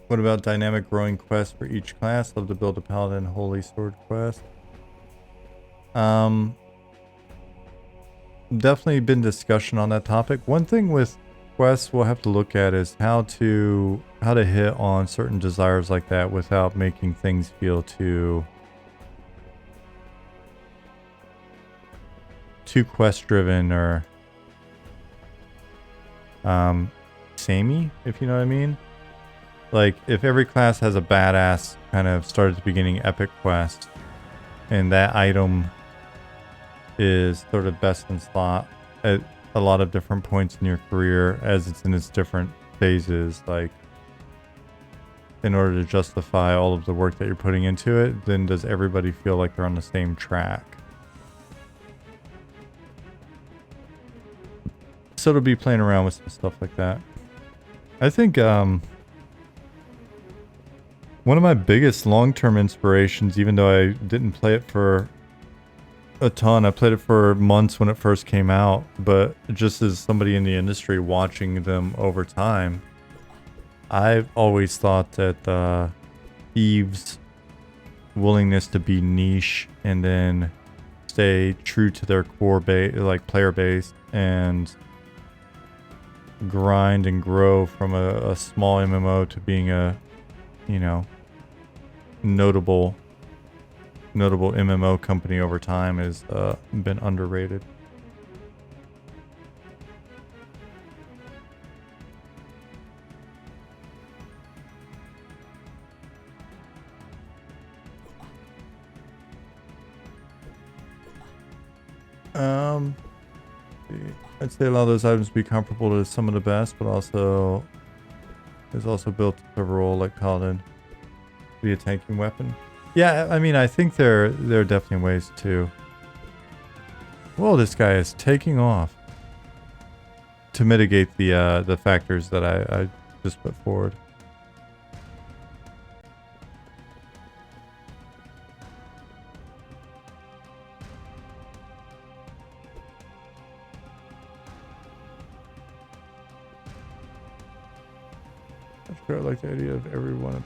What about dynamic growing quests for each class? Love to build a paladin holy sword quest. Definitely been discussion on that topic. One thing with quests we'll have to look at is how to hit on certain desires like that without making things feel too quest driven or samey, if you know what I mean. Like, if every class has a badass kind of start at the beginning epic quest, and that item is sort of best in slot at a lot of different points in your career as it's in its different phases, like, in order to justify all of the work that you're putting into it, then does everybody feel like they're on the same track? So to be playing around with some stuff like that. I think, one of my biggest long-term inspirations, even though I didn't play it for a ton, I played it for months when it first came out, but just as somebody in the industry watching them over time, I've always thought that Eve's willingness to be niche and then stay true to their core base, like player base, and grind and grow from a small MMO to being a, you know, notable MMO company over time has been underrated. I'd say a lot of those items be comparable to some of the best, but also is also built to role like Paladin, be a tanking weapon. Yeah, I mean, I think there are definitely ways to. Whoa, this guy is taking off to mitigate the factors that I just put forward. I like the idea of everyone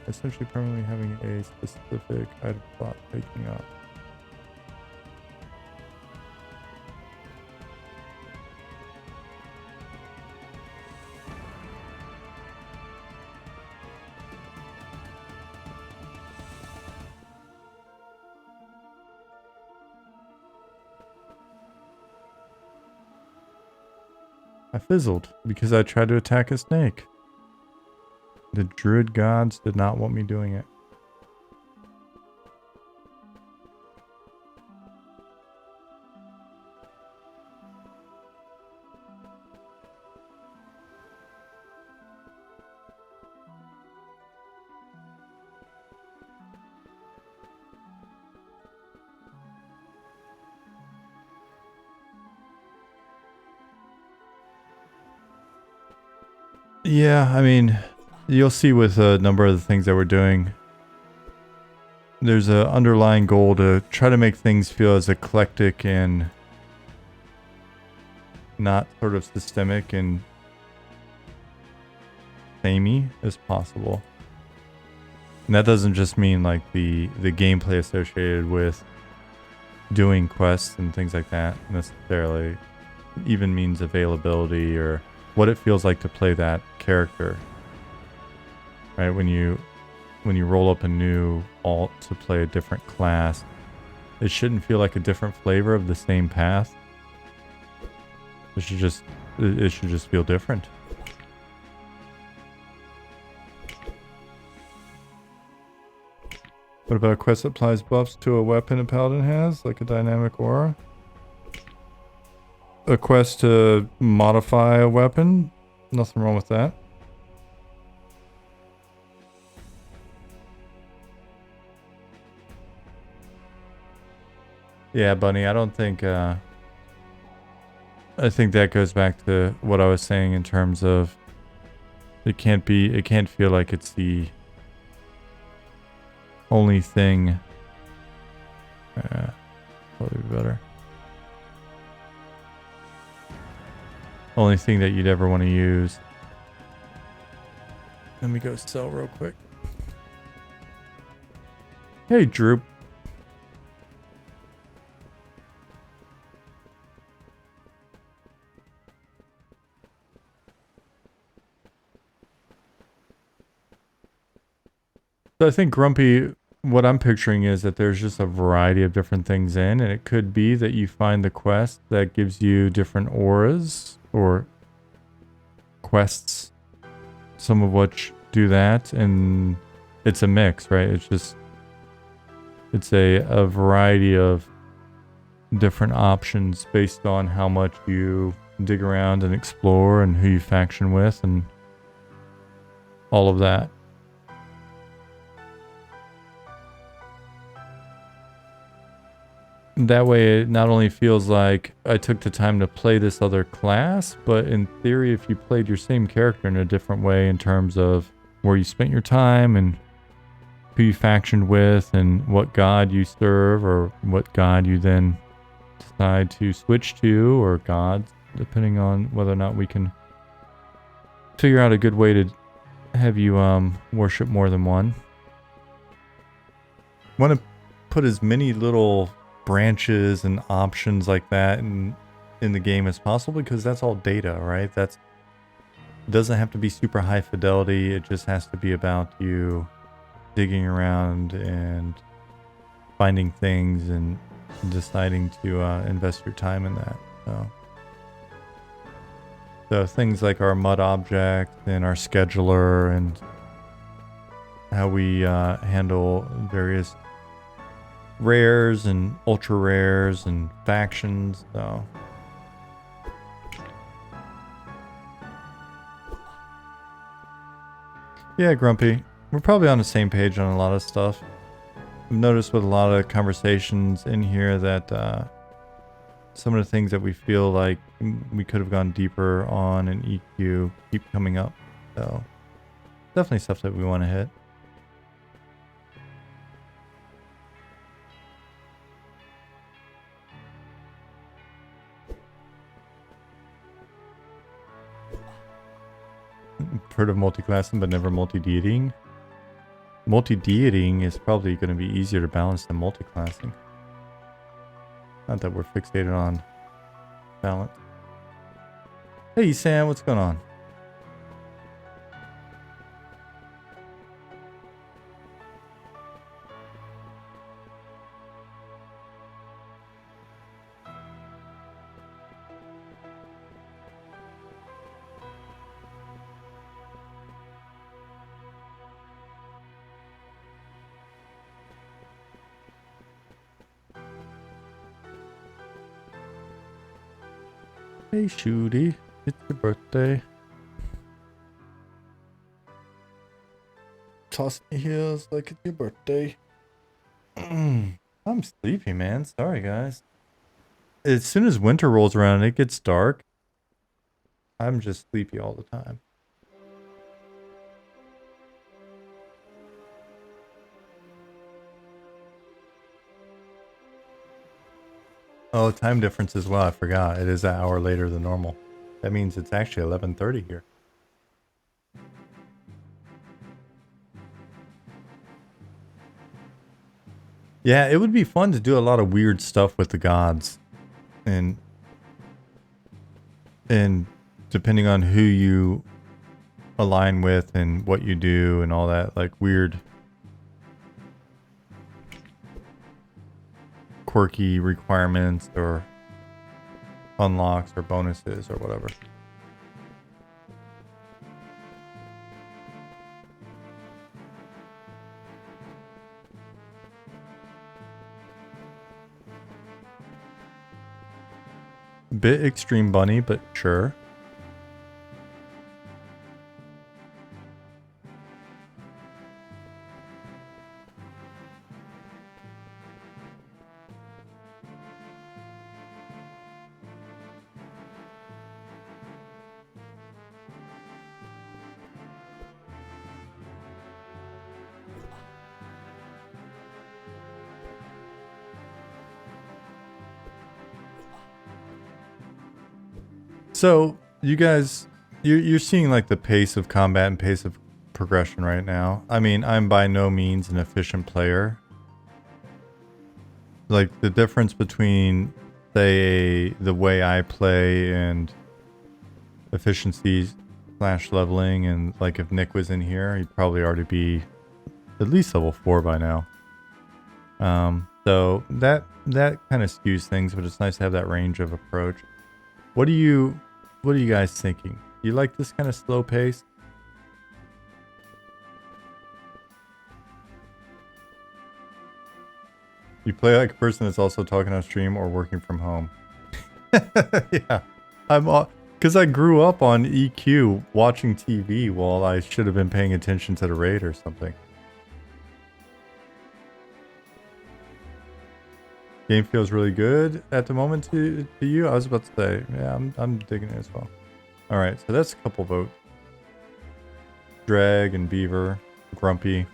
essentially permanently having a specific item slot taking up. I fizzled because I tried to attack a snake. The Druid gods did not want me doing it. Yeah, I mean, you'll see with a number of the things that we're doing, there's an underlying goal to try to make things feel as eclectic and not sort of systemic and samey as possible. And that doesn't just mean like the gameplay associated with doing quests and things like that necessarily. It even means availability or what it feels like to play that character. Right? When you roll up a new alt to play a different class, it shouldn't feel like a different flavor of the same path. It should just feel different. What about a quest that applies buffs to a weapon a paladin has, like a dynamic aura? A quest to modify a weapon? Nothing wrong with that. Yeah, Bunny, I don't think, I think that goes back to what I was saying in terms of it can't feel like it's the only thing. Probably better. Only thing that you'd ever want to use. Let me go sell real quick. Hey, Drew. So I think Grumpy, what I'm picturing is that there's just a variety of different things in, and it could be that you find the quest that gives you different auras or quests, some of which do that, and it's a mix, right? It's a variety of different options based on how much you dig around and explore and who you faction with and all of that. That way it not only feels like I took the time to play this other class, but in theory, if you played your same character in a different way in terms of where you spent your time and who you factioned with and what god you serve or what god you then decide to switch to, or gods, depending on whether or not we can figure out a good way to have you worship more than one. Want to put as many little branches and options like that in the game as possible, because that's all data, right? It doesn't have to be super high fidelity. It just has to be about you digging around and finding things and deciding to invest your time in that. So things like our mud object and our scheduler and how we handle various rares and ultra rares and factions. So yeah, Grumpy, we're probably on the same page on a lot of stuff. I've noticed with a lot of conversations in here that some of the things that we feel like we could have gone deeper on in EQ keep coming up. So definitely stuff that we want to hit. Heard of multi-classing but never multi-dieting. Multi-dieting is probably going to be easier to balance than multi-classing. Not that we're fixated on balance. Hey Sam, what's going on? Hey, Shooty. It's your birthday. Toss me heels like it's your birthday. I'm sleepy, man. Sorry, guys. As soon as winter rolls around and it gets dark, I'm just sleepy all the time. Oh, time difference as well. I forgot. It is an hour later than normal. That means it's actually 11:30 here. Yeah, it would be fun to do a lot of weird stuff with the gods. And depending on who you align with and what you do and all that, like weird quirky requirements or unlocks or bonuses or whatever. Bit extreme bunny, but sure. So you guys, you're seeing like the pace of combat and pace of progression right now. I mean, I'm by no means an efficient player. Like the difference between, say, the way I play and efficiency / leveling, and like if Nick was in here, he'd probably already be at least level 4 by now. So that kind of skews things, but it's nice to have that range of approach. What are you guys thinking? You like this kind of slow pace? You play like a person that's also talking on stream or working from home. Yeah, because I grew up on EQ watching TV while I should have been paying attention to the raid or something. Game feels really good at the moment to you. I was about to say, yeah, I'm digging it as well. All right, so that's a couple votes. Drag and Beaver, Grumpy.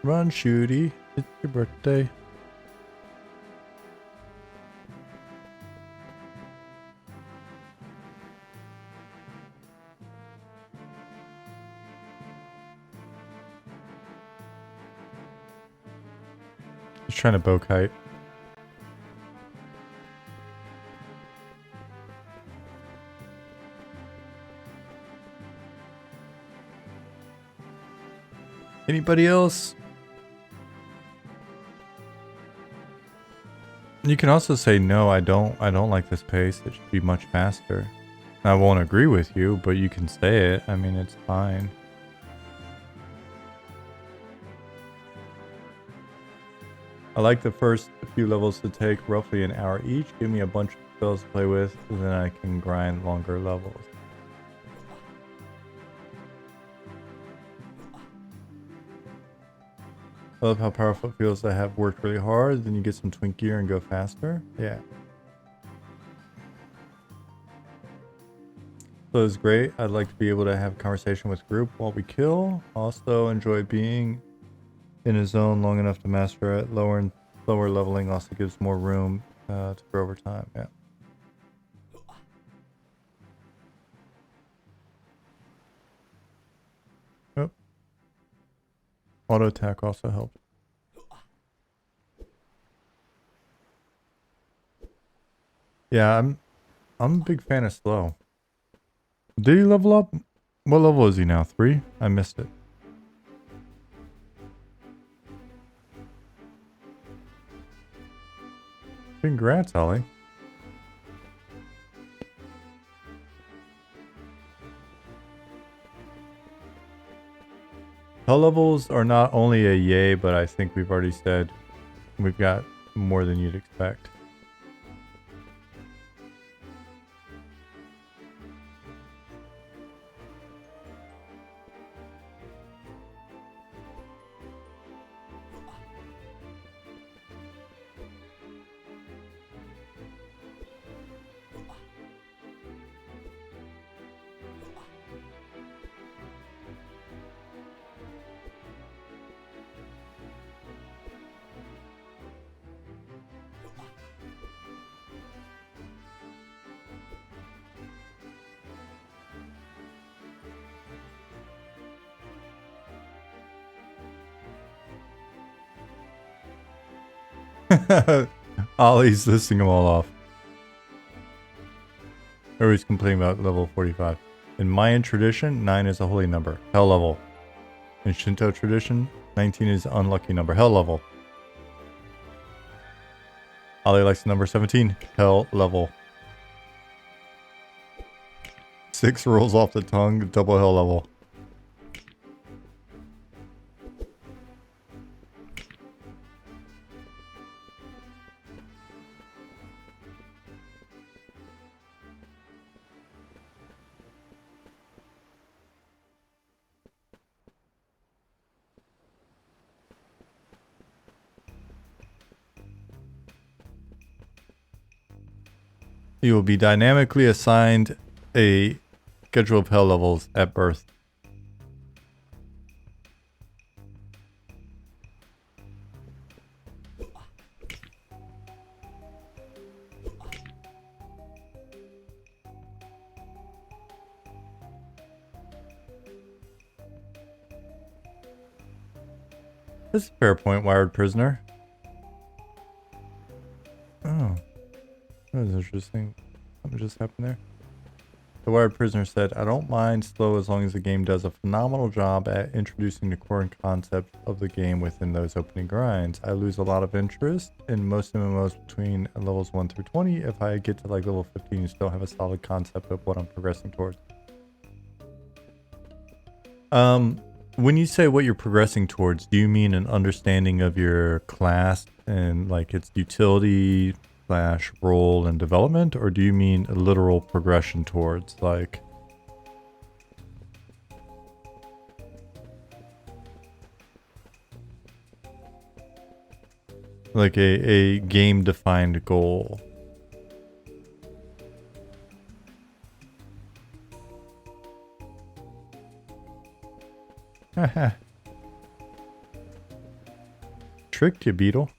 Run, Shooty. It's your birthday. Just trying to bow kite. Anybody else? You can also say no, I don't like this pace. It should be much faster. I won't agree with you, but you can say it. I mean, it's fine. I like the first few levels to take roughly an hour each. Give me a bunch of spells to play with, and then I can grind longer levels. I love how powerful it feels to have worked really hard, then you get some twink gear and go faster. Yeah. So it's great. I'd like to be able to have a conversation with group while we kill. Also enjoy being in a zone long enough to master it. Lower leveling also gives more room to grow over time. Yeah. Oh. Auto attack also helps. Yeah, I'm a big fan of slow. Did he level up? What level is he now? 3? I missed it. Congrats, Ollie. Hell levels are not only a yay, but I think we've already said we've got more than you'd expect. Ollie's listing them all off. Everybody's complaining about level 45. In Mayan tradition, 9 is a holy number. Hell level. In Shinto tradition, 19 is an unlucky number. Hell level. Ollie likes the number 17. Hell level. 6 rolls off the tongue. Double hell level. You will be dynamically assigned a schedule of hell levels at birth. This is a fair point, wired prisoner. Oh. That was interesting. What just happened there? The wired prisoner said, I don't mind slow as long as the game does a phenomenal job at introducing the core concept of the game within those opening grinds. I lose a lot of interest in most MMOs between levels 1 through 20. If I get to like level 15 and still have a solid concept of what I'm progressing towards. When you say what you're progressing towards, do you mean an understanding of your class and like its utility / role and development, or do you mean a literal progression towards like a game defined goal? Haha. Tricked you, Beetle.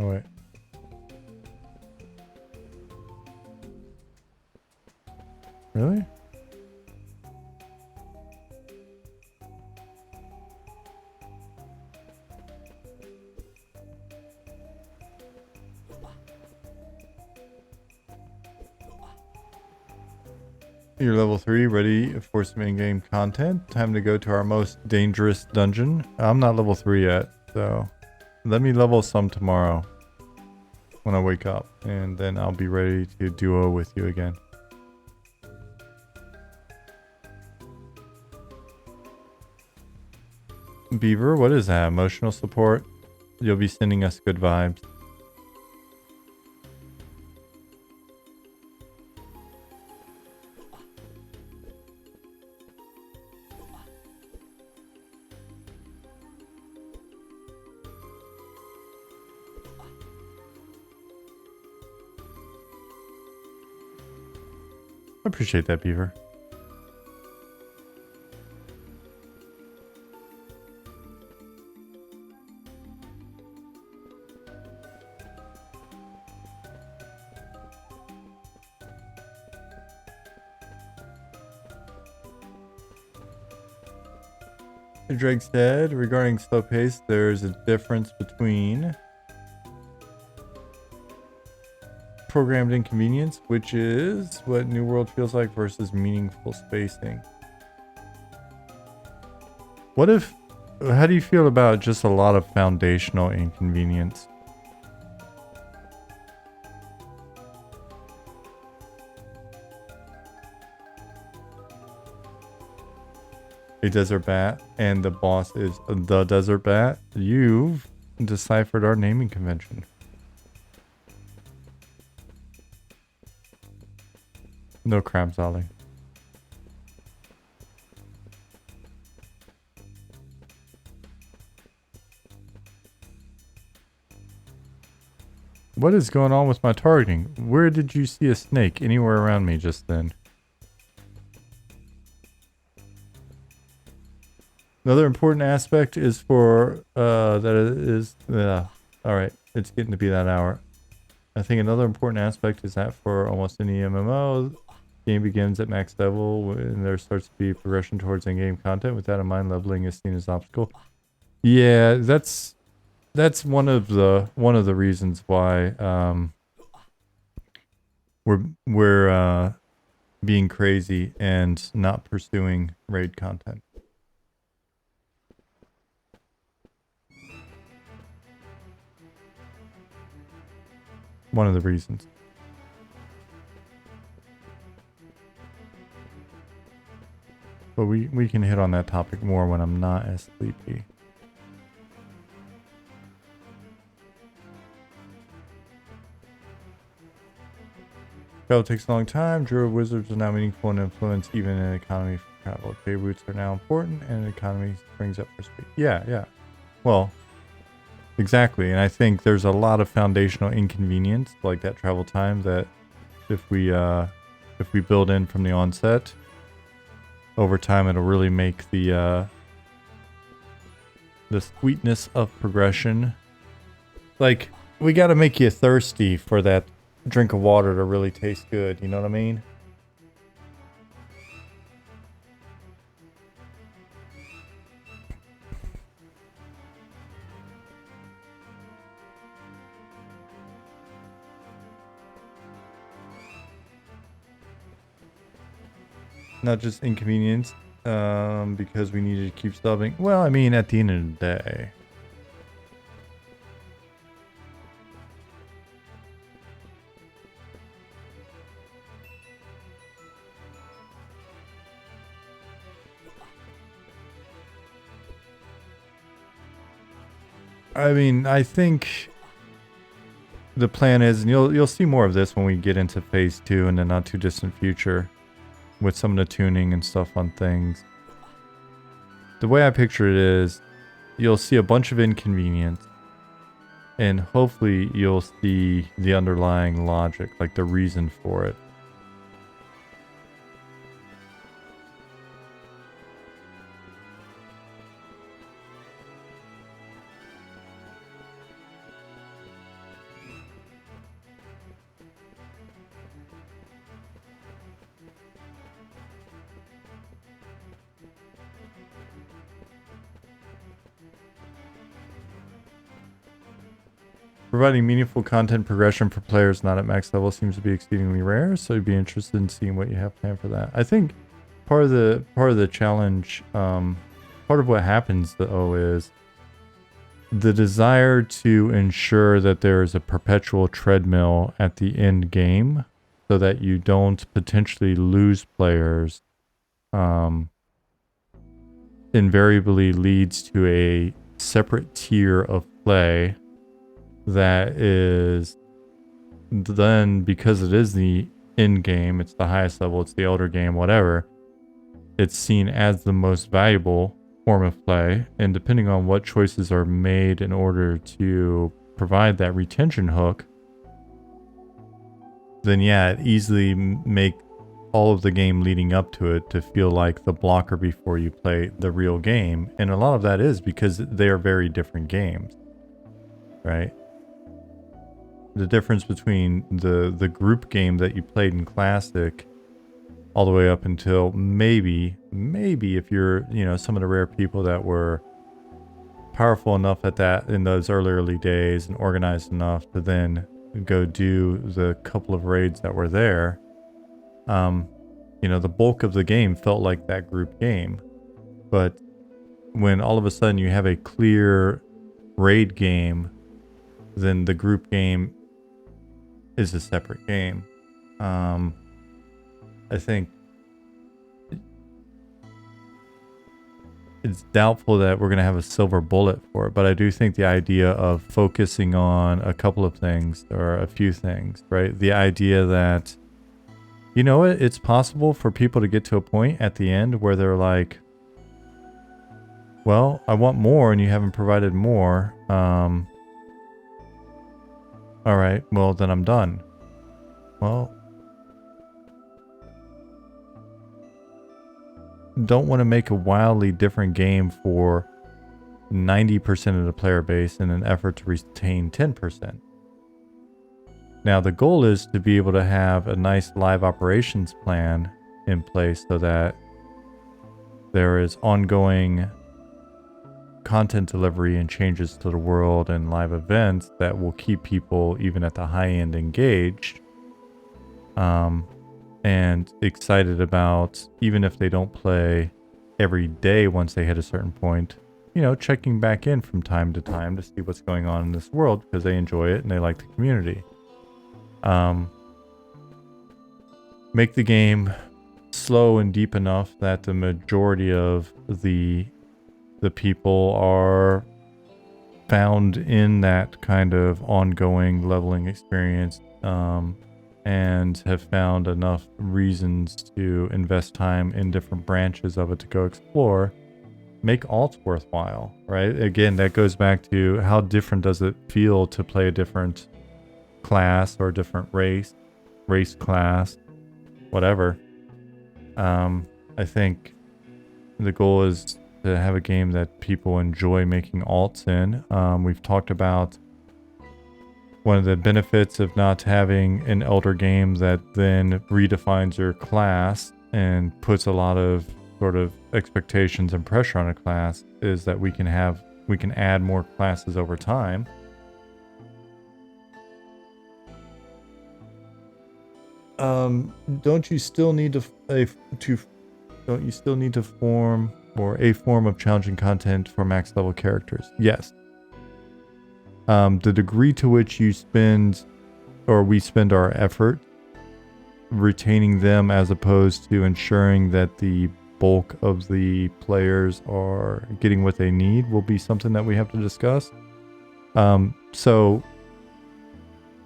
Oh wait. Really? You're level 3, ready for some in-game content. Time to go to our most dangerous dungeon. I'm not level 3 yet, so let me level some tomorrow when I wake up, and then I'll be ready to duo with you again. Beaver, what is that? Emotional support? You'll be sending us good vibes. I appreciate that, Beaver. Drake said, regarding slow pace, there's a difference between programmed inconvenience, which is what New World feels like, versus meaningful spacing. What if, how do you feel about just a lot of foundational inconvenience? a desert bat and the boss is the desert bat, you've deciphered our naming convention. No crabs, Ollie. What is going on with my targeting? Where did you see a snake? Anywhere around me just then? Another important aspect is for, all right, it's getting to be that hour. I think another important aspect is that for almost any MMO, game begins at max level and there starts to be progression towards in-game content. With that in mind, leveling is seen as an obstacle. Yeah, that's one of the reasons why we're being crazy and not pursuing raid content. One of the reasons. But we can hit on that topic more when I'm not as sleepy. Travel takes a long time. Druid wizards are now meaningful and influence even in economy for travel. Day routes are now important and economy springs up for speed. Yeah. Well, exactly. And I think there's a lot of foundational inconvenience like that travel time that if we build in from the onset, over time it'll really make the sweetness of progression. Like, we got to make you thirsty for that drink of water to really taste good, you know what I mean? Not just inconvenience, because we needed to keep subbing. Well, I mean, at the end of the day. I mean, I think the plan is, and you'll see more of this when we get into phase 2 in the not too distant future, with some of the tuning and stuff on things. The way I picture it is, you'll see a bunch of inconvenience, and hopefully you'll see the underlying logic, like the reason for it. Providing meaningful content progression for players not at max level seems to be exceedingly rare, so I'd be interested in seeing what you have planned for that. I think part of the challenge, part of what happens though is the desire to ensure that there is a perpetual treadmill at the end game, so that you don't potentially lose players. Invariably leads to a separate tier of play that is then, because it is the end game, it's the highest level, it's the elder game, whatever, it's seen as the most valuable form of play. And depending on what choices are made in order to provide that retention hook, then yeah, it easily make all of the game leading up to it to feel like the blocker before you play the real game. And a lot of that is because they are very different games, right? The difference between the group game that you played in Classic all the way up until maybe if you're, some of the rare people that were powerful enough at that in those early days and organized enough to then go do the couple of raids that were there, the bulk of the game felt like that group game. But when all of a sudden you have a clear raid game, then the group game is a separate game. I think it's doubtful that we're going to have a silver bullet for it, but I do think the idea of focusing on a couple of things or a few things, right? The idea that, you know what, it's possible for people to get to a point at the end where they're like, well, I want more and you haven't provided more. All right, well, then I'm done. Well, don't want to make a wildly different game for 90% of the player base in an effort to retain 10%. Now, the goal is to be able to have a nice live operations plan in place so that there is ongoing content delivery and changes to the world and live events that will keep people, even at the high end, engaged and excited about, even if they don't play every day once they hit a certain point, you know, checking back in from time to time to see what's going on in this world because they enjoy it and they like the community. Make the game slow and deep enough that the majority of the people are found in that kind of ongoing leveling experience, and have found enough reasons to invest time in different branches of it to go explore. Make alts worthwhile, right? Again, that goes back to how different does it feel to play a different class or a different race class, whatever. I think the goal is to have a game that people enjoy making alts in. We've talked about one of the benefits of not having an elder game that then redefines your class and puts a lot of sort of expectations and pressure on a class is that we can add more classes over time. Don't you still need to form or a form of challenging content for max level characters? Yes. The degree to which we spend our effort retaining them as opposed to ensuring that the bulk of the players are getting what they need will be something that we have to discuss. So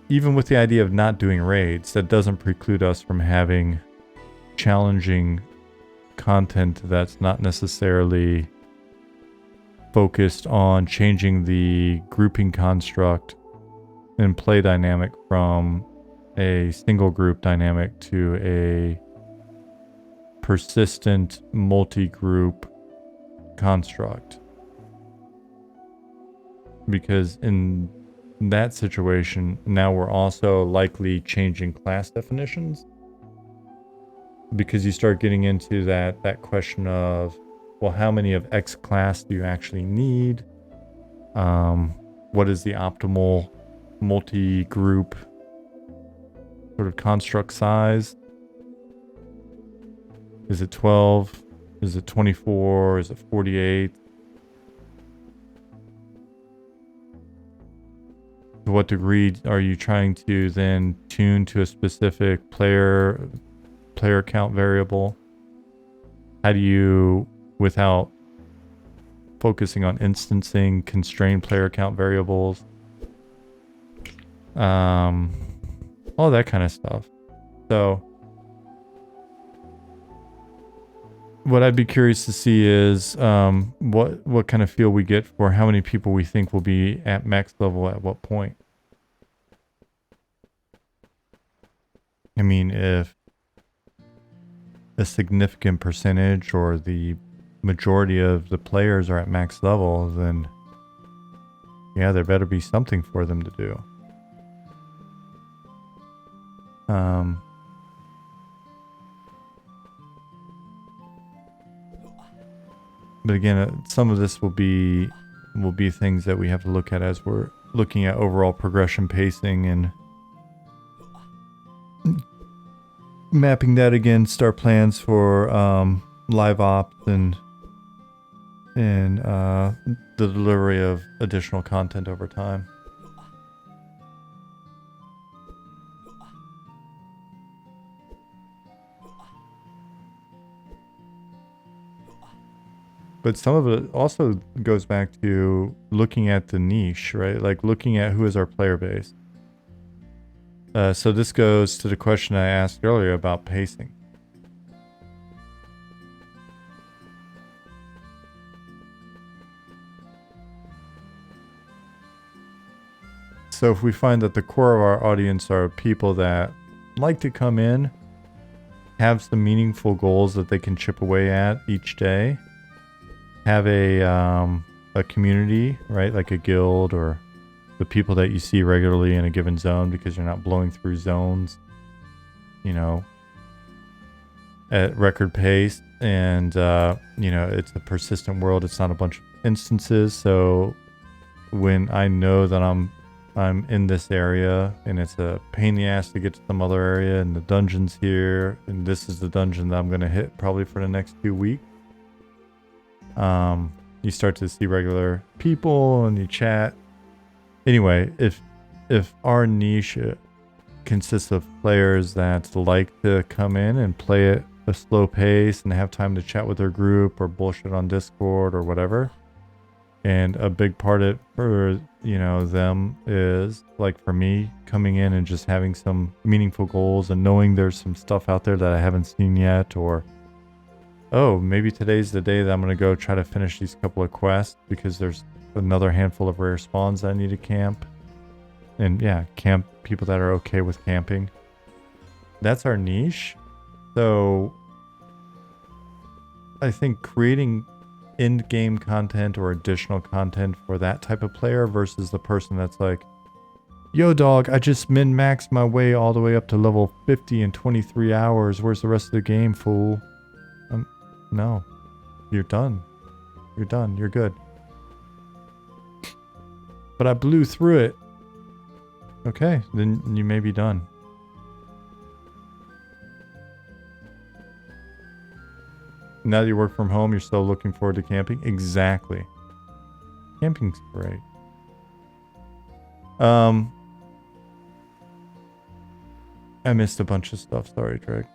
even with the idea of not doing raids, that doesn't preclude us from having challenging content that's not necessarily focused on changing the grouping construct and play dynamic from a single group dynamic to a persistent multi-group construct. Because in that situation, now we're also likely changing class definitions, because you start getting into that question of, well, how many of X class do you actually need? What is the optimal multi-group sort of construct size? Is it 12? Is it 24? Is it 48? To what degree are you trying to then tune to a specific player count variable? How do you, without focusing on instancing, constrain player count variables? All that kind of stuff. So what I'd be curious to see is what kind of feel we get for how many people we think will be at max level at what point. I mean, if a significant percentage or the majority of the players are at max level, then yeah, there better be something for them to do. But again, some of this will be things that we have to look at as we're looking at overall progression pacing and mapping that against our plans for live ops and the delivery of additional content over time. But some of it also goes back to looking at the niche, right? Like looking at who is our player base. So this goes to the question I asked earlier about pacing. So if we find that the core of our audience are people that like to come in, have some meaningful goals that they can chip away at each day, have a community, right? Like a guild or the people that you see regularly in a given zone because you're not blowing through zones, you know, at record pace. And, you know, it's a persistent world. It's not a bunch of instances. So when I know that I'm in this area and it's a pain in the ass to get to some other area and the dungeon's here and this is the dungeon that I'm going to hit probably for the next 2 weeks, you start to see regular people and you chat. Anyway, if our niche consists of players that like to come in and play at a slow pace and have time to chat with their group or bullshit on Discord or whatever, and a big part of it for, you know, them is like for me coming in and just having some meaningful goals and knowing there's some stuff out there that I haven't seen yet, or oh, maybe today's the day that I'm going to go try to finish these couple of quests because there's another handful of rare spawns that I need to camp. And yeah, camp people that are okay with camping. That's our niche. So I think creating in-game content or additional content for that type of player versus the person that's like, yo dog, I just min-maxed my way all the way up to level 50 in 23 hours. Where's the rest of the game, fool? No, you're done. You're done. You're good. But I blew through it. Okay, then you may be done. Now that you work from home, you're still looking forward to camping? Exactly. Camping's great. I missed a bunch of stuff. Sorry, Drake.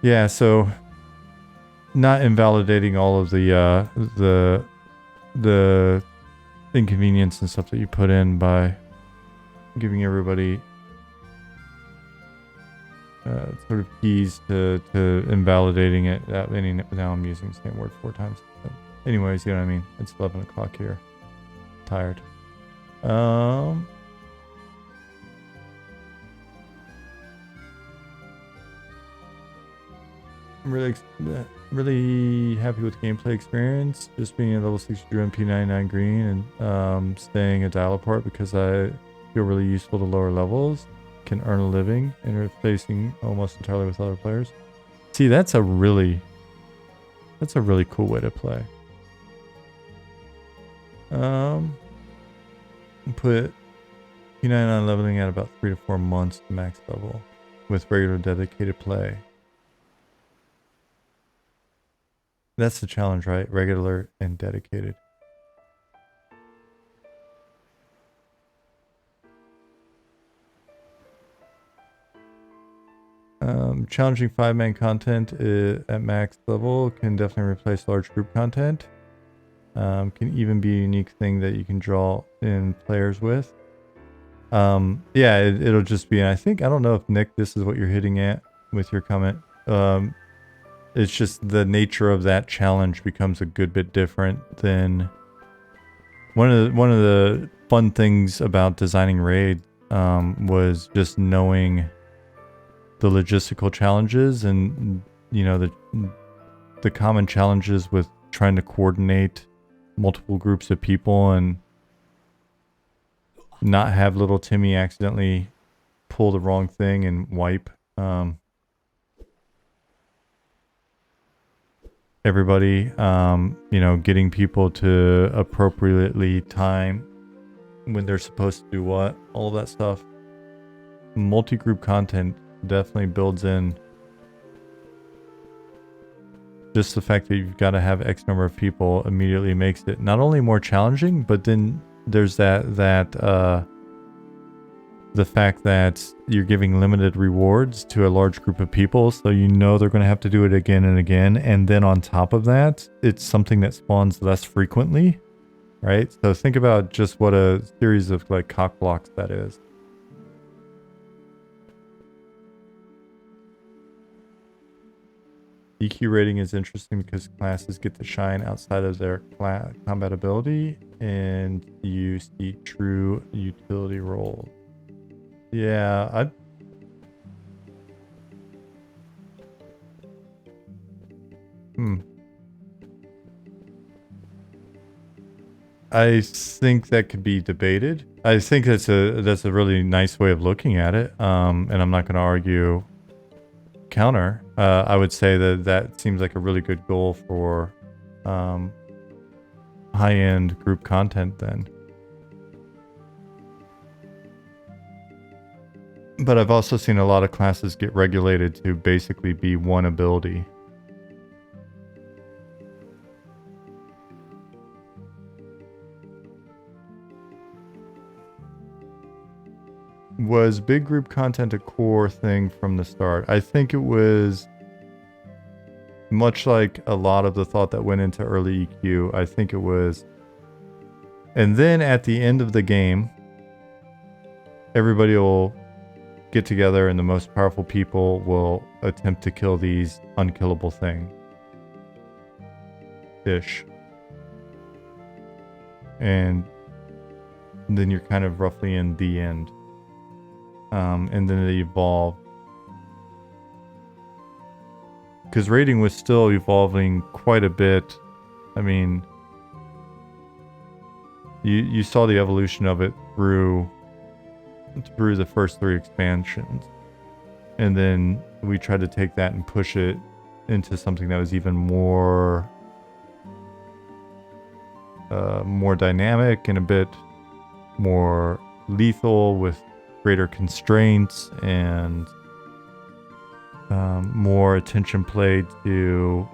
Yeah, so not invalidating all of the inconvenience and stuff that you put in by giving everybody sort of keys to invalidating it. Now I'm using the same word 4 times. But anyways, you know what I mean? It's 11 o'clock here. Tired. I'm really happy with gameplay experience. Just being a level 60 Druid P99 green and staying a dial apart because I feel really useful to lower levels. Can earn a living interfacing almost entirely with other players. See, that's a really cool way to play. Put P99 leveling at about 3 to 4 months to max level with regular dedicated play. That's the challenge, right? Regular and dedicated. Challenging 5-man content at max level can definitely replace large group content. Can even be a unique thing that you can draw in players with. Yeah, it'll just be, I don't know if Nick, this is what you're hitting at with your comment. It's just the nature of that challenge becomes a good bit different than one of the fun things about designing raid was just knowing the logistical challenges and, you know, the common challenges with trying to coordinate multiple groups of people and not have little Timmy accidentally pull the wrong thing and wipe everybody, you know, getting people to appropriately time when they're supposed to do what, all of that stuff. Multi-group content definitely builds in just the fact that you've got to have X number of people immediately makes it not only more challenging, but then there's that the fact that you're giving limited rewards to a large group of people, so you know they're going to have to do it again and again. And then on top of that, it's something that spawns less frequently, right? So think about just what a series of like cock blocks that is. EQ rating is interesting because classes get to shine outside of their combat ability, and you see true utility roles. Yeah, I think that could be debated. I think that's a really nice way of looking at it. And I'm not going to argue counter. I would say that seems like a really good goal for high-end group content then. But I've also seen a lot of classes get regulated to basically be one ability. Was big group content a core thing from the start? I think it was much like a lot of the thought that went into early EQ. I think it was. And then at the end of the game, everybody will get together and the most powerful people will attempt to kill these unkillable things. Ish. And then you're kind of roughly in the end. And then it evolved. Because raiding was still evolving quite a bit. I mean, you saw the evolution of it through the first 3 expansions. And then we tried to take that and push it into something that was even more dynamic and a bit more lethal with greater constraints and more attention played to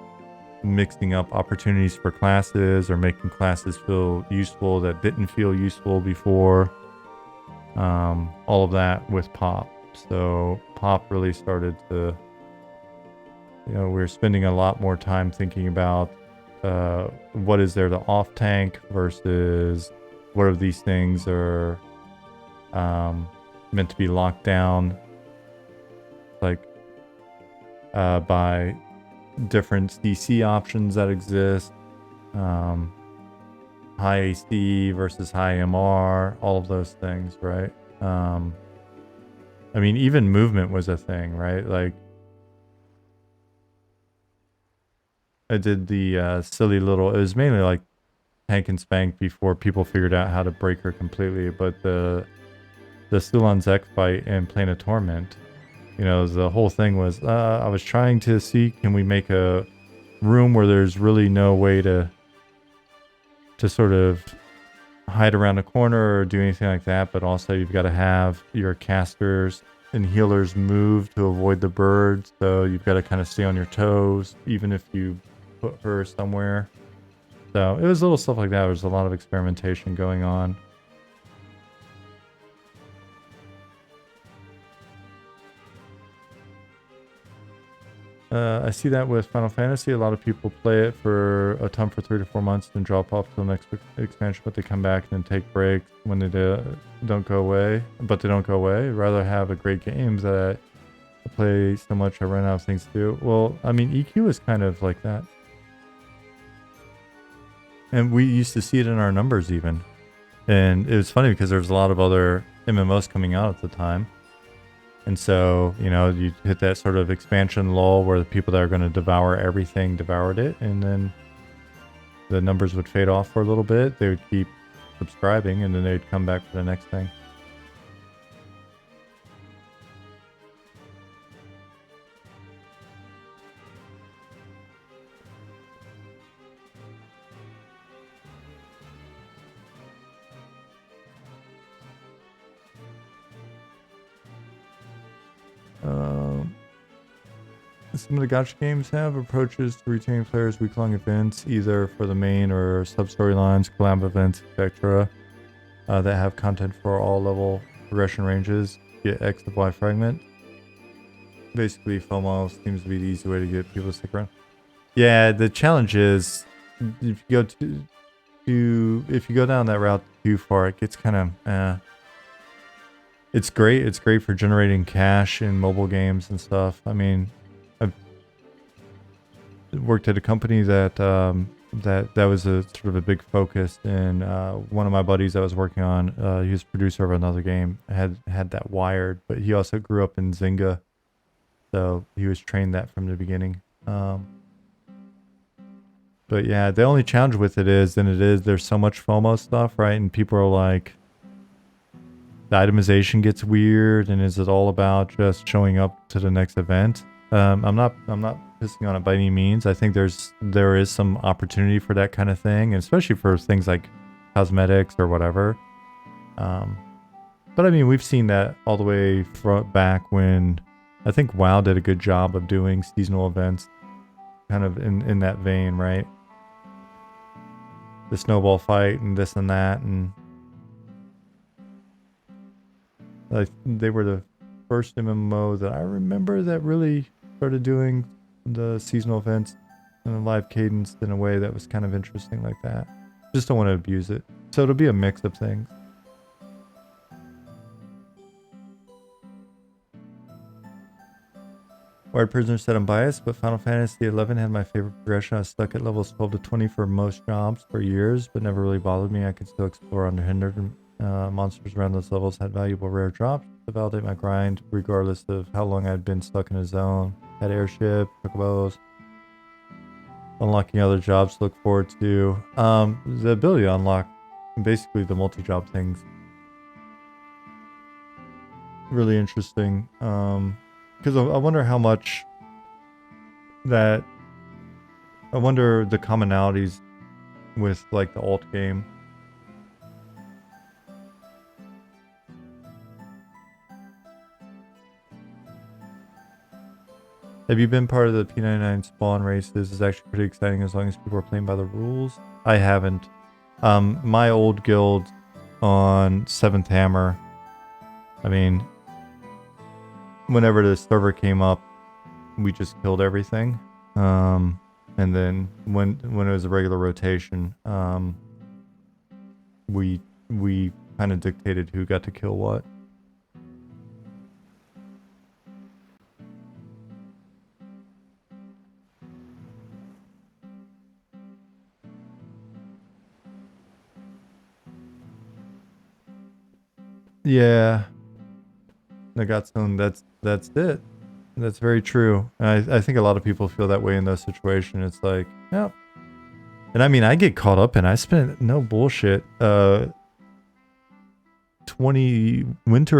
mixing up opportunities for classes or making classes feel useful that didn't feel useful before. All of that with Pop. So Pop really started to, we were spending a lot more time thinking about what is there to off tank versus what of these things are meant to be locked down, like by different CC options that exist, high AC versus high MR, all of those things, right? I mean, even movement was a thing, right? Like, I did the silly little, it was mainly like tank and spank before people figured out how to break her completely, but the Sulon Zek fight and Plane of Torment, the whole thing was, I was trying to see, can we make a room where there's really no way to sort of hide around a corner or do anything like that, but also you've got to have your casters and healers move to avoid the birds, so you've got to kind of stay on your toes, even if you put her somewhere. So it was little stuff like that. There was a lot of experimentation going on. I see that with Final Fantasy. A lot of people play it for a ton for 3 to 4 months, then drop off to the next expansion, but they come back and then take breaks when they don't go away. But they don't go away. I'd rather have a great game that I play so much I run out of things to do. Well, I mean, EQ is kind of like that. And we used to see it in our numbers even. And it was funny because there was a lot of other MMOs coming out at the time. And so, you hit that sort of expansion lull where the people that are going to devour everything devoured it. And then the numbers would fade off for a little bit. They would keep subscribing and then they'd come back for the next thing. Some of the gacha games have approaches to retaining players' week-long events, either for the main or sub-storylines, collab events, etc., that have content for all level progression ranges, get X of Y fragment. Basically, FOMO seems to be the easy way to get people to stick around. Yeah, the challenge is if you go if you go down that route too far, it gets kind of it's great. It's great for generating cash in mobile games and stuff. I mean, I've worked at a company that that was a sort of a big focus. And one of my buddies I was working on, he was producer of another game, had that wired, but he also grew up in Zynga, so he was trained that from the beginning. But yeah, the only challenge with it is, there's so much FOMO stuff, right? And people are like, the itemization gets weird, and is it all about just showing up to the next event? I'm not pissing on it by any means. I think there is some opportunity for that kind of thing, and especially for things like cosmetics or whatever. But I mean, we've seen that all the way back when I think WoW did a good job of doing seasonal events, kind of in that vein, right? The snowball fight and this and that, and like they were the first MMO that I remember that really started doing the seasonal events and a live cadence in a way that was kind of interesting like that. Just don't want to abuse it. So it'll be a mix of things. Wired Prisoner said I'm biased, but Final Fantasy XI had my favorite progression. I was stuck at levels 12 to 20 for most jobs for years, but never really bothered me. I could still explore unhindered. Monsters around those levels had valuable rare drops to validate my grind, regardless of how long I'd been stuck in a zone. Had airship, chocobos, unlocking other jobs to look forward to. The ability to unlock basically the multi-job things. Really interesting. Because I wonder how much that... I wonder the commonalities with like the alt game. Have you been part of the P99 spawn races? It's actually pretty exciting as long as people are playing by the rules. I haven't. My old guild on 7th Hammer, I mean, whenever the server came up, we just killed everything. And then when it was a regular rotation, we kind of dictated who got to kill what. Yeah, Nagatsun, that's it. That's very true. I think a lot of people feel that way in those situations. It's like, yeah. And I mean, I get caught up and I spent, no bullshit, winter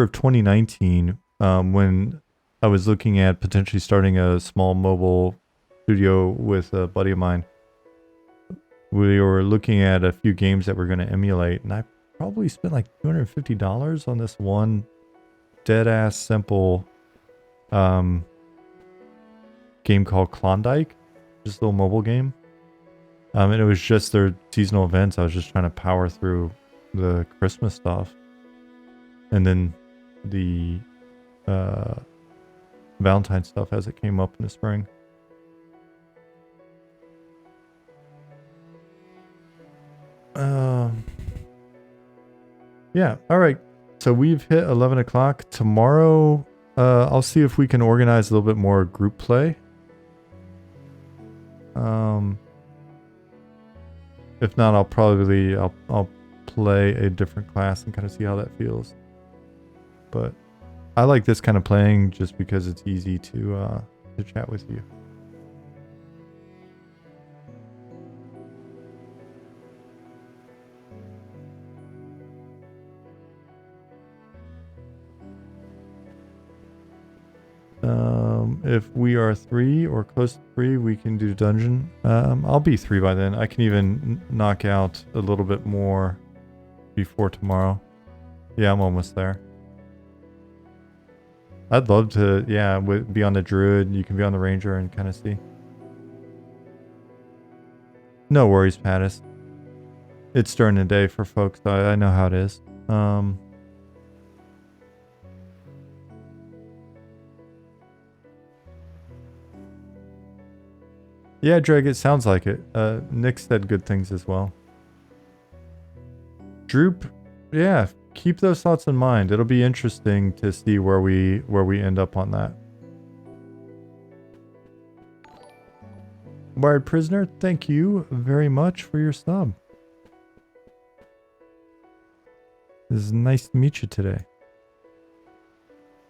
of 2019, when I was looking at potentially starting a small mobile studio with a buddy of mine. We were looking at a few games that we're going to emulate, and I probably spent like $250 on this one dead-ass simple game called Klondike, just a little mobile game. And it was just their seasonal events. I was just trying to power through the Christmas stuff, and then the Valentine stuff as it came up in the spring. Yeah, all right. So we've hit 11 o'clock. Tomorrow, I'll see if we can organize a little bit more group play. If not, I'll play a different class and kind of see how that feels. But I like this kind of playing just because it's easy to chat with you. If we are 3 or close to 3, we can do dungeon. I'll be 3 by then. I can even knock out a little bit more before tomorrow. Yeah, I'm almost there. I'd love to, yeah, be on the Druid. You can be on the Ranger and kind of see. No worries, Pattis. It's during the day for folks. I know how it is. Yeah, Dreg, it sounds like it. Nick said good things as well. Droop, yeah, keep those thoughts in mind. It'll be interesting to see where we end up on that. Wired Prisoner, thank you very much for your sub. This is nice to meet you today.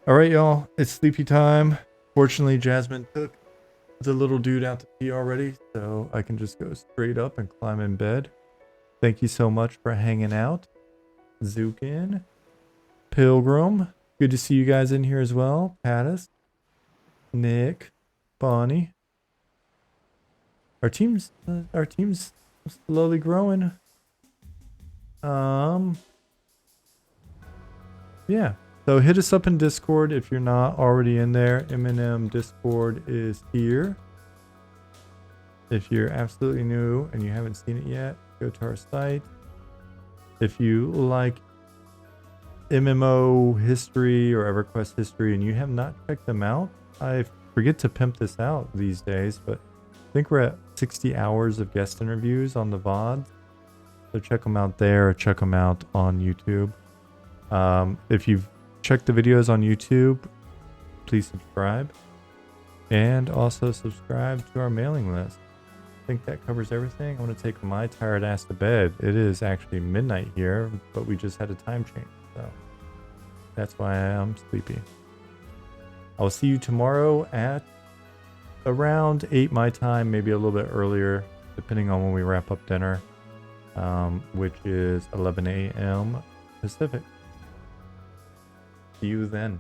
All right, y'all, it's sleepy time. Fortunately, Jasmine took the little dude out to pee already, so I can just go straight up and climb in bed. Thank you so much for hanging out. Zukin, Pilgrim, good to see you guys in here as well. Pattis, Nick, Bonnie. Our team's slowly growing. Yeah. So hit us up in Discord if you're not already in there. M&M Discord is here. If you're absolutely new and you haven't seen it yet, go to our site. If you like MMO history or EverQuest history and you have not checked them out, I forget to pimp this out these days, but I think we're at 60 hours of guest interviews on the VODs. So check them out there or check them out on YouTube. If you've checked the videos on YouTube, please subscribe. And also subscribe to our mailing list. I think that covers everything. I'm going to take my tired ass to bed. It is actually midnight here, but we just had a time change. So that's why I'm sleepy. I'll see you tomorrow at around 8 my time, maybe a little bit earlier, depending on when we wrap up dinner, which is 11 a.m. Pacific. See you then.